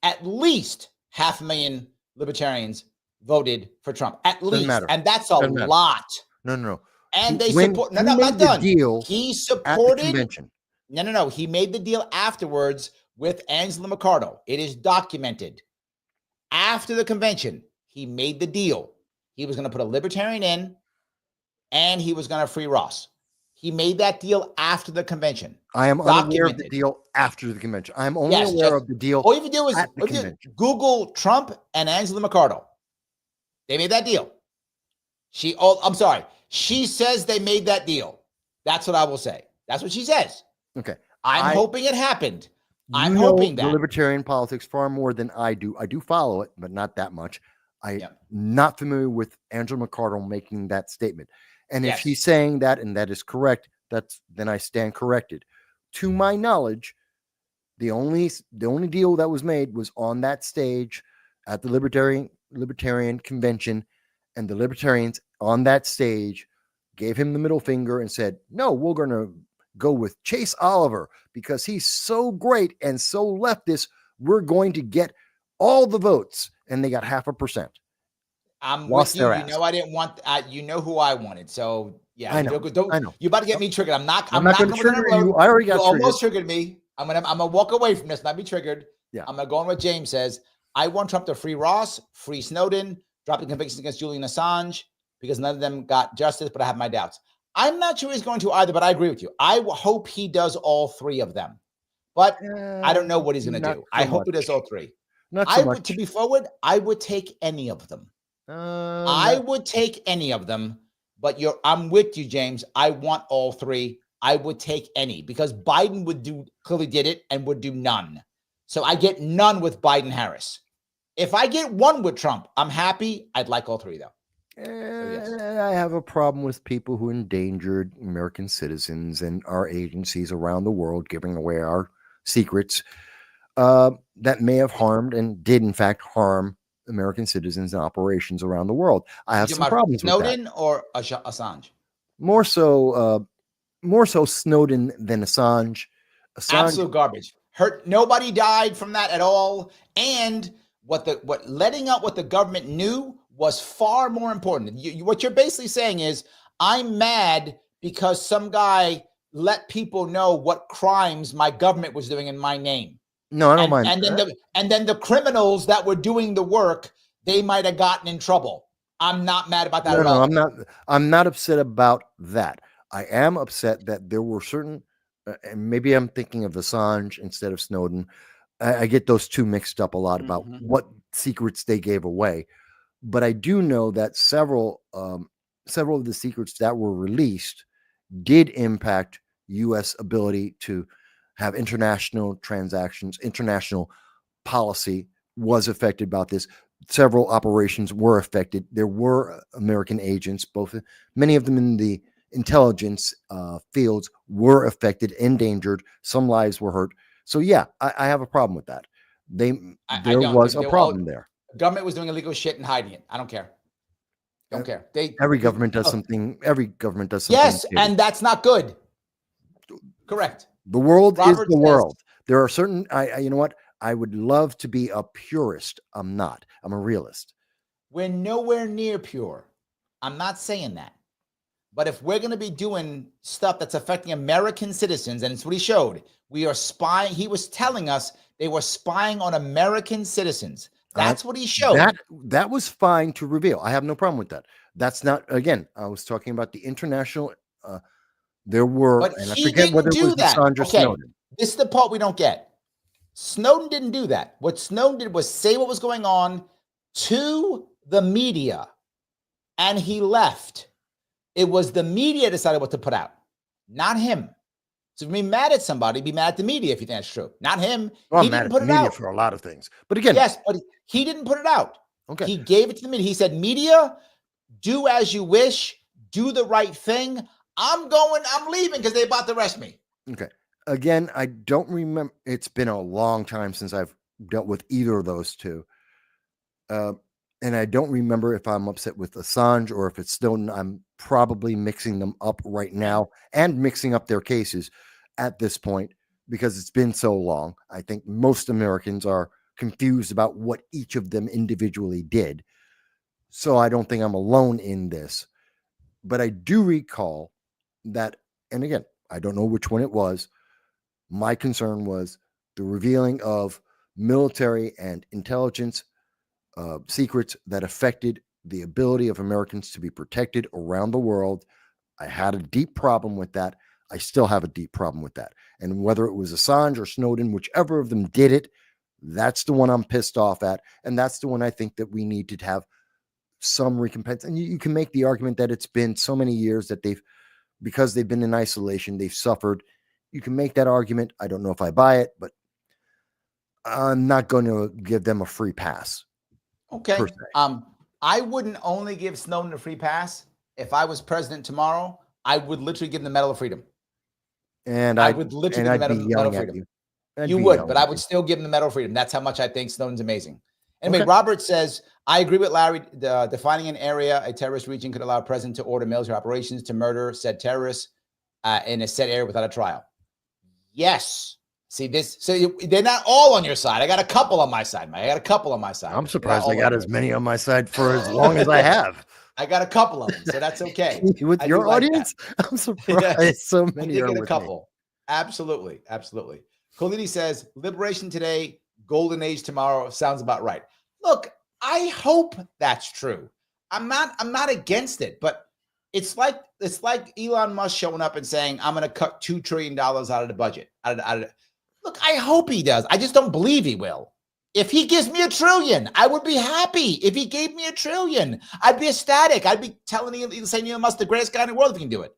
Speaker 1: at least 500,000 Libertarians voted for Trump. At least, and that's a lot.
Speaker 2: No.
Speaker 1: And they support. No, I'm not done. He supported.
Speaker 2: Convention.
Speaker 1: No. He made the deal afterwards with Angela McArdle. It is documented. After the convention, he made the deal. He was going to put a Libertarian in, and he was going to free Ross. He made that deal after the convention.
Speaker 2: I am unaware of the deal after the convention. I'm only aware of the deal.
Speaker 1: All you have to do is Google Trump and Angela McArdle. They made that deal. I'm sorry. She says they made that deal. That's what I will say. That's what she says.
Speaker 2: Okay.
Speaker 1: I'm hoping it happened. I'm
Speaker 2: know
Speaker 1: hoping that.
Speaker 2: The libertarian politics far more than I do. I do follow it, but not that much. I'm not familiar with Angela McArdle making that statement. And if she's saying that, and that is correct, then I stand corrected. To my knowledge, the only deal that was made was on that stage at the Libertarian convention, and the Libertarians on that stage gave him the middle finger and said, "No, we're going to go with Chase Oliver because he's so great and so leftist. We're going to get all the votes," and they got 0.5%.
Speaker 1: I'm with you. You know, I didn't want. You know who I wanted. So yeah,
Speaker 2: I know.
Speaker 1: I know. You're about to get me triggered. I'm not going to
Speaker 2: trigger you. I already got
Speaker 1: almost triggered me. I'm gonna walk away from this, not be triggered.
Speaker 2: Yeah.
Speaker 1: I'm gonna go on what James says. I want Trump to free Ross, free Snowden, drop the convictions against Julian Assange because none of them got justice, but I have my doubts. I'm not sure he's going to either, but I agree with you. I hope he does all three of them, but I don't know what he's going to do. I hope he does all three. To be forward, I would take any of them. I would take any of them, but I'm with you, James. I want all three. I would take any because Biden clearly did it and would do none. So I get none with Biden-Harris. If I get one with Trump, I'm happy. I'd like all three though.
Speaker 2: I have a problem with people who endangered American citizens and our agencies around the world, giving away our secrets that may have harmed and did in fact harm American citizens in operations around the world. I have
Speaker 1: You
Speaker 2: some
Speaker 1: talking about
Speaker 2: problems with that.
Speaker 1: Snowden or Assange?
Speaker 2: More so Snowden than Assange.
Speaker 1: Absolute garbage. Hurt. Nobody died from that at all. And what letting out what the government knew was far more important. What you're basically saying is, I'm mad because some guy let people know what crimes my government was doing in my name.
Speaker 2: No, I don't mind.
Speaker 1: And then the criminals that were doing the work, they might have gotten in trouble. I'm not mad about that at all.
Speaker 2: I'm not upset about that. I am upset that there were certain, and maybe I'm thinking of Assange instead of Snowden. I get those two mixed up a lot about what secrets they gave away. But I do know that several of the secrets that were released did impact U.S. ability to have international transactions. International policy was affected by this. Several operations were affected. There were American agents, many of them in the intelligence fields, were affected, endangered. Some lives were hurt. So yeah, I have a problem with that. There was a problem there.
Speaker 1: The government was doing illegal shit and hiding it. I don't care. Don't care.
Speaker 2: Every government does something. Every government does something.
Speaker 1: Yes, and that's not good. Correct.
Speaker 2: The world is the world. There are certain. You know what? I would love to be a purist. I'm not. I'm a realist.
Speaker 1: We're nowhere near pure. I'm not saying that. But if we're going to be doing stuff that's affecting American citizens, and it's what he showed, we are spying. He was telling us they were spying on American citizens. That's what he showed.
Speaker 2: That was fine to reveal. I have no problem with that. That's not, again, I was talking about the international. There were,
Speaker 1: but
Speaker 2: and I forget whether it was Assange or Snowden.
Speaker 1: This is the part we don't get. Snowden didn't do that. What Snowden did was say what was going on to the media, and he left. It was the media decided what to put out, not him. So if you be mad at somebody, be mad at the media if you think that's true. Not him.
Speaker 2: Well, he didn't put it out for a lot of things. But again,
Speaker 1: yes, but he didn't put it out.
Speaker 2: Okay.
Speaker 1: He gave it to the media. He said, media, do as you wish, do the right thing. I'm leaving because they about to arrest me.
Speaker 2: Okay. Again, I don't remember. It's been a long time since I've dealt with either of those two. And I don't remember if I'm upset with Assange or if it's Snowden. I'm probably mixing them up right now and mixing up their cases at this point because it's been so long. I think most Americans are confused about what each of them individually did. So I don't think I'm alone in this. But I do recall that, and again, I don't know which one it was. My concern was the revealing of military and intelligence secrets that affected the ability of Americans to be protected around the world. I had a deep problem with that. I still have a deep problem with that. And whether it was Assange or Snowden, whichever of them did it, that's the one I'm pissed off at. And that's the one I think that we need to have some recompense. And you can make the argument that it's been so many years that because they've been in isolation, they've suffered. You can make that argument. I don't know if I buy it, but I'm not going to give them a free pass.
Speaker 1: Okay. I wouldn't only give Snowden a free pass. If I was president tomorrow, I would literally give him the Medal of Freedom.
Speaker 2: And I would literally give him the Medal of Freedom.
Speaker 1: You would, but I would still give him the Medal of Freedom. That's how much I think Snowden's amazing. Anyway, okay. Robert says, I agree with Larry. Defining an area, a terrorist region could allow a president to order military operations to murder said terrorists in a said area without a trial. Yes. See this? So they're not all on your side. I got a couple on my side, man.
Speaker 2: I'm surprised I got as many on my side for as long as I have.
Speaker 1: I got a couple of them, so that's okay.
Speaker 2: With your audience, I'm surprised so many are with a couple.
Speaker 1: Me. Absolutely. Colini says, liberation today, golden age tomorrow. Sounds about right. Look, I hope that's true. I'm not against it, but it's like Elon Musk showing up and saying, I'm going to cut $2 trillion out of the budget. Look, I hope he does. I just don't believe he will. If he gives me $1 trillion, I would be happy. If he gave me $1 trillion, I'd be ecstatic. I'd be saying Elon Musk the greatest guy in the world if he can do it.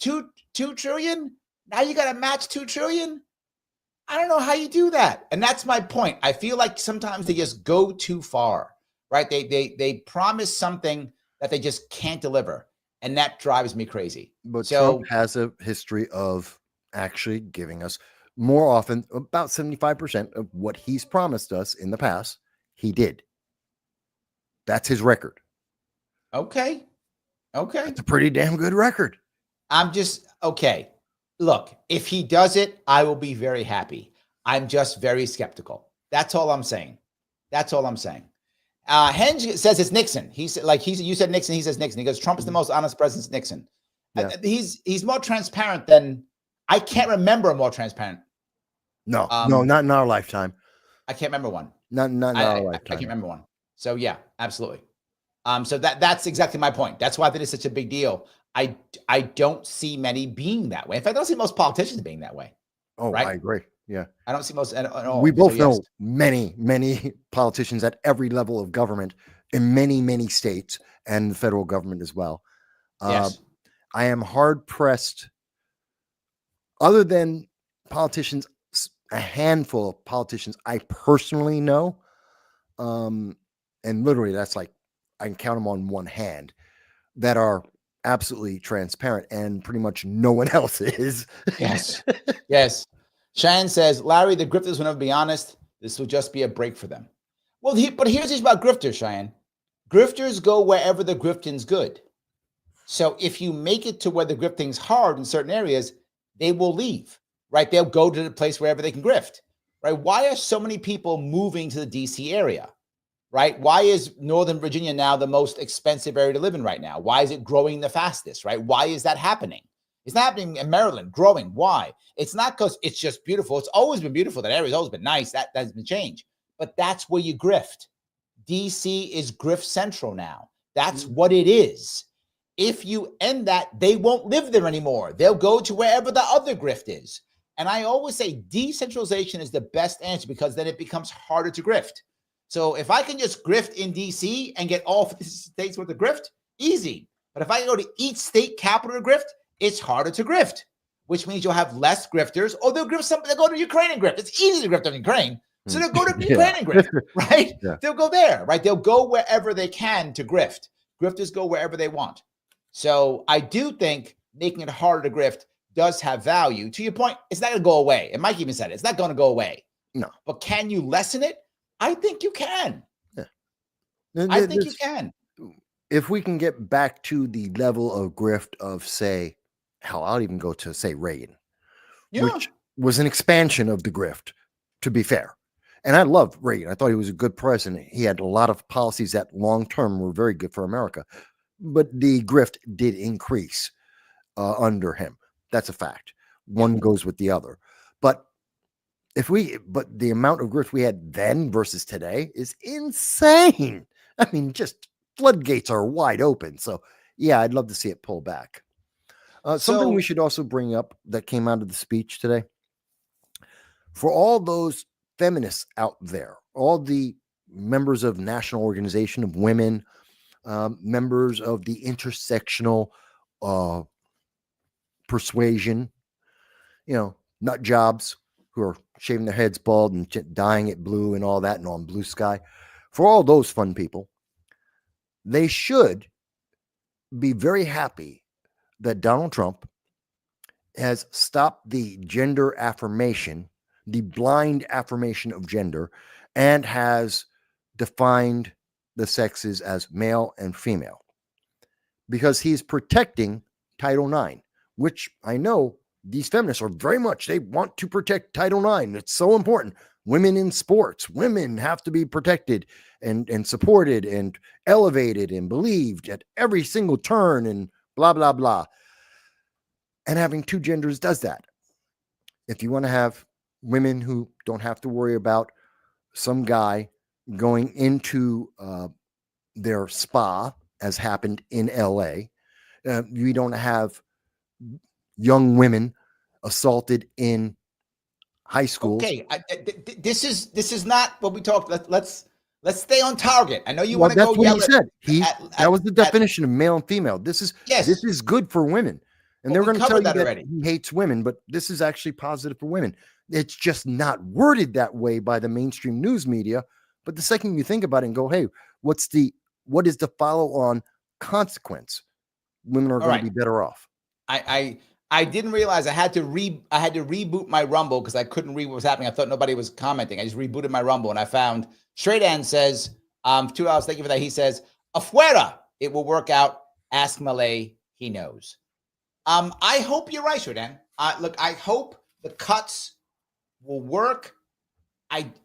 Speaker 1: $2 trillion? Now you got to match $2 trillion? I don't know how you do that. And that's my point. I feel like sometimes they just go too far, right? They promise something that they just can't deliver. And that drives me crazy.
Speaker 2: But Trump has a history of actually giving us more often, about 75% of what he's promised us in the past, he did. That's his record.
Speaker 1: Okay.
Speaker 2: It's a pretty damn good record.
Speaker 1: I'm just, okay. Look, if he does it, I will be very happy. I'm just very skeptical. That's all I'm saying. Henge says it's Nixon. He said, you said Nixon. He says Nixon. He goes, Trump is the most honest president since Nixon.
Speaker 2: Yeah.
Speaker 1: He's more transparent than, I can't remember a more transparent.
Speaker 2: No, not in our lifetime.
Speaker 1: I can't remember one.
Speaker 2: Not in our lifetime.
Speaker 1: I can't remember one. So yeah, absolutely. So that's exactly my point. That's why that is such a big deal. I don't see many being that way. In fact, I don't see most politicians being that way.
Speaker 2: Oh, right? I agree. Yeah.
Speaker 1: I don't see most at all.
Speaker 2: We both know many politicians at every level of government in many states and the federal government as well.
Speaker 1: Yes.
Speaker 2: I am hard pressed, other than politicians, a handful of politicians I personally know. And literally that's like, I can count them on one hand, that are absolutely transparent, and pretty much no one else is.
Speaker 1: Yes. Yes. Cheyenne says, Larry, the grifters will never be honest. This will just be a break for them. Well, but here's the thing about grifters, Cheyenne. Grifters go wherever the grifting's good. So if you make it to where the grifting's hard in certain areas, they will leave, right? They'll go to the place wherever they can grift, right? Why are so many people moving to the DC area, right? Why is Northern Virginia now the most expensive area to live in right now? Why is it growing the fastest, right? Why is that happening? It's not happening in Maryland, growing. Why? It's not because it's just beautiful. It's always been beautiful. That area's always been nice. That has been changed. But that's where you grift. DC is grift central now. That's what it is. If you end that, they won't live there anymore. They'll go to wherever the other grift is. And I always say decentralization is the best answer, because then it becomes harder to grift. So if I can just grift in DC and get all 50 states worth of grift, easy. But if I go to each state capital to grift, it's harder to grift, which means you'll have less grifters, or they'll grift something. They'll go to Ukraine and grift. It's easy to grift on Ukraine. So they'll go to Ukraine and grift, right? Yeah. They'll go there, right? They'll go wherever they can to grift. Grifters go wherever they want. So I do think making it harder to grift does have value. To your point, it's not going to go away. And Mike even said it. It's not going to go away.
Speaker 2: No.
Speaker 1: But can you lessen it? I think you can.
Speaker 2: Yeah.
Speaker 1: I think you can.
Speaker 2: If we can get back to the level of grift of, say, hell, I'll even go to, say, Reagan, which was an expansion of the grift, to be fair. And I loved Reagan. I thought he was a good president. He had a lot of policies that long-term were very good for America. But the grift did increase under him. That's a fact. One goes with the other. But the amount of grift we had then versus today is insane. I mean, just floodgates are wide open. So yeah, I'd love to see it pull back. Something we should also bring up that came out of the speech today. For all those feminists out there, all the members of National Organization of Women, members of the intersectional persuasion, nut jobs who are shaving their heads bald and dyeing it blue and all that and on blue sky. For all those fun people, they should be very happy that Donald Trump has stopped the gender affirmation, the blind affirmation of gender, and has defined the sexes as male and female, because he's protecting Title IX, which I know these feminists are very much, they want to protect Title IX. It's so important. Women in sports, women have to be protected and supported and elevated and believed at every single turn and blah, blah, blah. And having two genders does that. If you want to have women who don't have to worry about some guy going into their spa, as happened in LA, you don't have young women assaulted in high schools.
Speaker 1: Okay, this is not what we talked. Let's stay on target. I know you want to go.
Speaker 2: That's what he said. That was the definition of male and female. This is good for women, and they're going to tell you that he hates women, but this is actually positive for women. It's just not worded that way by the mainstream news media. But the second you think about it and go, hey, what is the follow-on consequence? Women are going to be better off.
Speaker 1: I didn't realize I had to reboot my Rumble because I couldn't read what was happening. I thought nobody was commenting. I just rebooted my Rumble and I found Straight Ann says, $2. Thank you for that. He says, afuera, it will work out. Ask Malay, he knows. I hope you're right, Jordan. Look, I hope the cuts will work.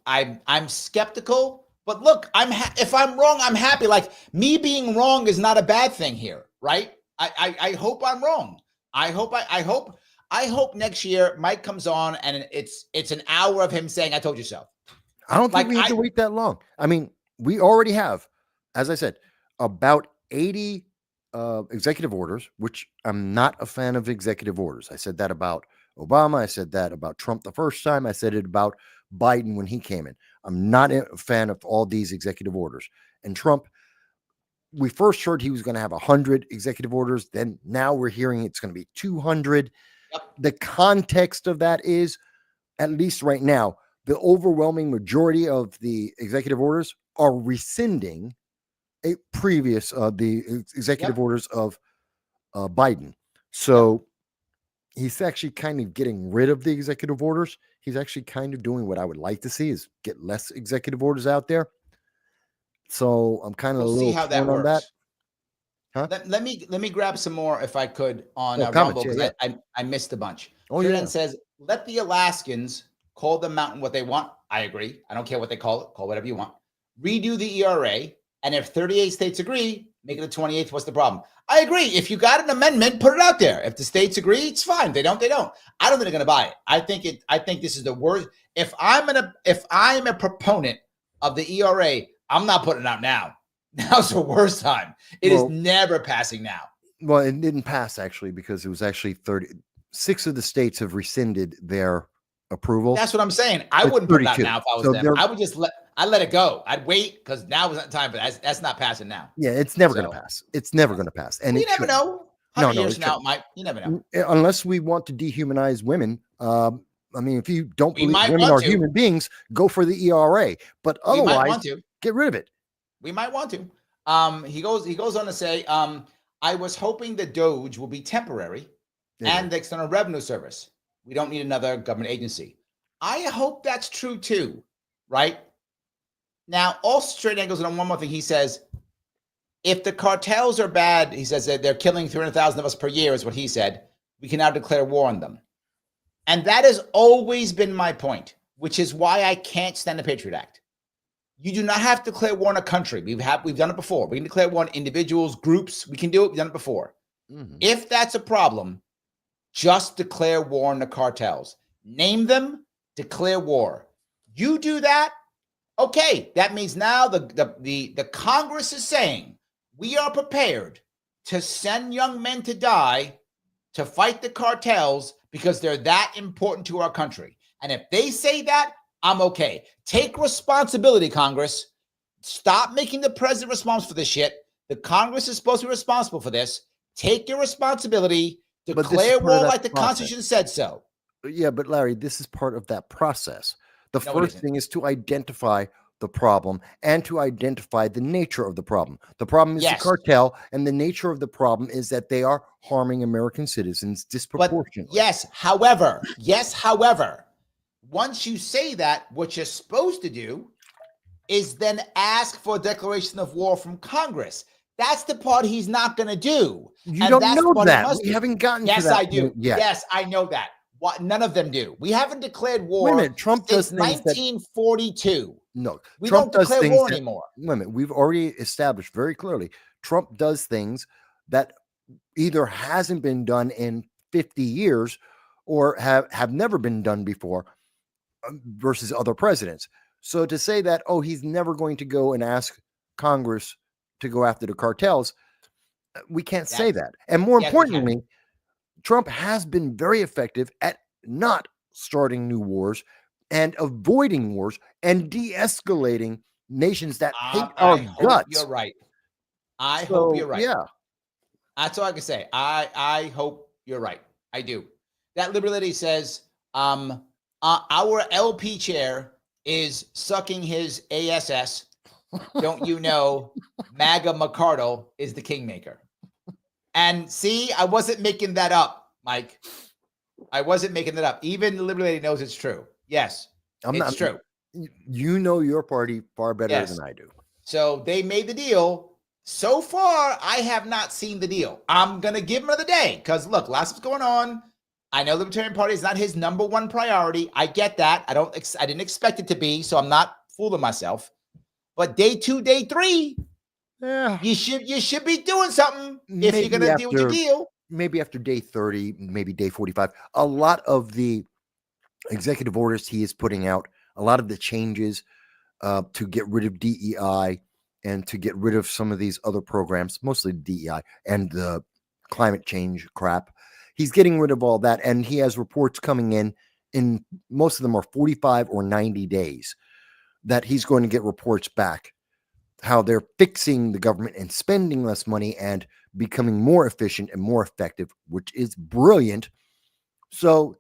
Speaker 1: I'm skeptical, but look, if I'm wrong, I'm happy. Like, me being wrong is not a bad thing here, right? I hope I'm wrong. I hope next year Mike comes on and it's an hour of him saying, "I told you so."
Speaker 2: I don't think we have to wait that long. I mean, we already have, as I said, about 80 executive orders, which I'm not a fan of executive orders. I said that about Obama. I said that about Trump the first time. I said it about Biden when he came in. I'm not a fan of all these executive orders. And Trump, we first heard he was going to have 100 executive orders. Then now we're hearing it's going to be 200.
Speaker 1: Yep.
Speaker 2: The context of that is, at least right now, the overwhelming majority of the executive orders are rescinding a previous the executive orders of Biden. So he's actually kind of getting rid of the executive orders. He's actually kind of doing what I would like to see, is get less executive orders out there. So I'm kind of
Speaker 1: we'll
Speaker 2: a little
Speaker 1: see how that
Speaker 2: torn on
Speaker 1: works.
Speaker 2: that. Huh?
Speaker 1: Let me grab some more if I could on
Speaker 2: comments,
Speaker 1: Rumble, because I missed a bunch.
Speaker 2: Oh,
Speaker 1: Jordan
Speaker 2: yeah.
Speaker 1: says, let the Alaskans call the mountain what they want. I agree. I don't care what they call it. Call whatever you want. Redo the ERA. And if 38 states agree, make it a 28th. What's the problem? I agree. If you got an amendment, put it out there. If the states agree, it's fine. They don't. I don't think they're going to buy it. I think this is the worst. If I'm a proponent of the ERA, I'm not putting it out now. Now's the worst time. It is never passing now.
Speaker 2: Well, it didn't pass actually, because it was actually 36 of the states have rescinded their approval.
Speaker 1: That's what I'm saying. I wouldn't put it out now if I was them. I would just let it go. I'd wait, because now is not time for that. That's not passing now.
Speaker 2: Yeah, it's never going to pass. It's never going to pass. And
Speaker 1: you never know. 100 years now, Mike. You never know.
Speaker 2: Unless we want to dehumanize women. I mean, if you don't believe women are human beings, go for the ERA. But otherwise, get rid of it.
Speaker 1: We might want to. He goes on to say, I was hoping the DOGE will be temporary and the External Revenue Service. We don't need another government agency. I hope that's true too, right? Now, also straight angles, and on one more thing, he says, if the cartels are bad, he says that they're killing 300,000 of us per year, is what he said, we can now declare war on them. And that has always been my point, which is why I can't stand the Patriot Act. You do not have to declare war on a country. We've done it before. We can declare war on individuals, groups. We can do it. We've done it before. Mm-hmm. If that's a problem, just declare war on the cartels. Name them, declare war. You do that, okay. That means now the Congress is saying we are prepared to send young men to die to fight the cartels because they're that important to our country. And if they say that, I'm okay. Take responsibility, Congress. Stop making the president responsible for this shit. The Congress is supposed to be responsible for this. Take your responsibility. Declare war like the Constitution said so.
Speaker 2: Yeah, but Larry, this is part of that process. The first thing is to identify the problem and to identify the nature of the problem. The problem is the cartel, and the nature of the problem is that they are harming American citizens disproportionately.
Speaker 1: However, once you say that, what you're supposed to do is then ask for a declaration of war from Congress. That's the part he's not going to do.
Speaker 2: You don't know that. We haven't gotten to that.
Speaker 1: Yes, I do. Yes, I know that. None of them do. We haven't declared war
Speaker 2: Wait a minute, Trump
Speaker 1: since
Speaker 2: does things
Speaker 1: 1942.
Speaker 2: No,
Speaker 1: we
Speaker 2: Trump
Speaker 1: don't declare war anymore.
Speaker 2: Wait a minute, we've already established very clearly Trump does things that either hasn't been done in 50 years or have never been done before versus other presidents. So to say that, oh, he's never going to go and ask Congress to go after the cartels, we can't say that. And more importantly, Trump has been very effective at not starting new wars and avoiding wars and de-escalating nations that hate our guts.
Speaker 1: You're right. I hope you're right.
Speaker 2: Yeah.
Speaker 1: That's all I can say. I hope you're right. I do. That liberal lady says, our LP chair is sucking his ASS. Don't you know MAGA McCardle is the kingmaker? And see, I wasn't making that up, Mike. I wasn't making that up. Even the liberal lady knows it's true. Yes, it's true.
Speaker 2: You know your party far better than I do.
Speaker 1: So they made the deal. So far, I have not seen the deal. I'm going to give him another day because, look, lots of going on. I know the Libertarian Party is not his number one priority. I get that. I didn't expect it to be, so I'm not fooling myself. But day 2, day 3,
Speaker 2: Yeah,
Speaker 1: you should be doing something if you're going to deal with your deal.
Speaker 2: Maybe after day 30, maybe day 45. A lot of the executive orders he is putting out, a lot of the changes to get rid of DEI and to get rid of some of these other programs, mostly DEI and the climate change crap. He's getting rid of all that, and he has reports coming in most of them are 45 or 90 days that he's going to get reports back how they're fixing the government and spending less money and becoming more efficient and more effective, which is brilliant. So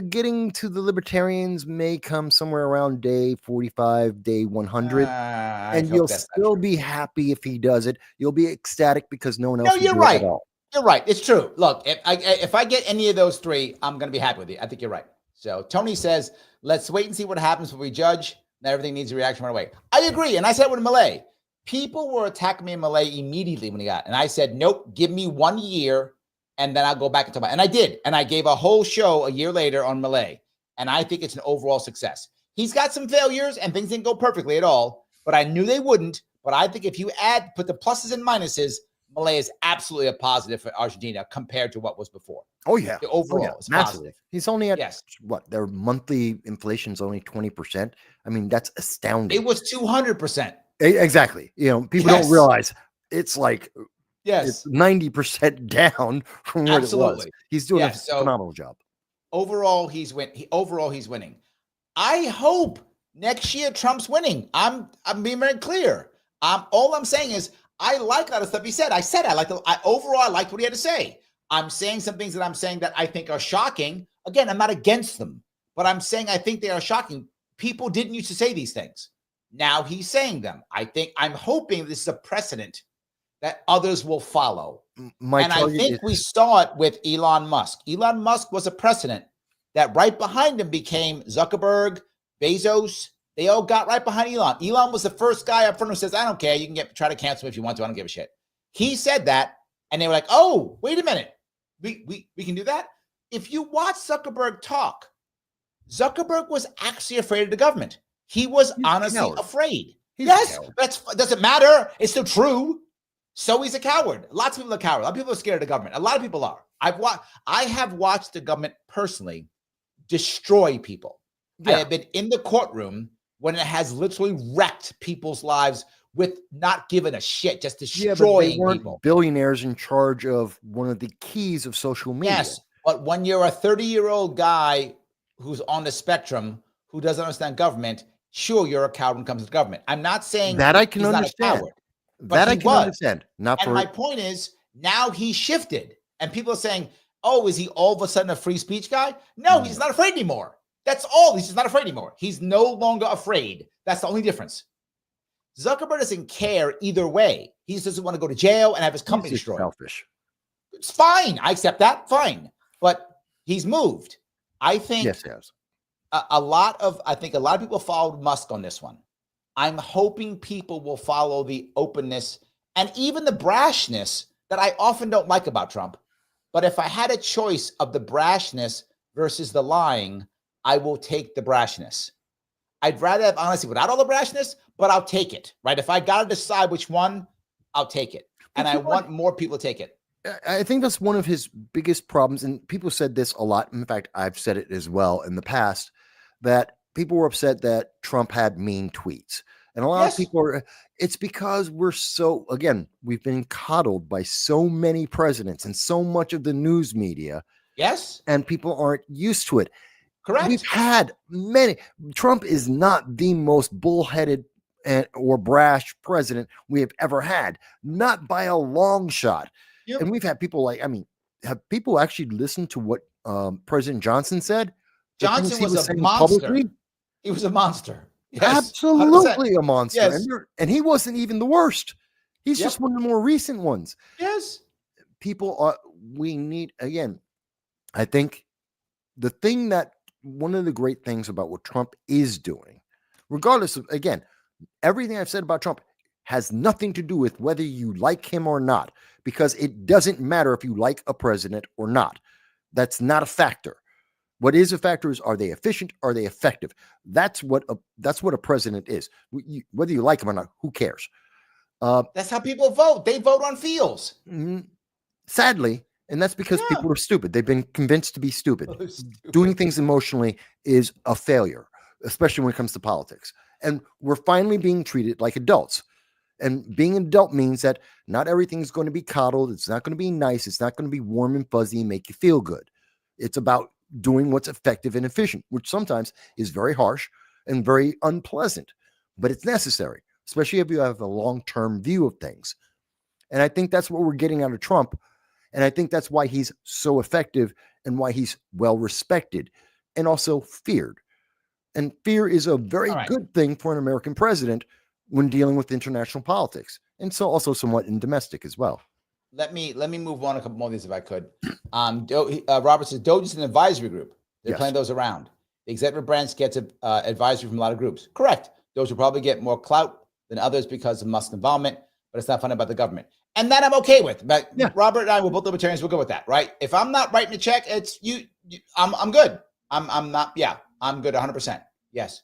Speaker 2: getting to the libertarians may come somewhere around day 45, day 100. And you'll still be happy if he does it. You'll be ecstatic because no one else will do it at all.
Speaker 1: You're right. It's true. Look, if I get any of those 3, I'm going to be happy with you. I think you're right. So Tony says, let's wait and see what happens when we judge. Now everything needs a reaction right away. I agree. And I said with Malay, people were attacking me in Malay immediately when he got, and I said, nope, give me 1 year and then I'll go back and talk about it. And I did. And I gave a whole show a year later on Malay. And I think it's an overall success. He's got some failures and things didn't go perfectly at all, but I knew they wouldn't. But I think if you put the pluses and minuses, Malay is absolutely a positive for Argentina compared to what was before.
Speaker 2: Oh, yeah.
Speaker 1: The overall is positive.
Speaker 2: He's only at what? Their monthly inflation is only 20%. I mean, that's astounding.
Speaker 1: It was 200%.
Speaker 2: Exactly. You know, people don't realize it's like
Speaker 1: it's
Speaker 2: 90% down from what it was. He's doing a phenomenal job.
Speaker 1: Overall, he's winning. I hope next year Trump's winning. I'm being very clear. All I'm saying is I like a lot of stuff he said. I liked what he had to say. I'm saying some things that I'm saying that I think are shocking. Again, I'm not against them, but I'm saying I think they are shocking. People didn't used to say these things. Now he's saying them. I'm hoping this is a precedent that others will follow. I think we saw it with Elon Musk. Elon Musk was a precedent that right behind him became Zuckerberg, Bezos. They all got right behind Elon. Elon was the first guy up front who says, I don't care. You can try to cancel me if you want to. I don't give a shit. He said that, and they were like, oh, wait a minute. We can do that? If you watch Zuckerberg talk, Zuckerberg was actually afraid of the government. He was honestly afraid. Yes, that doesn't matter. It's still true. So he's a coward. Lots of people are cowards. A lot of people are scared of the government. A lot of people are. I have watched the government personally destroy people. I have been in the courtroom when it has literally wrecked people's lives with not giving a shit, just destroying people.
Speaker 2: Billionaires in charge of one of the keys of social media.
Speaker 1: Yes, but when you're a 30-year-old guy who's on the spectrum who doesn't understand government, sure, you're a coward when it comes to government. I'm not saying
Speaker 2: that I can understand.
Speaker 1: Coward,
Speaker 2: that I can understand.
Speaker 1: My point is now he shifted, and people are saying, "Oh, is he all of a sudden a free speech guy?" No, he's not afraid anymore. That's all. He's just not afraid anymore. He's no longer afraid. That's the only difference. Zuckerberg doesn't care either way. He just doesn't want to go to jail and have his company destroyed.
Speaker 2: Selfish.
Speaker 1: It's fine. I accept that. Fine. But he's moved. I think
Speaker 2: yes, yes.
Speaker 1: a lot of people followed Musk on this one. I'm hoping people will follow the openness and even the brashness that I often don't like about Trump. But if I had a choice of the brashness versus the lying, I will take the brashness. I'd rather have honesty without all the brashness, but I'll take it, right? If I got to decide which one, I'll take it. And I want more people to take it.
Speaker 2: I think that's one of his biggest problems. And people said this a lot. In fact, I've said it as well in the past, that people were upset that Trump had mean tweets. And a lot of people are, it's because we've been coddled by so many presidents and so much of the news media.
Speaker 1: Yes.
Speaker 2: And people aren't used to it.
Speaker 1: Correct.
Speaker 2: We've had many. Trump is not the most bullheaded or brash president we have ever had, not by a long shot. Yep. And we've had people have people actually listened to what President Johnson said?
Speaker 1: Johnson was a monster. Publicly? He was a monster. Yes,
Speaker 2: absolutely 100%. A monster.
Speaker 1: Yes.
Speaker 2: And he wasn't even the worst. He's just one of the more recent ones.
Speaker 1: Yes.
Speaker 2: We need, again, I think the thing that one of the great things about what Trump is doing, regardless of, again, Everything I've said about Trump has nothing to do with whether you like him or not, because it doesn't matter if you like a president or not. That's not a factor. What is a factor is, are they efficient? Are they effective? That's what a president is. Whether you like him or not, who cares?
Speaker 1: That's how people vote. They vote on feels.
Speaker 2: Sadly, and that's because people are stupid. They've been convinced to be stupid. Doing things emotionally is a failure, especially when it comes to politics. And we're finally being treated like adults. And being an adult means that not everything's going to be coddled. It's not going to be nice. It's not going to be warm and fuzzy and make you feel good. It's about doing what's effective and efficient, which sometimes is very harsh and very unpleasant, but it's necessary, especially if you have a long-term view of things. And I think that's what we're getting out of Trump. And I think that's why he's so effective and why he's well respected and also feared. And fear is a very good thing for an American president when dealing with international politics, and so also somewhat in domestic as well.
Speaker 1: Let me move on a couple more of these if I could. Robert says DOGE is an advisory group. They're playing those around. The executive branch gets advisory from a lot of groups. Correct. DOGE will probably get more clout than others because of Musk's involvement, but it's not funded by the government. And that I'm okay with. But Robert and I, we're both libertarians. We're good with that, right? If I'm not writing a check, it's you I'm good. I'm not. Yeah, I'm good 100%. Yes.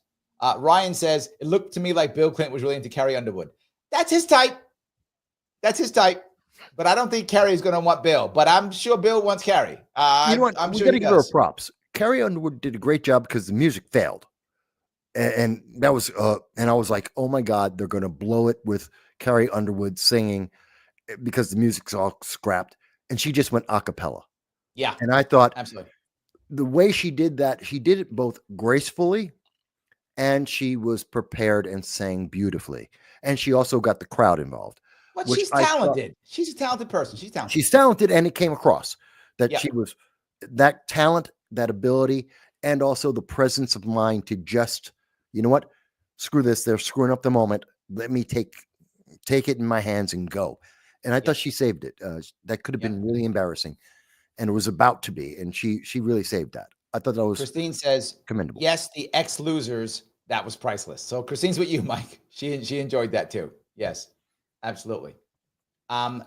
Speaker 1: Ryan says, it looked to me like Bill Clinton was really into Carrie Underwood. That's his type. That's his type. But I don't think Carrie is going to want Bill. But I'm sure Bill wants Carrie.
Speaker 2: You know what?
Speaker 1: I'm
Speaker 2: we
Speaker 1: sure
Speaker 2: got
Speaker 1: he
Speaker 2: to give her
Speaker 1: does.
Speaker 2: props. Carrie Underwood did a great job because the music failed. And that was, and I was like, oh my God, they're going to blow it with Carrie Underwood singing because the music's all scrapped. And she just went a cappella.
Speaker 1: Yeah.
Speaker 2: And I thought,
Speaker 1: absolutely,
Speaker 2: the way she did that, she did it both gracefully and she was prepared and sang beautifully. And she also got the crowd involved.
Speaker 1: But she's talented. She's a talented person. She's talented.
Speaker 2: She's talented, and it came across that she was that talent, that ability, and also the presence of mind to just, you know what, screw this. They're screwing up the moment. Let me take it in my hands and go. And I thought she saved it. That could have been really embarrassing, and it was about to be. And she really saved that. I thought that was.
Speaker 1: Christine says,
Speaker 2: commendable.
Speaker 1: Yes, the ex-losers, that was priceless. So Christine's with you, Mike. She enjoyed that too. Yes, absolutely.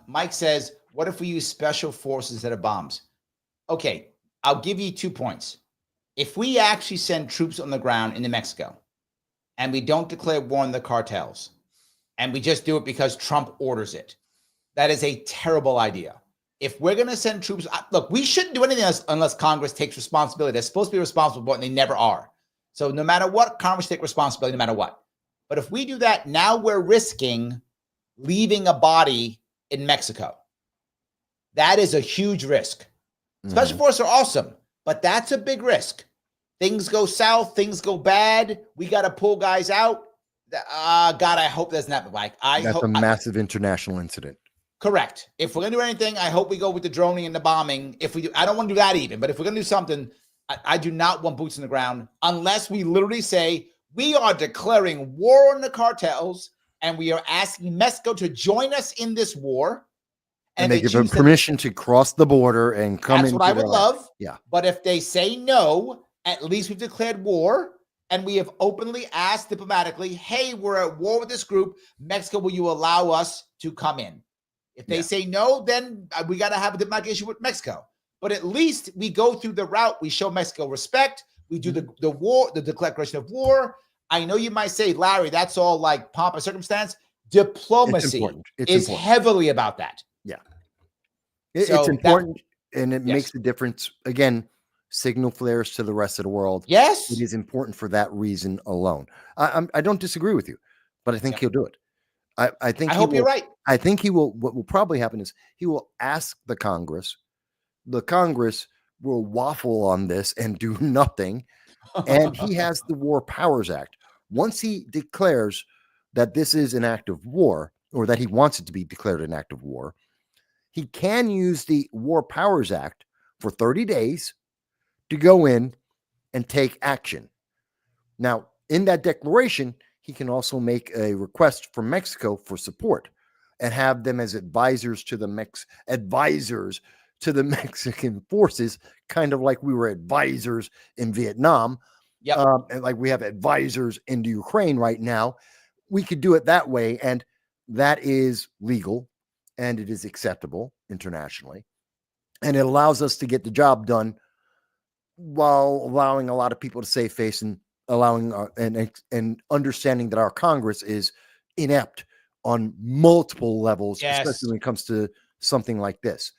Speaker 1: Mike says, what if we use special forces instead of bombs? Okay, I'll give you 2 points. If we actually send troops on the ground into Mexico and we don't declare war on the cartels and we just do it because Trump orders it, that is a terrible idea. If we're going to send troops, look, we shouldn't do anything else unless Congress takes responsibility. They're supposed to be responsible for it, and they never are. So no matter what, Congress take responsibility no matter what. But if we do that, now we're risking leaving a body in Mexico. That is a huge risk. Special forces are awesome, but that's a big risk. Things go south, things go bad. We got to pull guys out. God, I hope that's not like
Speaker 2: That's a massive international incident.
Speaker 1: Correct. If we're going to do anything, I hope we go with the droning and the bombing. If we do, I don't want to do that even, but if we're going to do something, I do not want boots on the ground unless we literally say we are declaring war on the cartels and we are asking Mexico to join us in this war.
Speaker 2: And they give them permission to cross the border and come in.
Speaker 1: That's what I would love.
Speaker 2: Yeah.
Speaker 1: But if they say no, at least we've declared war and we have openly asked diplomatically, hey, we're at war with this group. Mexico, will you allow us to come in? If they say no, then we got to have a diplomatic issue with Mexico. But at least we go through the route. We show Mexico respect. We do the war, the declaration of war. I know you might say, Larry, that's all like pomp and circumstance. Diplomacy is heavily about that.
Speaker 2: Yeah. It's important, and it makes a difference. Again, signal flares to the rest of the world.
Speaker 1: Yes.
Speaker 2: It is important for that reason alone. I don't disagree with you, but I think he'll do it. I hope
Speaker 1: you're right.
Speaker 2: I think he will. What will probably happen is he will ask the Congress. The Congress will waffle on this and do nothing. And he has the War Powers Act. Once he declares that this is an act of war, or that he wants it to be declared an act of war, he can use the War Powers Act for 30 days to go in and take action. Now, in that declaration, he can also make a request from Mexico for support and have them as advisors to the Mexican forces, kind of like we were advisors in Vietnam. And like we have advisors into Ukraine right now. we could do it that way, and that is legal and it is acceptable internationally, and it allows us to get the job done while allowing a lot of people to save face and allowing and understanding that our Congress is inept on multiple levels, especially when it comes to something like this.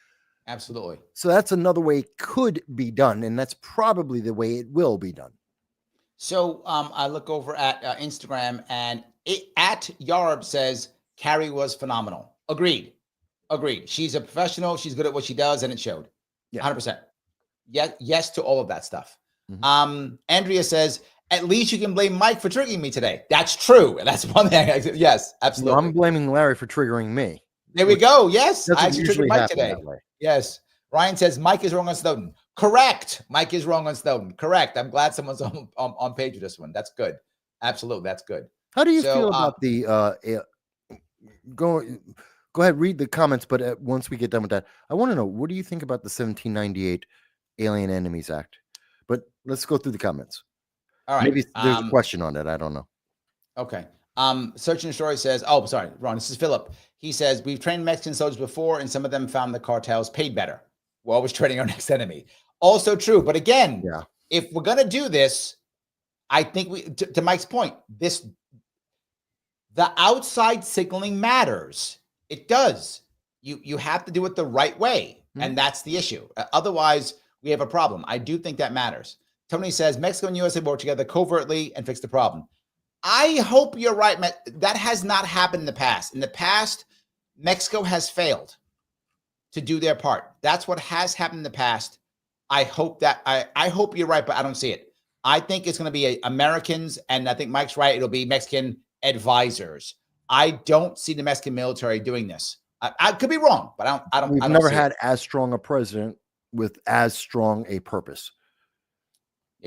Speaker 1: Absolutely.
Speaker 2: So that's another way it could be done, and that's probably the way it will be done.
Speaker 1: So I look over at Instagram, and at Yarb says Carrie was phenomenal. Agreed. She's a professional. She's good at what she does, and it showed. 100%. Yes to all of that stuff. Mm-hmm. Andrea says, at least you can blame Mike for triggering me today. That's true. That's one thing. Yes, absolutely.
Speaker 2: Well, I'm blaming Larry for triggering me.
Speaker 1: There we go. Yes, I actually triggered Mike today.
Speaker 2: That way.
Speaker 1: Yes. Ryan says Mike is wrong on Snowden. Correct. Mike is wrong on Snowden. Correct. I'm glad someone's on page with this one. That's good. Absolutely. That's good.
Speaker 2: How do you feel about the go ahead, read the comments, but once we get done with that, I want to know, what do you think about the 1798 Alien Enemies Act? But let's go through the comments.
Speaker 1: All right.
Speaker 2: Maybe there's a question on it. I don't know.
Speaker 1: Okay. Search and Story says, oh, sorry, Ron, this is Philip. He says, we've trained Mexican soldiers before, and some of them found the cartels paid better. We're always training our next enemy. Also true. But again, if we're going to do this, I think to Mike's point, the outside signaling matters. It does. You have to do it the right way. Mm-hmm. And that's the issue. Otherwise, we have a problem. I do think that matters. Tony says, Mexico and USA work together covertly and fix the problem. I hope you're right. That has not happened in the past. In the past, Mexico has failed to do their part. That's what has happened in the past. I hope I hope you're right, but I don't see it. I think it's going to be Americans, and I think Mike's right. It'll be Mexican advisors. I don't see the Mexican military doing this. I could be wrong, but I don't.
Speaker 2: We've never had as strong a president with as strong a purpose.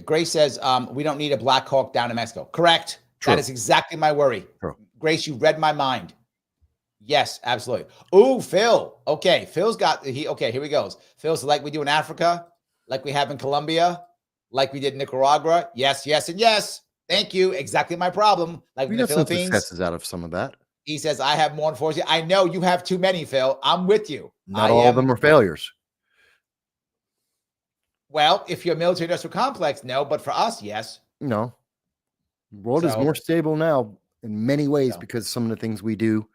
Speaker 1: Grace says we don't need a Black Hawk down in Mexico. Correct. True. That is exactly my worry. True. Grace, you read my mind. Yes, absolutely. Ooh, Phil. Okay, Phil's got okay, here he goes. Phil's like we do in Africa, like we have in Colombia, like we did in Nicaragua. Yes, yes, and yes. Thank you. Exactly my problem. Like in the Philippines.
Speaker 2: Successes out of some of that.
Speaker 1: He says, I have more unfortunately. I know you have too many, Phil. I'm with you.
Speaker 2: Not all of them are failures.
Speaker 1: Well, if you're a military industrial complex, no, but for us, yes.
Speaker 2: No. The world is more stable now in many ways because some of the things we do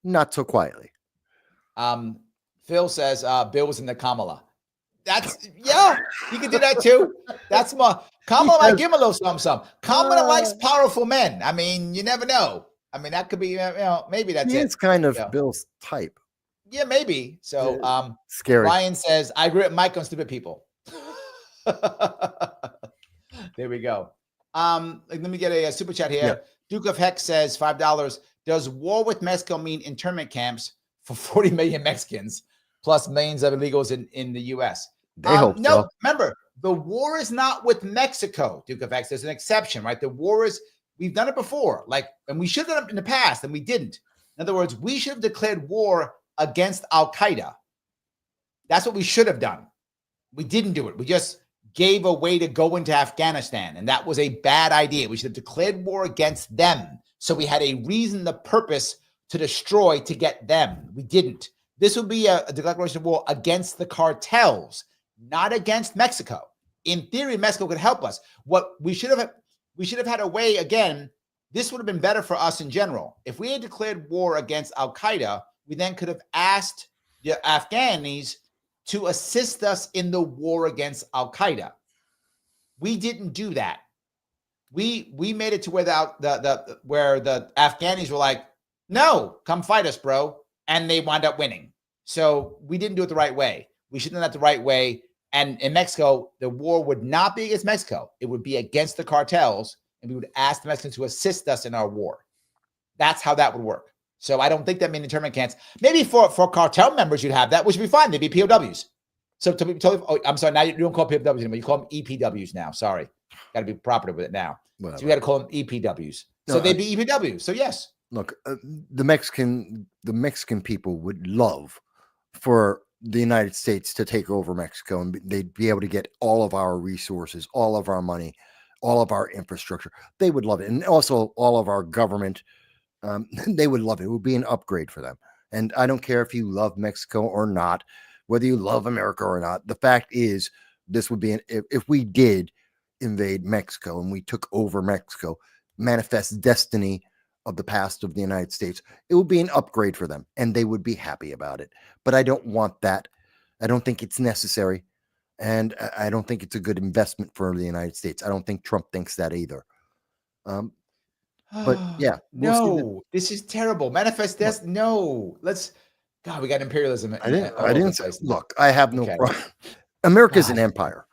Speaker 2: not so quietly.
Speaker 1: Phil says Bill was in the Kamala. That's you can do that too. That's more Kamala might give him a little something. Kamala likes powerful men. I mean, you never know. I mean, that could be maybe that's it.
Speaker 2: It's kind of Bill's type.
Speaker 1: Yeah, maybe. So
Speaker 2: scary.
Speaker 1: Ryan says, I agree with Mike on stupid people. There we go. Let me get a super chat here. Yeah. Duke of Heck says $5. Does war with Mexico mean internment camps for 40 million Mexicans plus millions of illegals in the U.S.?
Speaker 2: They hope
Speaker 1: no.
Speaker 2: So.
Speaker 1: Remember, the war is not with Mexico. Duke of Heck, there's an exception, right? The war is. We've done it before, and we should have done it in the past, and we didn't. In other words, we should have declared war against Al Qaeda. That's what we should have done. We didn't do it. We just gave a way to go into Afghanistan, and that was a bad idea. We should have declared war against them. So we had a reason, the purpose to destroy, to get them. We didn't. This would be a declaration of war against the cartels, not against Mexico. In theory, Mexico could help us. What we should have had a way, again, this would have been better for us in general. If we had declared war against Al Qaeda, we then could have asked the Afghanis to assist us in the war against Al Qaeda. We didn't do that. We made it to where the Afghanis were like, no, come fight us, bro. And they wound up winning. So we didn't do it the right way. We should have done that the right way. And in Mexico, the war would not be against Mexico. It would be against the cartels, and we would ask the Mexicans to assist us in our war. That's how that would work. So I don't think that means internment camps. Maybe for cartel members, you'd have that, which would be fine. They'd be POWs. So to be totally, I'm sorry, now you don't call POWs anymore. You call them EPWs now. Sorry. Got to be proper with it now. Whatever. So we got to call them EPWs. So they'd be EPWs. So yes.
Speaker 2: Look, the Mexican people would love for the United States to take over Mexico, and they'd be able to get all of our resources, all of our money, all of our infrastructure. They would love it. And also all of our government They would love it. It would be an upgrade for them. And I don't care if you love Mexico or not, whether you love America or not. The fact is, this would be if we did invade Mexico and we took over Mexico, manifest destiny of the past of the United States, it would be an upgrade for them and they would be happy about it. But I don't want that. I don't think it's necessary. And I don't think it's a good investment for the United States. I don't think Trump thinks that either. But yeah,
Speaker 1: no, this is terrible. Manifest destiny. No, God, we got imperialism.
Speaker 2: I didn't say, look, I have no problem. America's an empire.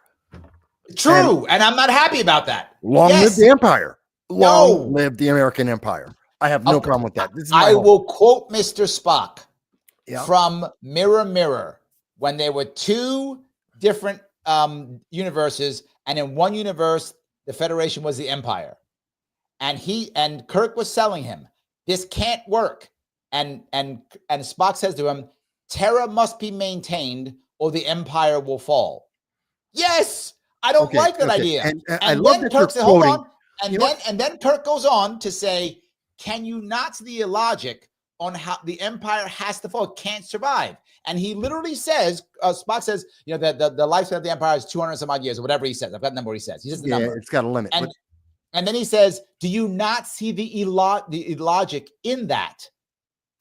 Speaker 1: True. And I'm not happy about that.
Speaker 2: Long live the empire. Long live the American empire. I have no problem with that.
Speaker 1: I will quote Mr. Spock from Mirror Mirror when there were two different universes, and in one universe, the Federation was the empire. And Kirk was selling him, this can't work. And Spock says to him, Terra must be maintained or the empire will fall. Yes, I don't like that idea.
Speaker 2: And I love that Kirk said,
Speaker 1: hold on. And then Kirk goes on to say, can you not see the logic on how the empire has to fall? It can't survive. And he literally says, Spock says, the lifespan of the empire is 200 some odd years or whatever he says. I've got the number he says. He says the number.
Speaker 2: It's got a limit.
Speaker 1: And then he says, do you not see the logic in that?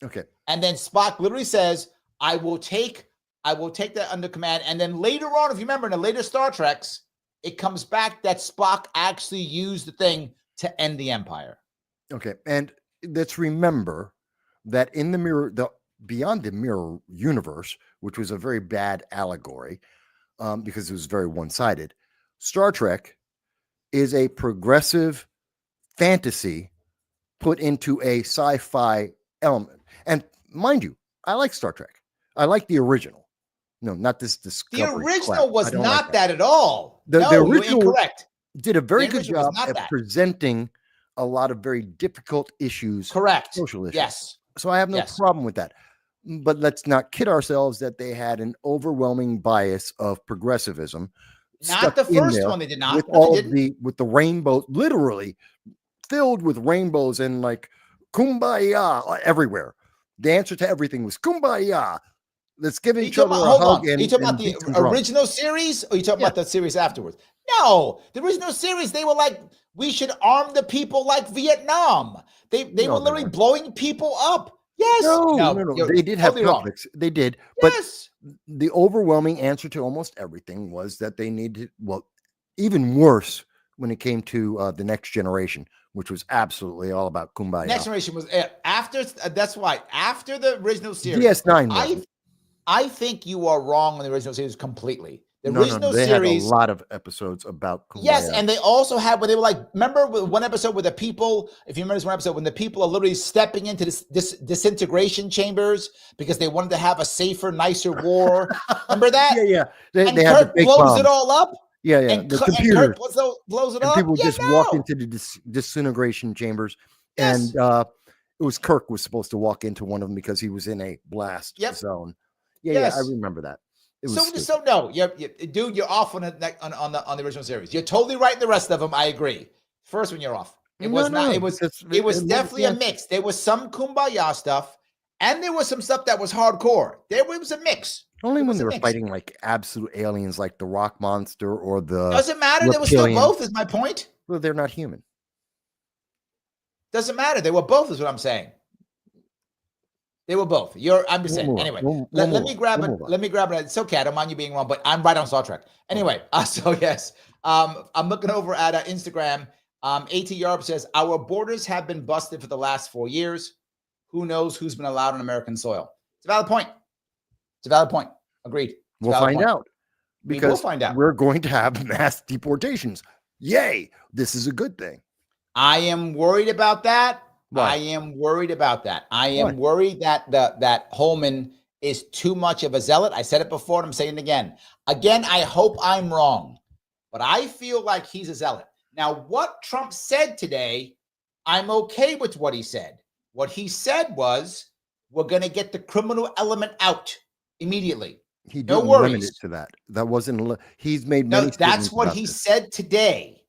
Speaker 2: Okay.
Speaker 1: And then Spock literally says, I will take that under command. And then later on, if you remember in the later Star Treks, it comes back that Spock actually used the thing to end the empire.
Speaker 2: Okay. And let's remember that in the mirror, beyond the mirror universe, which was a very bad allegory because it was very one-sided, Star Trek is a progressive fantasy put into a sci-fi element. And mind you, I like Star Trek. I like the original. No, not this Discovery.
Speaker 1: The original was not that at all. The original you're incorrect.
Speaker 2: Did a very good job at presenting a lot of very difficult issues.
Speaker 1: Correct.
Speaker 2: Social issues.
Speaker 1: Yes.
Speaker 2: So I have no problem with that. But let's not kid ourselves that they had an overwhelming bias of progressivism.
Speaker 1: Not the first one, they did not.
Speaker 2: With the rainbow, literally filled with rainbows and like kumbaya everywhere. The answer to everything was kumbaya. Let's give each other a hug.
Speaker 1: Are you talking about the original series, or are you talking about the series afterwards? No, the original series, they were like, we should arm the people like Vietnam. They were literally blowing people up. Yes.
Speaker 2: No. They did have conflicts. They did. But the overwhelming answer to almost everything was that they needed, even worse when it came to the Next Generation, which was absolutely all about kumbaya.
Speaker 1: Next Generation was after. That's why after the original series,
Speaker 2: DS9.
Speaker 1: I think you are wrong on the original series completely. The original
Speaker 2: they
Speaker 1: series
Speaker 2: had a lot of episodes about kumbaya.
Speaker 1: Yes, and they also had where they were like, remember one episode where the people, if you remember this one episode, when the people are literally stepping into this disintegration chambers because they wanted to have a safer, nicer war. Remember that?
Speaker 2: Yeah.
Speaker 1: They had the blows it all up.
Speaker 2: Yeah. The computer
Speaker 1: blows it up.
Speaker 2: People just walk into the disintegration chambers, and it was Kirk was supposed to walk into one of them because he was in a blast zone. Yeah, I remember that. Dude, you're off on the original series. You're totally right in the rest of them. I agree. First one, you're off. It was definitely a mix. There was some kumbaya stuff, and there was some stuff that was hardcore. There was a mix. Only when they were fighting like absolute aliens, like the rock monster or the.
Speaker 1: Doesn't matter. There was still both. Is my point.
Speaker 2: Well, they're not human.
Speaker 1: Doesn't matter. They were both. Is what I'm saying. They were both. I'm just saying. Anyway, let me grab it. Let me grab it. It's okay. I don't mind you being wrong, but I'm right on Star Trek. Anyway, so yes, I'm looking over at Instagram. AT Yarb says our borders have been busted for the last 4 years. Who knows who's been allowed on American soil? It's a valid point. Agreed.
Speaker 2: We'll find out because
Speaker 1: we'll find out.
Speaker 2: We're going to have mass deportations. Yay! This is a good thing.
Speaker 1: I am worried about that.
Speaker 2: Why?
Speaker 1: I am worried about that. I am worried that that Holman is too much of a zealot. I said it before, and I'm saying it again. Again, I hope I'm wrong, but I feel like he's a zealot. Now, what Trump said today, I'm okay with what he said. What he said was, we're going to get the criminal element out immediately.
Speaker 2: He didn't limit it to that. That wasn't. He's made many.
Speaker 1: No, that's what he said today.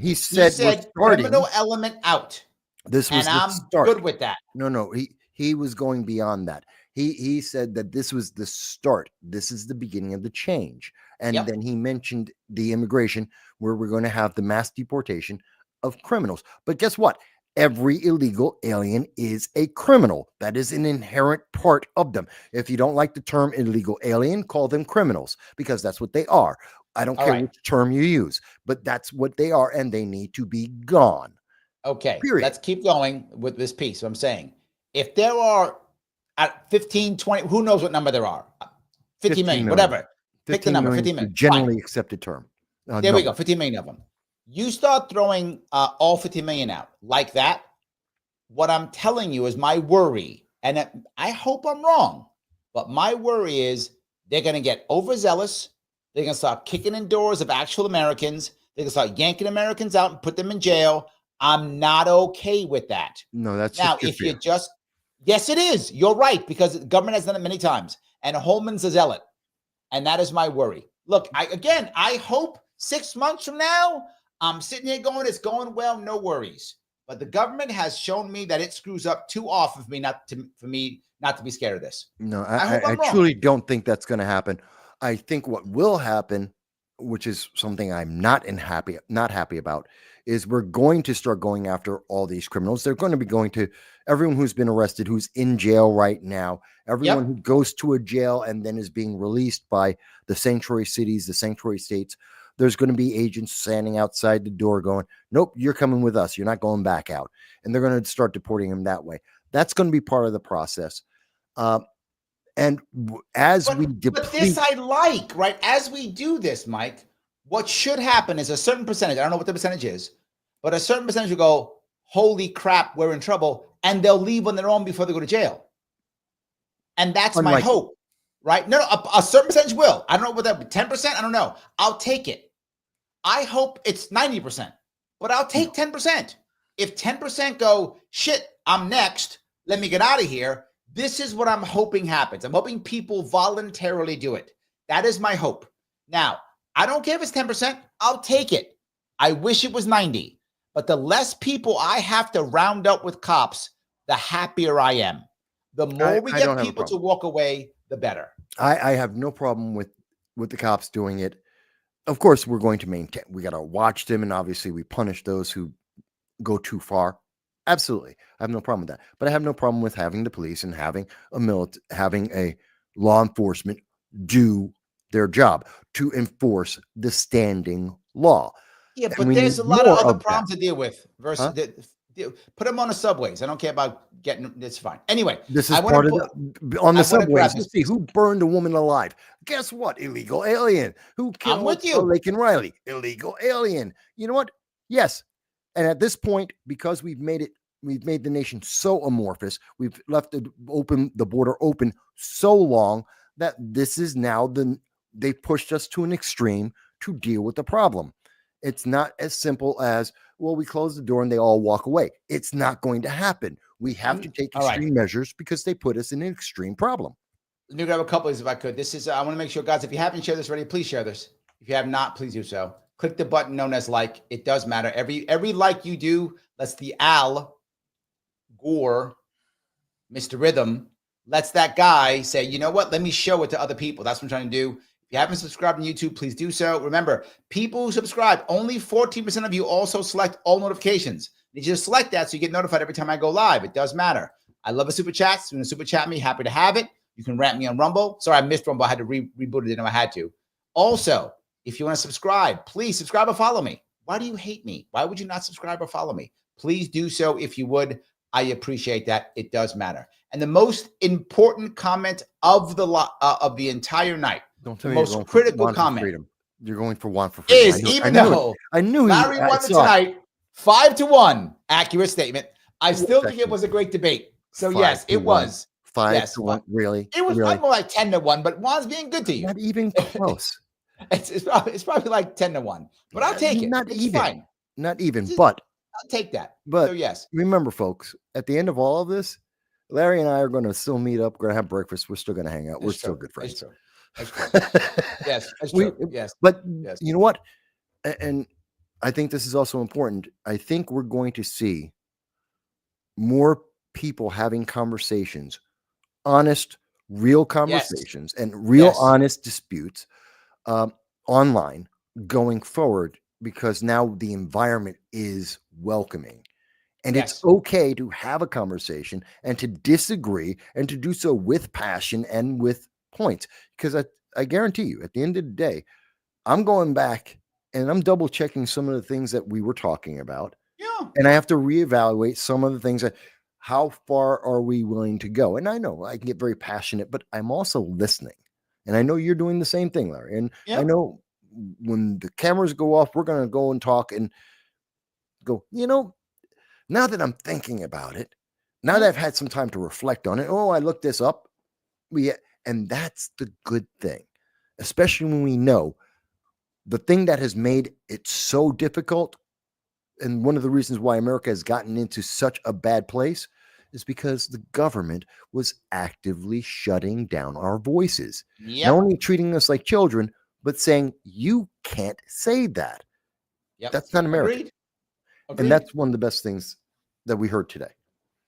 Speaker 2: He said
Speaker 1: criminal element out.
Speaker 2: This was
Speaker 1: And
Speaker 2: the
Speaker 1: I'm
Speaker 2: start.
Speaker 1: good with that.
Speaker 2: No, he was going beyond that. He said that this was the start. This is the beginning of the change. And
Speaker 1: Yep.
Speaker 2: then he mentioned the immigration, where we're going to have the mass deportation of criminals. But guess what? Every illegal alien is a criminal. That is an inherent part of them. If you don't like the term illegal alien, call them criminals, because that's what they are. I don't care which term you use, but that's what they are, and they need to be gone.
Speaker 1: Okay,
Speaker 2: Period.
Speaker 1: let's keep going with this piece. I'm saying, if there are at 15, 20, who knows what number there are? 50 million, whatever. Pick the number, 50 million.
Speaker 2: Generally accepted term.
Speaker 1: There we go, 50 million of them. You start throwing all 50 million out like that. What I'm telling you is my worry, and I hope I'm wrong, but my worry is they're going to get overzealous. They're going to start kicking in doors of actual Americans. They're going to start yanking Americans out and put them in jail. I'm not okay with that.
Speaker 2: No, that's
Speaker 1: now, if you just, yes, it is. You're right, because the government has done it many times, and Holman's a zealot, and that is my worry. Look, I hope 6 months from now, I'm sitting here going, it's going well, no worries. But the government has shown me that it screws up too often for me not to be scared of this.
Speaker 2: No, I truly don't think that's going to happen. I think what will happen, which is something I'm not happy about, is we're going to start going after all these criminals. They're going to be going to everyone who's been arrested, who's in jail right now, everyone who goes to a jail and then is being released by the sanctuary cities, the sanctuary states. There's going to be agents standing outside the door going, nope, you're coming with us. You're not going back out. And they're going to start deporting them that way. That's going to be part of the process. And as we deplete,
Speaker 1: but this I like, right? As we do this, Mike, what should happen is a certain percentage, I don't know what the percentage is, but a certain percentage will go, holy crap, we're in trouble, and they'll leave on their own before they go to jail. And that's my hope, right? No, a certain percentage will. I don't know what that 10%, I don't know. I'll take it. I hope it's 90%, but I'll take 10%. If 10% go, shit, I'm next, let me get out of here. This is what I'm hoping happens. I'm hoping people voluntarily do it. That is my hope. Now, I don't care if it's 10%. I'll take it. I wish it was 90. But the less people I have to round up with cops, the happier I am. The more we get people to walk away, the better.
Speaker 2: I have no problem with the cops doing it. Of course, we're going to maintain. We got to watch them, and obviously we punish those who go too far. Absolutely. I have no problem with that. But I have no problem with having the police and having a law enforcement do their job to enforce the standing law.
Speaker 1: Yeah, but there's a lot of other problems to deal with. Put them on the subways. I don't care about getting it's fine. Anyway,
Speaker 2: this is part of on the subways. Let's see who burned a woman alive. Guess what? Illegal alien. Who killed Lake and Riley? Illegal alien. You know what? Yes. And at this point, because we've made the nation so amorphous, we've left the border open so long that this is now they pushed us to an extreme to deal with the problem. It's not as simple as, well, we close the door and they all walk away. It's not going to happen. We have to take extreme measures because they put us in an extreme problem.
Speaker 1: Let me grab a couple of these if I could. This is, I want to make sure, guys, if you haven't shared this already, please share this. If you have not, please do so. Click the button known as like. It does matter. Every like you do, lets the Al Gore, Mr. Rhythm, lets that guy say, you know what? Let me show it to other people. That's what I'm trying to do. If you haven't subscribed on YouTube, please do so. Remember, people who subscribe, only 14% of you also select all notifications. You just select that so you get notified every time I go live. It does matter. I love a super chat. So you want to super chat me, happy to have it. You can rant me on Rumble. Sorry, I missed Rumble. I had to reboot it. Didn't know I had to. Also, if you want to subscribe, please subscribe or follow me. Why do you hate me? Why would you not subscribe or follow me? Please do so if you would. I appreciate that. It does matter. And the most important comment of the entire night,
Speaker 2: don't tell
Speaker 1: the
Speaker 2: me
Speaker 1: most critical comment,
Speaker 2: you're going for one for freedom.
Speaker 1: Is even though
Speaker 2: I knew
Speaker 1: Larry won tonight, 5-1 accurate statement. I still think it was a great debate. So yes, it was
Speaker 2: 5-1. Really,
Speaker 1: it was probably more like 10-1. But Juan's being good to you.
Speaker 2: Not even close.
Speaker 1: It's probably like 10-1. But I'll take it.
Speaker 2: Not
Speaker 1: it's
Speaker 2: even.
Speaker 1: Fine.
Speaker 2: Not even. But
Speaker 1: I'll take that.
Speaker 2: But
Speaker 1: so yes,
Speaker 2: remember, folks, at the end of all of this, Larry and I are going to still meet up. We're going to have breakfast. We're still going to hang out. We're still good friends.
Speaker 1: That's true. Yes, that's true. Yes.
Speaker 2: But you know what? And I think this is also important. I think we're going to see more people having conversations, honest, real conversations, and real honest disputes online going forward, because now the environment is welcoming. And it's okay to have a conversation and to disagree and to do so with passion and with points. Because I guarantee you, at the end of the day, I'm going back and I'm double checking some of the things that we were talking about.
Speaker 1: Yeah.
Speaker 2: And I have to reevaluate some of the things that, how far are we willing to go? And I know I can get very passionate, but I'm also listening. And I know you're doing the same thing, Larry. And I know when the cameras go off, we're going to go and talk and go, now that I'm thinking about it, now that I've had some time to reflect on it, I looked this up. And that's the good thing, especially when we know the thing that has made it so difficult. And one of the reasons why America has gotten into such a bad place is because the government was actively shutting down our voices, not only treating us like children, but saying, you can't say that. That's not American. Agreed. And that's one of the best things that we heard today.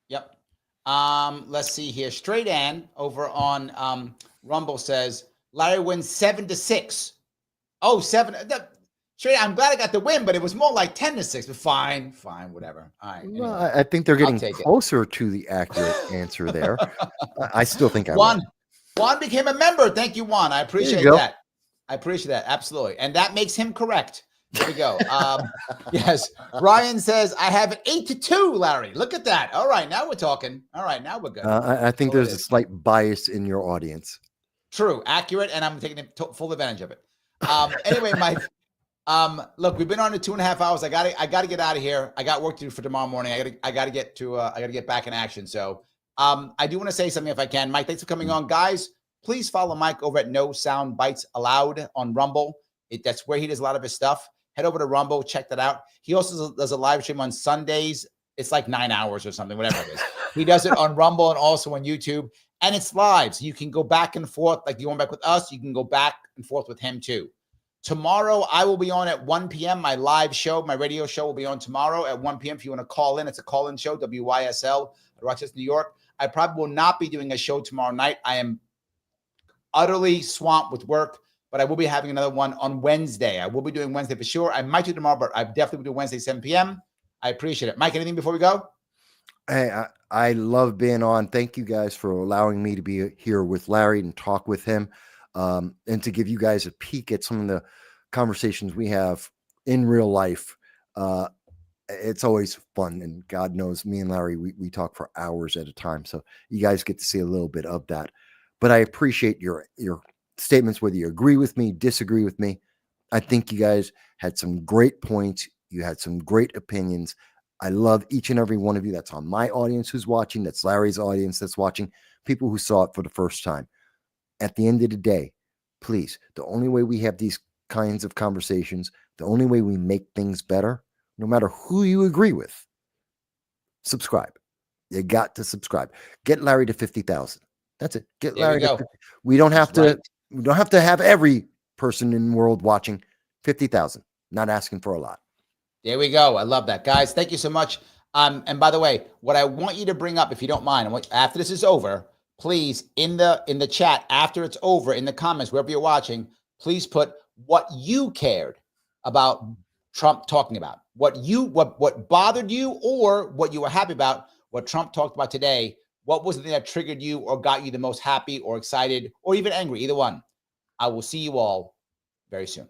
Speaker 1: Yep. Let's see here. Straight Ann over on Rumble says, Larry wins 7-6. Oh, 7. Straight, I'm glad I got the win, but it was more like 10-6. But fine, whatever. All right. Anyway,
Speaker 2: well, I think they're getting closer to the accurate answer there. I still think
Speaker 1: Juan became a member. Thank you, Juan. I appreciate that. I appreciate that. Absolutely. And that makes him correct. There we go. Yes. Ryan says, I have it 8-2, Larry. Look at that. All right. Now we're talking. All right. Now we're good.
Speaker 2: I think there's a slight bias in your audience.
Speaker 1: True. Accurate. And I'm taking full advantage of it. Anyway, Mike, look, we've been on it 2.5 hours. I gotta get out of here. I got work to do for tomorrow morning. I gotta get back in action. So, I do want to say something if I can. Mike, thanks for coming on. Guys, please follow Mike over at No Sound Bites Allowed on Rumble. That's where he does a lot of his stuff. Head over to Rumble, check that out. He also does a live stream on Sundays. It's like 9 hours or something, whatever it is. He does it on Rumble and also on YouTube. And it's live. So you can go back and forth. Like you went back with us, you can go back and forth with him too. Tomorrow, I will be on at 1 p.m. My live show, my radio show will be on tomorrow at 1 p.m. If you want to call in, it's a call-in show, WYSL, Rochester, New York. I probably will not be doing a show tomorrow night. I am utterly swamped with work. But I will be having another one on Wednesday. I will be doing Wednesday for sure. I might do tomorrow, but I definitely will do Wednesday, 7 p.m. I appreciate it. Mike, anything before we go?
Speaker 2: Hey, I love being on. Thank you guys for allowing me to be here with Larry and talk with him, and to give you guys a peek at some of the conversations we have in real life. It's always fun, and God knows me and Larry, we talk for hours at a time. So you guys get to see a little bit of that. But I appreciate your statements, whether you agree with me, disagree with me. I think you guys had some great points. You had some great opinions. I love each and every one of you. That's on my audience who's watching. That's Larry's audience that's watching. People who saw it for the first time. At the end of the day, please, the only way we have these kinds of conversations, the only way we make things better, no matter who you agree with, subscribe. You got to subscribe. Get Larry to 50,000. That's it. Get Larry to 50. We don't have to. We don't have to have every person in the world watching. 50,000. Not asking for a lot.
Speaker 1: There we go. I love that, guys. Thank you so much. And by the way, what I want you to bring up, if you don't mind, after this is over, please in the chat after it's over, in the comments wherever you're watching, please put what you cared about Trump talking about, what bothered you, or what you were happy about, what Trump talked about today. What was the thing that triggered you or got you the most happy or excited or even angry? Either one. I will see you all very soon.